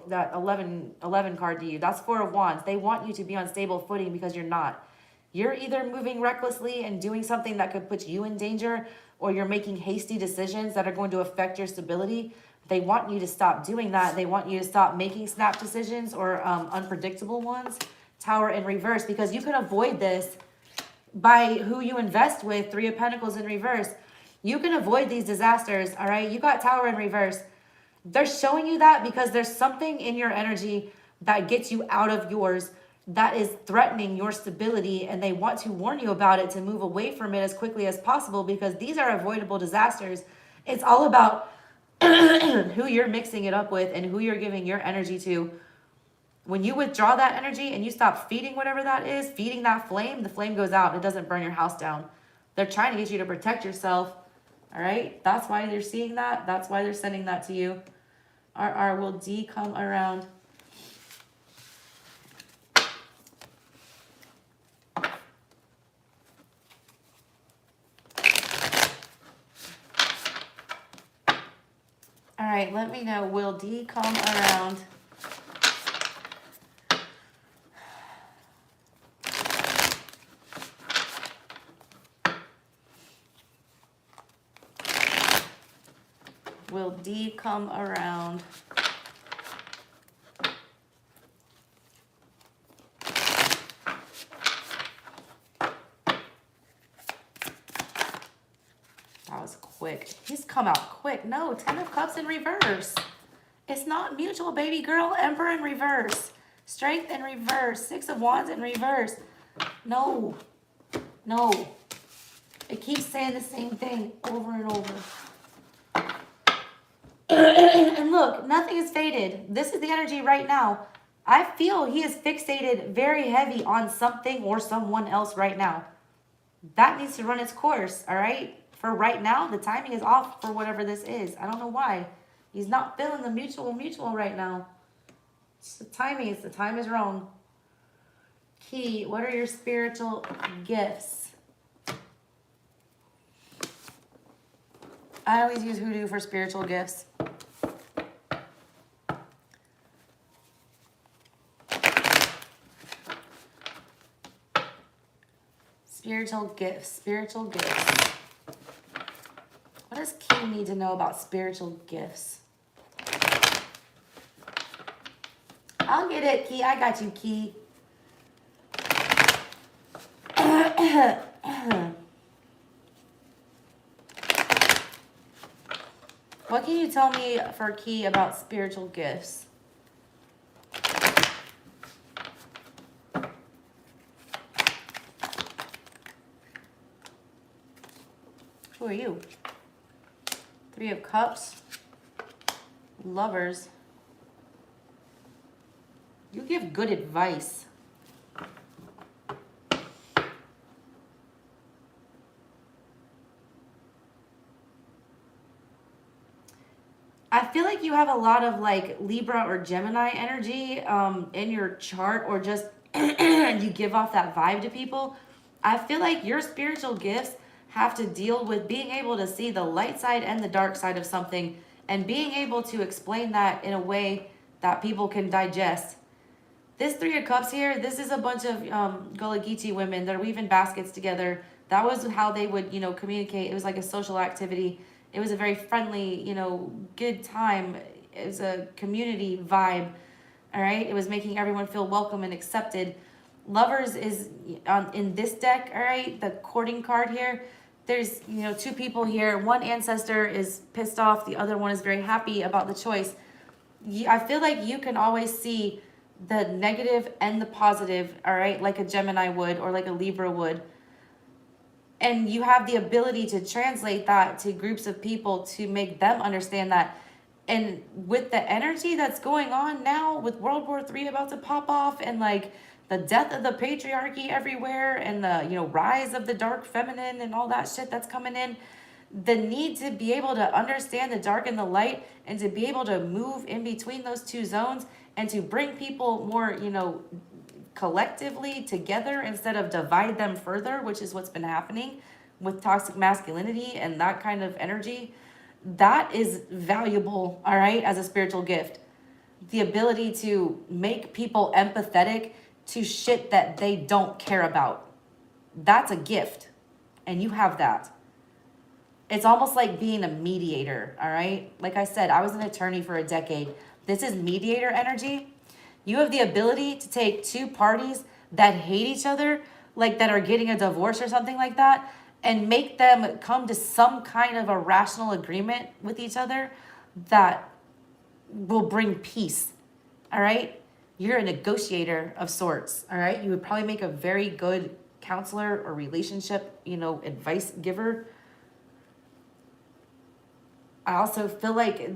that 11 card to you. That's 4 of Wands. They want you to be on stable footing because you're not. You're either moving recklessly and doing something that could put you in danger, or you're making hasty decisions that are going to affect your stability. They want you to stop doing that. They want you to stop making snap decisions or unpredictable ones. Tower in reverse, because you can avoid this by who you invest with. 3 of Pentacles in reverse. You can avoid these disasters, all right? You got Tower in reverse. They're showing you that because there's something in your energy that gets you out of yours that is threatening your stability, and they want to warn you about it to move away from it as quickly as possible because these are avoidable disasters. It's all about who you're mixing it up with and who you're giving your energy to. When you withdraw that energy and you stop feeding whatever that is, feeding that flame, the flame goes out and it doesn't burn your house down. They're trying to get you to protect yourself, all right? That's why they're seeing that. That's why they're sending that to you. Will D come around? All right, let me know. Will D come around? D come around. That was quick. He's come out quick. No, 10 of Cups in reverse. It's not mutual, baby girl. Emperor in reverse. Strength in reverse. 6 of Wands in reverse. No. No. It keeps saying the same thing over and over. And look, nothing is faded. This is the energy right now. I feel he is fixated very heavy on something or someone else right now. That needs to run its course, all right? For right now, the timing is off for whatever this is. I don't know why. He's not feeling the mutual right now. It's the timing. The time is wrong. Key, what are your spiritual gifts? I always use hoodoo for spiritual gifts. Spiritual gifts, spiritual gifts. What does Key need to know about spiritual gifts? I'll get it, Key. I got you, Key. What can you tell me for Key about spiritual gifts? Who are you? 3 of Cups. Lovers. You give good advice. I feel like you have a lot of like Libra or Gemini energy in your chart, or just you give off that vibe to people. I feel like your spiritual gifts have to deal with being able to see the light side and the dark side of something, and being able to explain that in a way that people can digest. This 3 of Cups here, this is a bunch of Gullah Geechee women that are weaving baskets together. That was how they would, communicate. It was like a social activity. It was a very friendly, good time. It was a community vibe, all right? It was making everyone feel welcome and accepted. Lovers is in this deck, all right? The courting card here. There's, 2 people here. One ancestor is pissed off. The other one is very happy about the choice. I feel like you can always see the negative and the positive, all right? Like a Gemini would, or like a Libra would. And you have the ability to translate that to groups of people to make them understand that. And with the energy that's going on now, with World War III about to pop off, and like the death of the patriarchy everywhere, and the, rise of the dark feminine and all that shit that's coming in, the need to be able to understand the dark and the light, and to be able to move in between those 2 zones, and to bring people more, collectively together instead of divide them further, which is what's been happening with toxic masculinity and that kind of energy. That is valuable, all right, as a spiritual gift. The ability to make people empathetic to shit that they don't care about. That's a gift, and you have that. It's almost like being a mediator, all right? Like I said, I was an attorney for a decade. This is mediator energy. You have the ability to take 2 parties that hate each other, like that are getting a divorce or something like that, and make them come to some kind of a rational agreement with each other that will bring peace, all right? You're a negotiator of sorts, all right? You would probably make a very good counselor or relationship, advice giver. I also feel like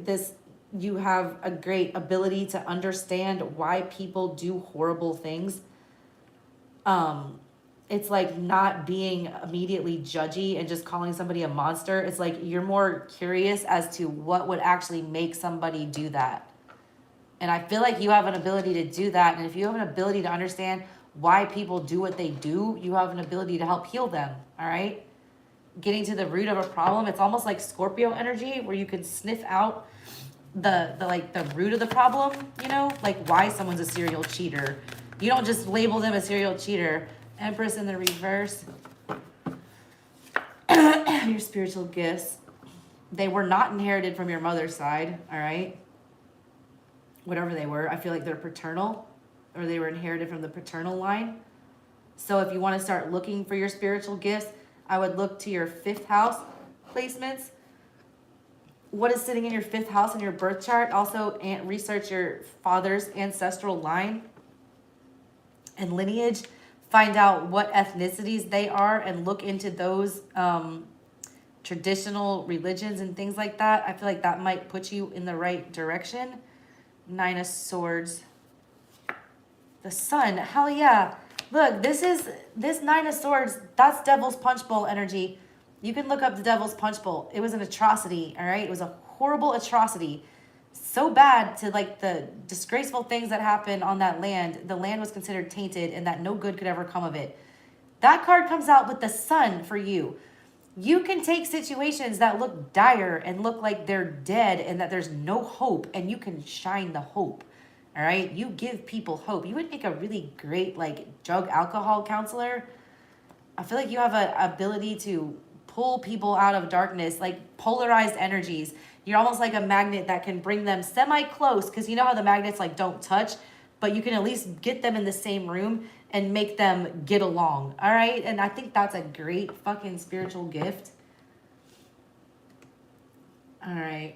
you have a great ability to understand why people do horrible things. It's like not being immediately judgy and just calling somebody a monster. It's like you're more curious as to what would actually make somebody do that. And I feel like you have an ability to do that. And if you have an ability to understand why people do what they do, you have an ability to help heal them, all right? Getting to the root of a problem. It's almost like Scorpio energy, where you can sniff out the root of the problem, like why someone's a serial cheater. You don't just label them a serial cheater. Empress in the reverse. Your spiritual gifts. They were not inherited from your mother's side, all right? Whatever they were, I feel like they're paternal, or they were inherited from the paternal line. So if you want to start looking for your spiritual gifts, I would look to your 5th house placements. What is sitting in your 5th house in your birth chart? Also, research your father's ancestral line and lineage. Find out what ethnicities they are and look into those traditional religions and things like that. I feel like that might put you in the right direction. 9 of Swords. The Sun. Hell yeah. Look, this 9 of Swords. That's Devil's Punch Bowl energy. You can look up the Devil's Punch Bowl. It was an atrocity, all right? It was a horrible atrocity. So bad to like the disgraceful things that happened on that land. The land was considered tainted and that no good could ever come of it. That card comes out with the Sun for you. You can take situations that look dire and look like they're dead and that there's no hope, and you can shine the hope. All right? You give people hope. You would make a really great like drug alcohol counselor. I feel like you have an ability to pull people out of darkness, like polarized energies. You're almost like a magnet that can bring them semi-close, because you know how the magnets like don't touch, but you can at least get them in the same room and make them get along, all right? And I think that's a great fucking spiritual gift. All right.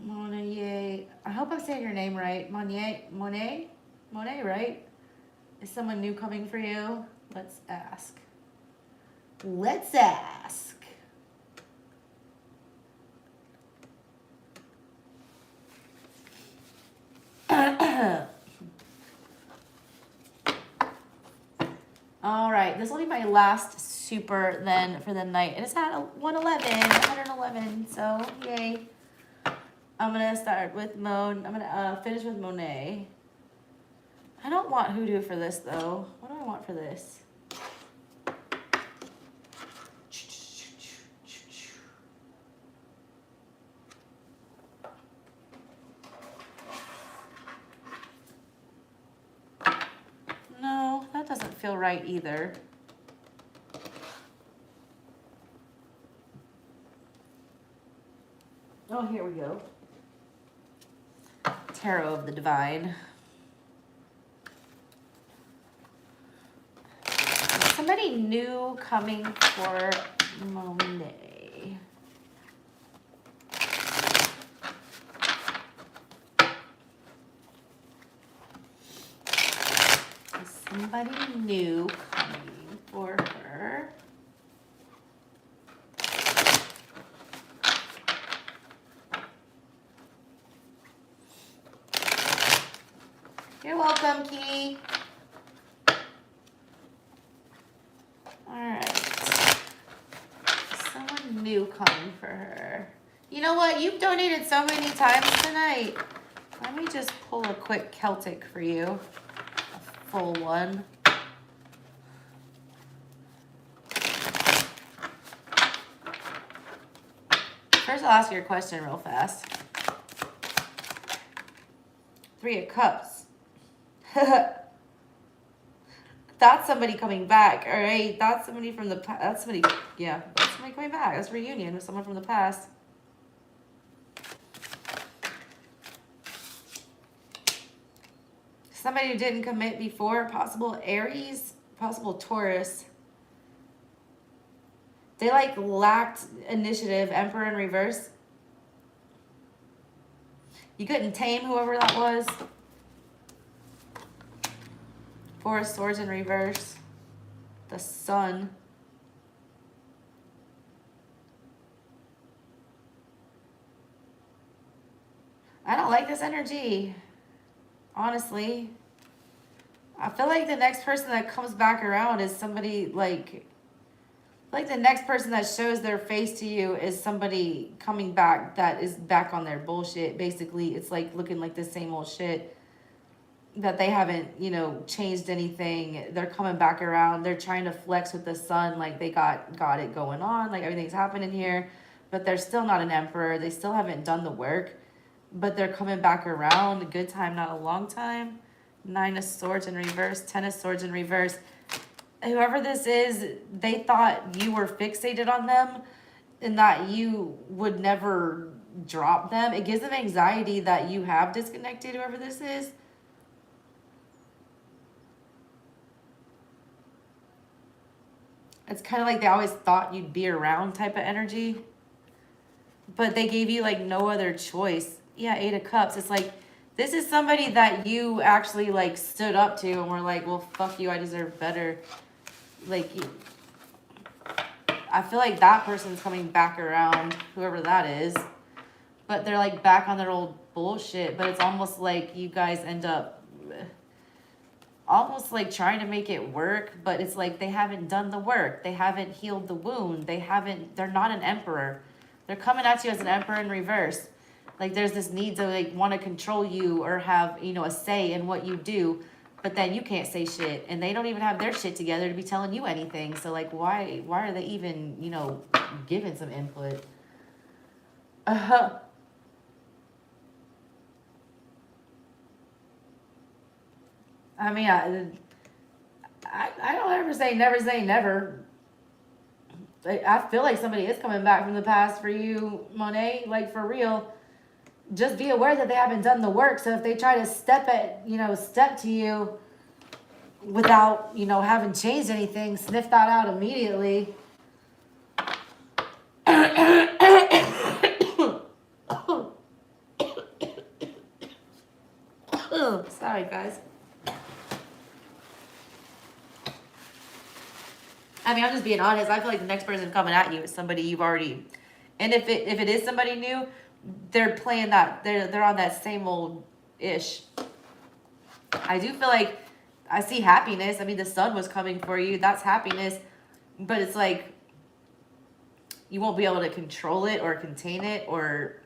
Monet. I hope I'm saying your name right. Monet, right? Is someone new coming for you? Let's ask. Let's ask. All right, this will be my last super then for the night. And it's at 111, so yay. I'm gonna start with I'm gonna finish with Monet. I don't want Hoodoo for this though. What do I want for this? No, that doesn't feel right either. Oh, here we go. Tarot of the Divine. Somebody new coming for Monet. Somebody new coming for her. You're welcome, Key. All right. Someone new coming for her. You know what? You've donated so many times tonight. Let me just pull a quick Celtic for you. A full one. First, I'll ask you a question real fast. 3 of Cups. That's somebody coming back, all right? That's somebody from the past. That's somebody coming back. That's a reunion with someone from the past. Somebody who didn't commit before, possible Aries, possible Taurus. They like lacked initiative, Emperor in reverse. You couldn't tame whoever that was. 4 of Swords in reverse. The Sun. I don't like this energy. Honestly. I feel like the next person that comes back around is somebody like the next person that shows their face to you is somebody coming back that is back on their bullshit. Basically, it's like looking like the same old shit. That they haven't, you know, changed anything. They're coming back around. They're trying to flex with the Sun, like they got it going on, like everything's happening here, but they're still not an emperor. They still haven't done the work, but they're coming back around. A good time, not a long time. 9 of Swords in reverse, 10 of Swords in reverse. Whoever this is, they thought you were fixated on them, and that you would never drop them. It gives them anxiety that you have disconnected, whoever this is. It's kind of like they always thought you'd be around type of energy. But they gave you like no other choice. Yeah, 8 of Cups. It's like, this is somebody that you actually like stood up to and were like, well, fuck you, I deserve better. Like, I feel like that person's coming back around, whoever that is. But they're like back on their old bullshit. But it's almost like you guys end up almost like trying to make it work. But it's like they haven't done the work. They haven't healed the wound. They're not an emperor. They're coming at you as an emperor in reverse. Like there's this need to like want to control you or have, you know, a say in what you do, but then you can't say shit and they don't even have their shit together to be telling you anything. So like why are they even, you know, giving some input? I mean, I don't ever say never. I feel like somebody is coming back from the past for you, Monet, like for real. Just be aware that they haven't done the work. So if they try to step to you without, you know, having changed anything, sniff that out immediately. Sorry, guys. I mean, I'm just being honest. I feel like the next person coming at you is somebody you've already, and if it is somebody new, they're playing that, they're on that same old ish. I do feel like I see happiness. I mean, the sun was coming for you. That's happiness, but it's like you won't be able to control it or contain it or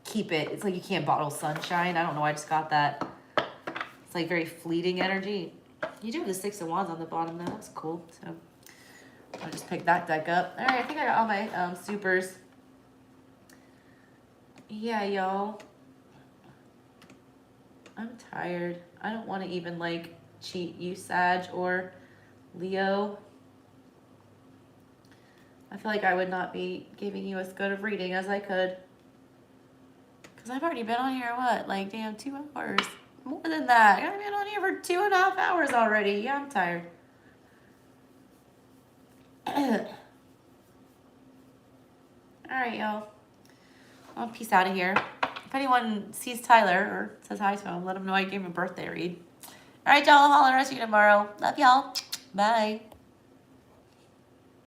keep it. It's like you can't bottle sunshine. I don't know. I just got that. It's like very fleeting energy. You do have the 6 of Wands on the bottom, though. That's cool. So I'll just pick that deck up. All right, I think I got all my supers. Yeah, y'all. I'm tired. I don't want to even, like, cheat you, Sag or Leo. I feel like I would not be giving you as good of reading as I could. Because I've already been on here, what, like, damn, 2 hours. More than that. I've been on here for 2.5 hours already. Yeah, I'm tired. All right, y'all. I'll peace out of here. If anyone sees Tyler or says hi to him, let him know I gave him a birthday read. All right, y'all. I'll holler at you tomorrow. Love y'all. Bye.